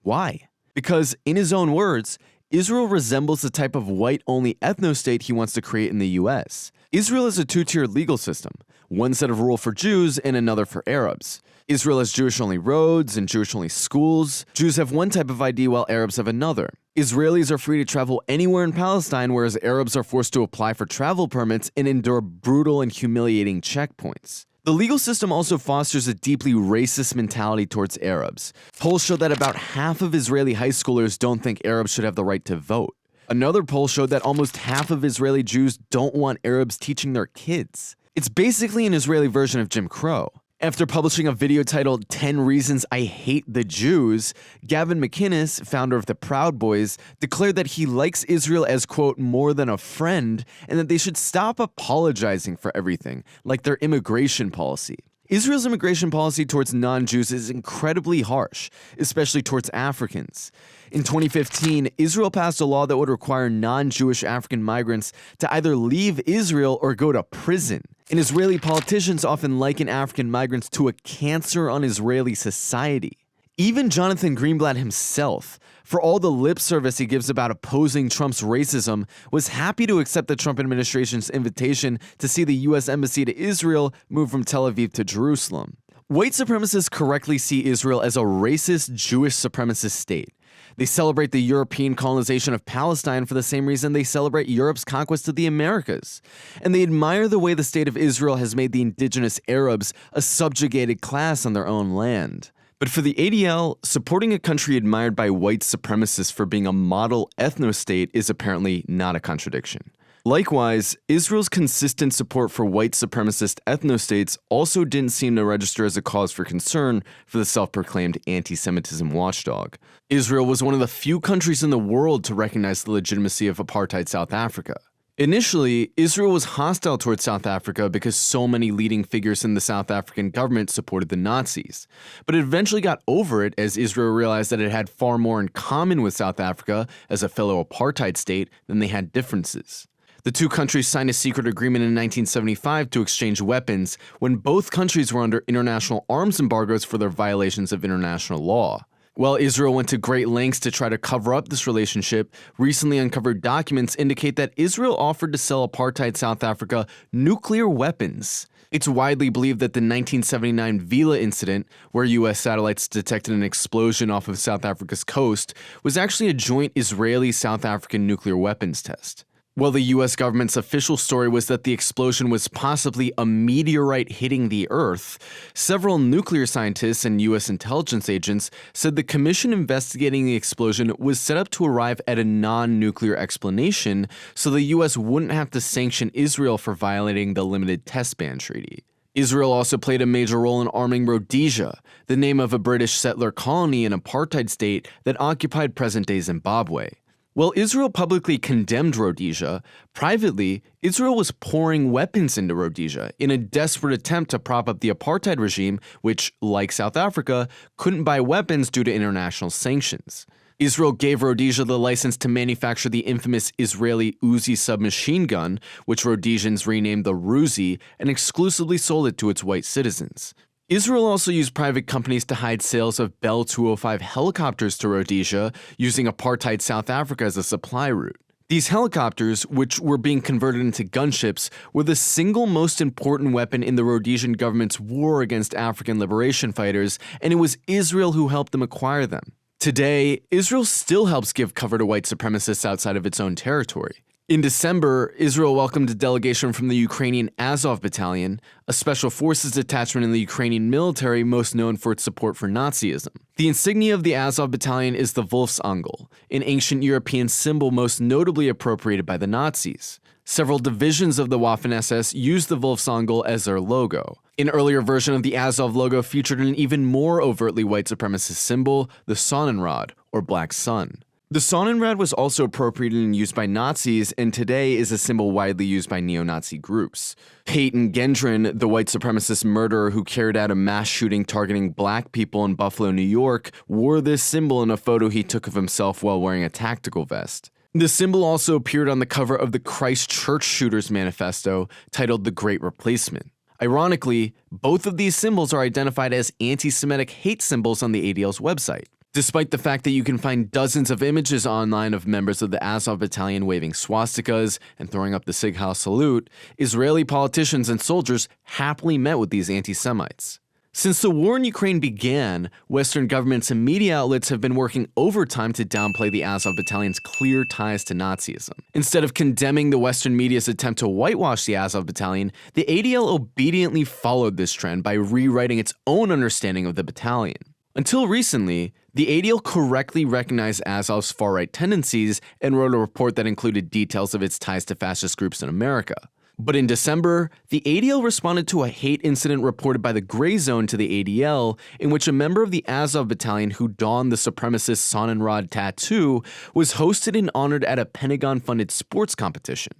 Why? Because, in his own words, Israel resembles the type of white-only ethno-state he wants to create in the US. Israel is a two-tiered legal system, one set of rule for Jews and another for Arabs. Israel has Jewish-only roads and Jewish-only schools. Jews have one type of ID while Arabs have another. Israelis are free to travel anywhere in Palestine, whereas Arabs are forced to apply for travel permits and endure brutal and humiliating checkpoints. The legal system also fosters a deeply racist mentality towards Arabs. Polls show that about half of Israeli high schoolers don't think Arabs should have the right to vote. Another poll showed that almost half of Israeli Jews don't want Arabs teaching their kids. It's basically an Israeli version of Jim Crow. After publishing a video titled 10 Reasons I Hate the Jews, Gavin McInnes, founder of the Proud Boys, declared that he likes Israel as, quote, more than a friend, and that they should stop apologizing for everything, like their immigration policy. Israel's immigration policy towards non-Jews is incredibly harsh, especially towards Africans. In 2015, Israel passed a law that would require non-Jewish African migrants to either leave Israel or go to prison. And Israeli politicians often liken African migrants to a cancer on Israeli society. Even Jonathan Greenblatt himself, for all the lip service he gives about opposing Trump's racism, was happy to accept the Trump administration's invitation to see the U.S. Embassy to Israel move from Tel Aviv to Jerusalem. White supremacists correctly see Israel as a racist Jewish supremacist state. They celebrate the European colonization of Palestine for the same reason they celebrate Europe's conquest of the Americas. And they admire the way the state of Israel has made the indigenous Arabs a subjugated class on their own land. But for the ADL, supporting a country admired by white supremacists for being a model ethno-state is apparently not a contradiction. Likewise, Israel's consistent support for white supremacist ethno-states also didn't seem to register as a cause for concern for the self-proclaimed anti-Semitism watchdog. Israel was one of the few countries in the world to recognize the legitimacy of apartheid South Africa. Initially, Israel was hostile towards South Africa because so many leading figures in the South African government supported the Nazis. But it eventually got over it as Israel realized that it had far more in common with South Africa as a fellow apartheid state than they had differences. The two countries signed a secret agreement in 1975 to exchange weapons when both countries were under international arms embargoes for their violations of international law. While Israel went to great lengths to try to cover up this relationship, recently uncovered documents indicate that Israel offered to sell apartheid South Africa nuclear weapons. It's widely believed that the 1979 Vila incident, where U.S. satellites detected an explosion off of South Africa's coast, was actually a joint Israeli-South African nuclear weapons test. While the U.S. government's official story was that the explosion was possibly a meteorite hitting the Earth, several nuclear scientists and U.S. intelligence agents said the commission investigating the explosion was set up to arrive at a non-nuclear explanation so the U.S. wouldn't have to sanction Israel for violating the Limited Test Ban Treaty. Israel also played a major role in arming Rhodesia, the name of a British settler colony and apartheid state that occupied present-day Zimbabwe. While Israel publicly condemned Rhodesia, privately, Israel was pouring weapons into Rhodesia in a desperate attempt to prop up the apartheid regime, which, like South Africa, couldn't buy weapons due to international sanctions. Israel gave Rhodesia the license to manufacture the infamous Israeli Uzi submachine gun, which Rhodesians renamed the Ruzi, and exclusively sold it to its white citizens. Israel also used private companies to hide sales of Bell 205 helicopters to Rhodesia, using apartheid South Africa as a supply route. These helicopters, which were being converted into gunships, were the single most important weapon in the Rhodesian government's war against African liberation fighters, and it was Israel who helped them acquire them. Today, Israel still helps give cover to white supremacists outside of its own territory. In December, Israel welcomed a delegation from the Ukrainian Azov Battalion, a special forces detachment in the Ukrainian military most known for its support for Nazism. The insignia of the Azov Battalion is the Wolfsangel, an ancient European symbol most notably appropriated by the Nazis. Several divisions of the Waffen-SS used the Wolfsangel as their logo. An earlier version of the Azov logo featured an even more overtly white supremacist symbol, the Sonnenrad, or Black Sun. The Sonnenrad was also appropriated and used by Nazis, and today is a symbol widely used by neo-Nazi groups. Peyton Gendron, the white supremacist murderer who carried out a mass shooting targeting black people in Buffalo, New York, wore this symbol in a photo he took of himself while wearing a tactical vest. The symbol also appeared on the cover of the Christchurch Shooters Manifesto, titled The Great Replacement. Ironically, both of these symbols are identified as anti-Semitic hate symbols on the ADL's website. Despite the fact that you can find dozens of images online of members of the Azov Battalion waving swastikas and throwing up the Sieg Heil salute, Israeli politicians and soldiers happily met with these anti-Semites. Since the war in Ukraine began, Western governments and media outlets have been working overtime to downplay the Azov Battalion's clear ties to Nazism. Instead of condemning the Western media's attempt to whitewash the Azov Battalion, the ADL obediently followed this trend by rewriting its own understanding of the battalion. Until recently, the ADL correctly recognized Azov's far-right tendencies and wrote a report that included details of its ties to fascist groups in America. But in December, the ADL responded to a hate incident reported by the Gray Zone to the ADL, in which a member of the Azov Battalion who donned the supremacist Sonnenrad tattoo was hosted and honored at a Pentagon-funded sports competition.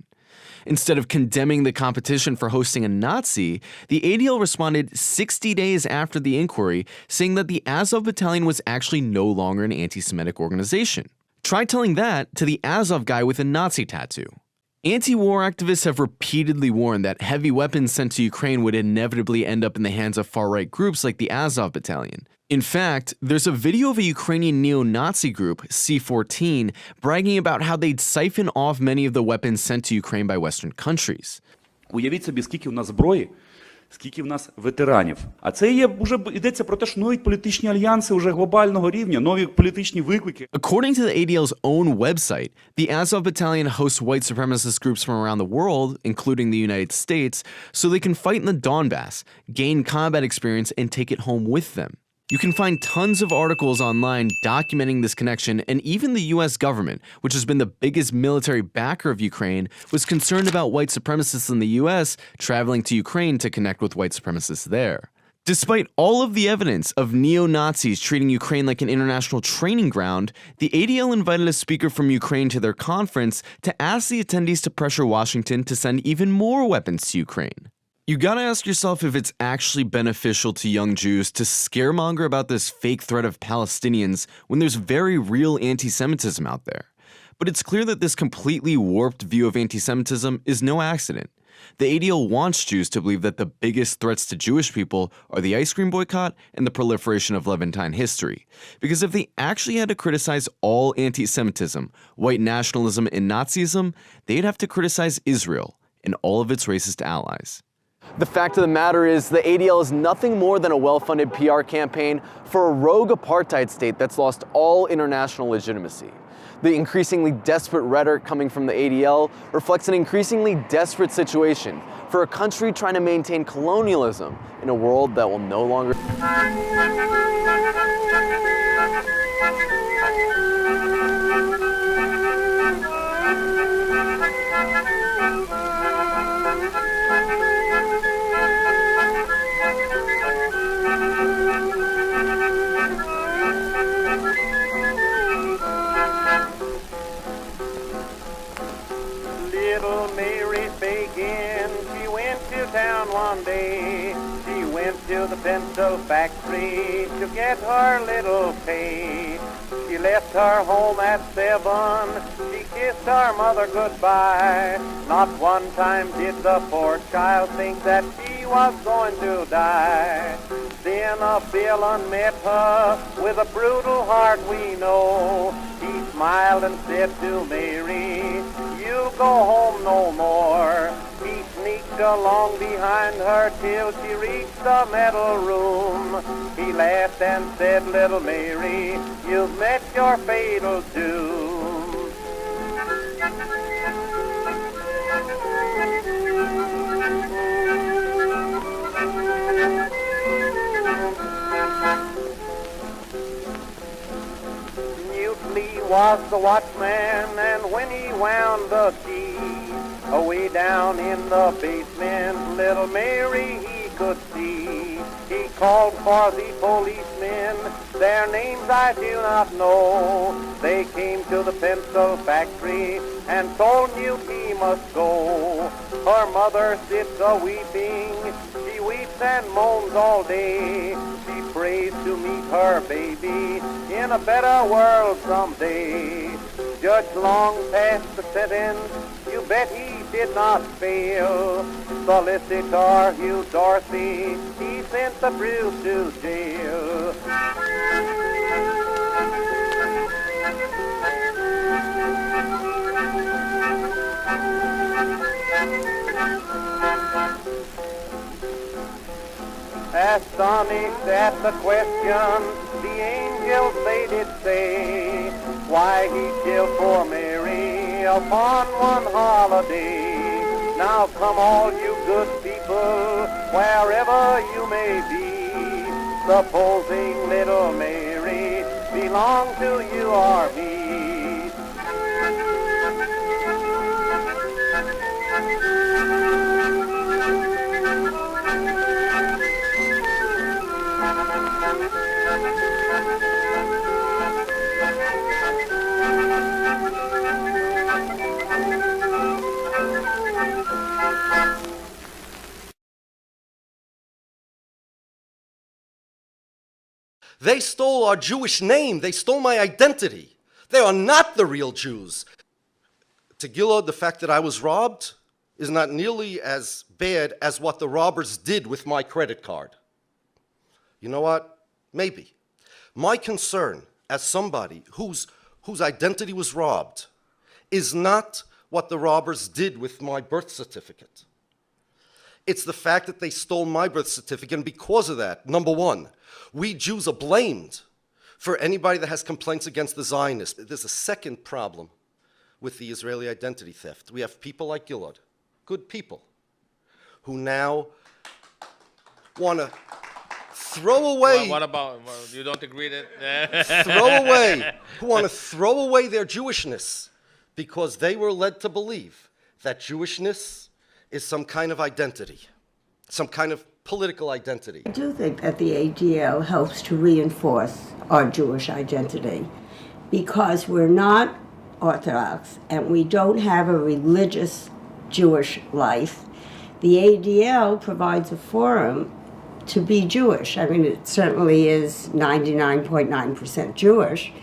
Instead of condemning the competition for hosting a Nazi, the ADL responded 60 days after the inquiry, saying that the Azov Battalion was actually no longer an anti-Semitic organization. Try telling that to the Azov guy with a Nazi tattoo. Anti-war activists have repeatedly warned that heavy weapons sent to Ukraine would inevitably end up in the hands of far-right groups like the Azov Battalion. In fact, there's a video of a Ukrainian neo-Nazi group, C-14, bragging about how they'd siphon off many of the weapons sent to Ukraine by Western countries. Уявіть собі, скільки в нас зброї, скільки в нас ветеранів. А це є, вже йдеться про те, що нові політичні альянси вже глобального рівня, нові політичні виклики. According to the ADL's own website, the Azov Battalion hosts white supremacist groups from around the world, including the United States, so they can fight in the Donbass, gain combat experience, and take it home with them. You can find tons of articles online documenting this connection, and even the US government, which has been the biggest military backer of Ukraine, was concerned about white supremacists in the US traveling to Ukraine to connect with white supremacists there. Despite all of the evidence of neo-Nazis treating Ukraine like an international training ground, the ADL invited a speaker from Ukraine to their conference to ask the attendees to pressure Washington to send even more weapons to Ukraine. You gotta ask yourself if it's actually beneficial to young Jews to scaremonger about this fake threat of Palestinians when there's very real anti-Semitism out there. But it's clear that this completely warped view of anti-Semitism is no accident. The ADL wants Jews to believe that the biggest threats to Jewish people are the ice cream boycott and the proliferation of Levantine history. Because if they actually had to criticize all anti-Semitism, white nationalism, and Nazism, they'd have to criticize Israel and all of its racist allies. The fact of the matter is, the ADL is nothing more than a well-funded PR campaign for a rogue apartheid state that's lost all international legitimacy. The increasingly desperate rhetoric coming from the ADL reflects an increasingly desperate situation for a country trying to maintain colonialism in a world that will no longer... Little Mary Fagin, she went to town one day. She went to the pencil factory to get her little pay. She left her home at 7. She kissed her mother goodbye. Not one time did the poor child think that she was going to die. Then a villain met her with a brutal heart, we know. He smiled and said to Mary, "You'll go home no more." He sneaked along behind her till she reached the metal room. He laughed and said, "Little Mary, you've met your fatal doom." Lee was the watchman, and when he wound the key, away down in the basement, little Mary he could see. He called for the policemen, their names I do not know. They came to the pencil factory and told Newt he must go. Her mother sits a-weeping, she weeps and moans all day. She prays to meet her baby in a better world someday. Judge Long passed the sentence, you bet he did not fail. Solicitor Hugh Dorsey, he sent the Bruce to jail. Astonished at the question, the angels they did say, why he killed poor Mary upon one holiday. Now come all you good people, wherever you may be, supposing little Mary belonged to you or me. They stole our Jewish name. They stole my identity. They are not the real Jews. To Gilad, the fact that I was robbed is not nearly as bad as what the robbers did with my credit card. You know what? Maybe. My concern as somebody whose identity was robbed is not what the robbers did with my birth certificate. It's the fact that they stole my birth certificate, and because of that, number one, we Jews are blamed for anybody that has complaints against the Zionists. There's a second problem with the Israeli identity theft. We have people like Gilad, good people, who now want to throw away... What about, you don't agree that... who want to throw away their Jewishness because they were led to believe that Jewishness is some kind of identity, some kind of political identity. I do think that the ADL helps to reinforce our Jewish identity because we're not Orthodox and we don't have a religious Jewish life. The ADL provides a forum to be Jewish. I mean, it certainly is 99.9% Jewish,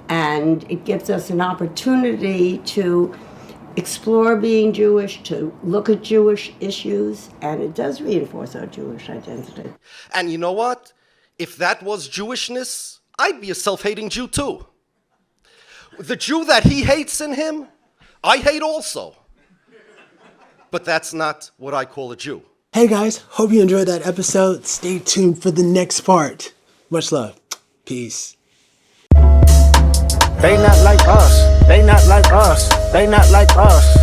and it gives us an opportunity to explore being Jewish, to look at Jewish issues, and it does reinforce our Jewish identity. And you know what? If that was Jewishness, I'd be a self-hating Jew too. The Jew that he hates in him, I hate also. But that's not what I call a Jew. Hey guys, hope you enjoyed that episode. Stay tuned for the next part. Much love. Peace. They not like us. They not like us. They not like us.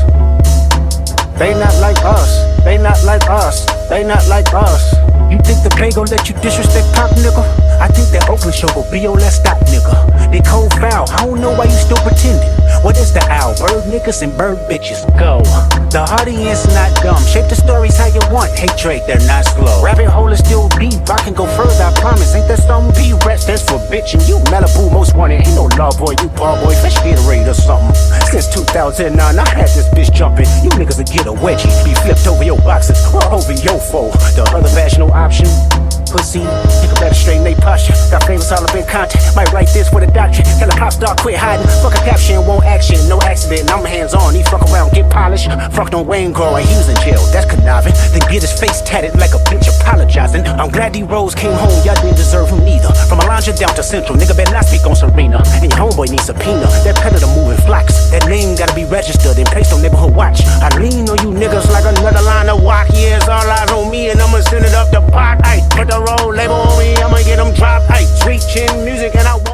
They not like us. They not like us. They not like us. You think the Bay gon' let you disrespect Pop, nigga? I think that Oakland show gon' be on that stop, nigga. They cold foul, I don't know why you still pretending. What is the owl? Bird niggas and bird bitches, go. The audience not dumb, shape the stories how you want. Hatred, they're not slow. Rabbit hole is still deep, I can go further, I promise. Ain't that something? B-Rap stands for bitch, and you Malibu most wanted. Ain't no love boy, you bar boy, fresh Gatorade or something. Since 2009, I had this bitch jumping. You niggas will get a wedgie, be flipped over your boxes or over your foe. The other vaginal option, pussy, nigga better straighten they posture. Got famous all up in content, might write this for the doctrine. Tell a pop star quit hiding, fuck a caption, won't action, no accident. I'm hands on, he fuck around, get polished. Fucked on Wayne Grower, he was in jail, that's conniving. Then get his face tatted like a bitch apologizing. I'm glad D-Rose came home, y'all didn't deserve him neither. From Alondra down to Central, nigga better not speak on Serena. And your homeboy needs subpoena, that predator moving flocks. That name gotta be registered and placed on neighborhood watch. I lean on you niggas like another line of walk. Yeah, it's all eyes on me and I'ma send it up the pot. Ay, put the roll label on me, I'ma get them dropped. Ay, sweet chin music and I want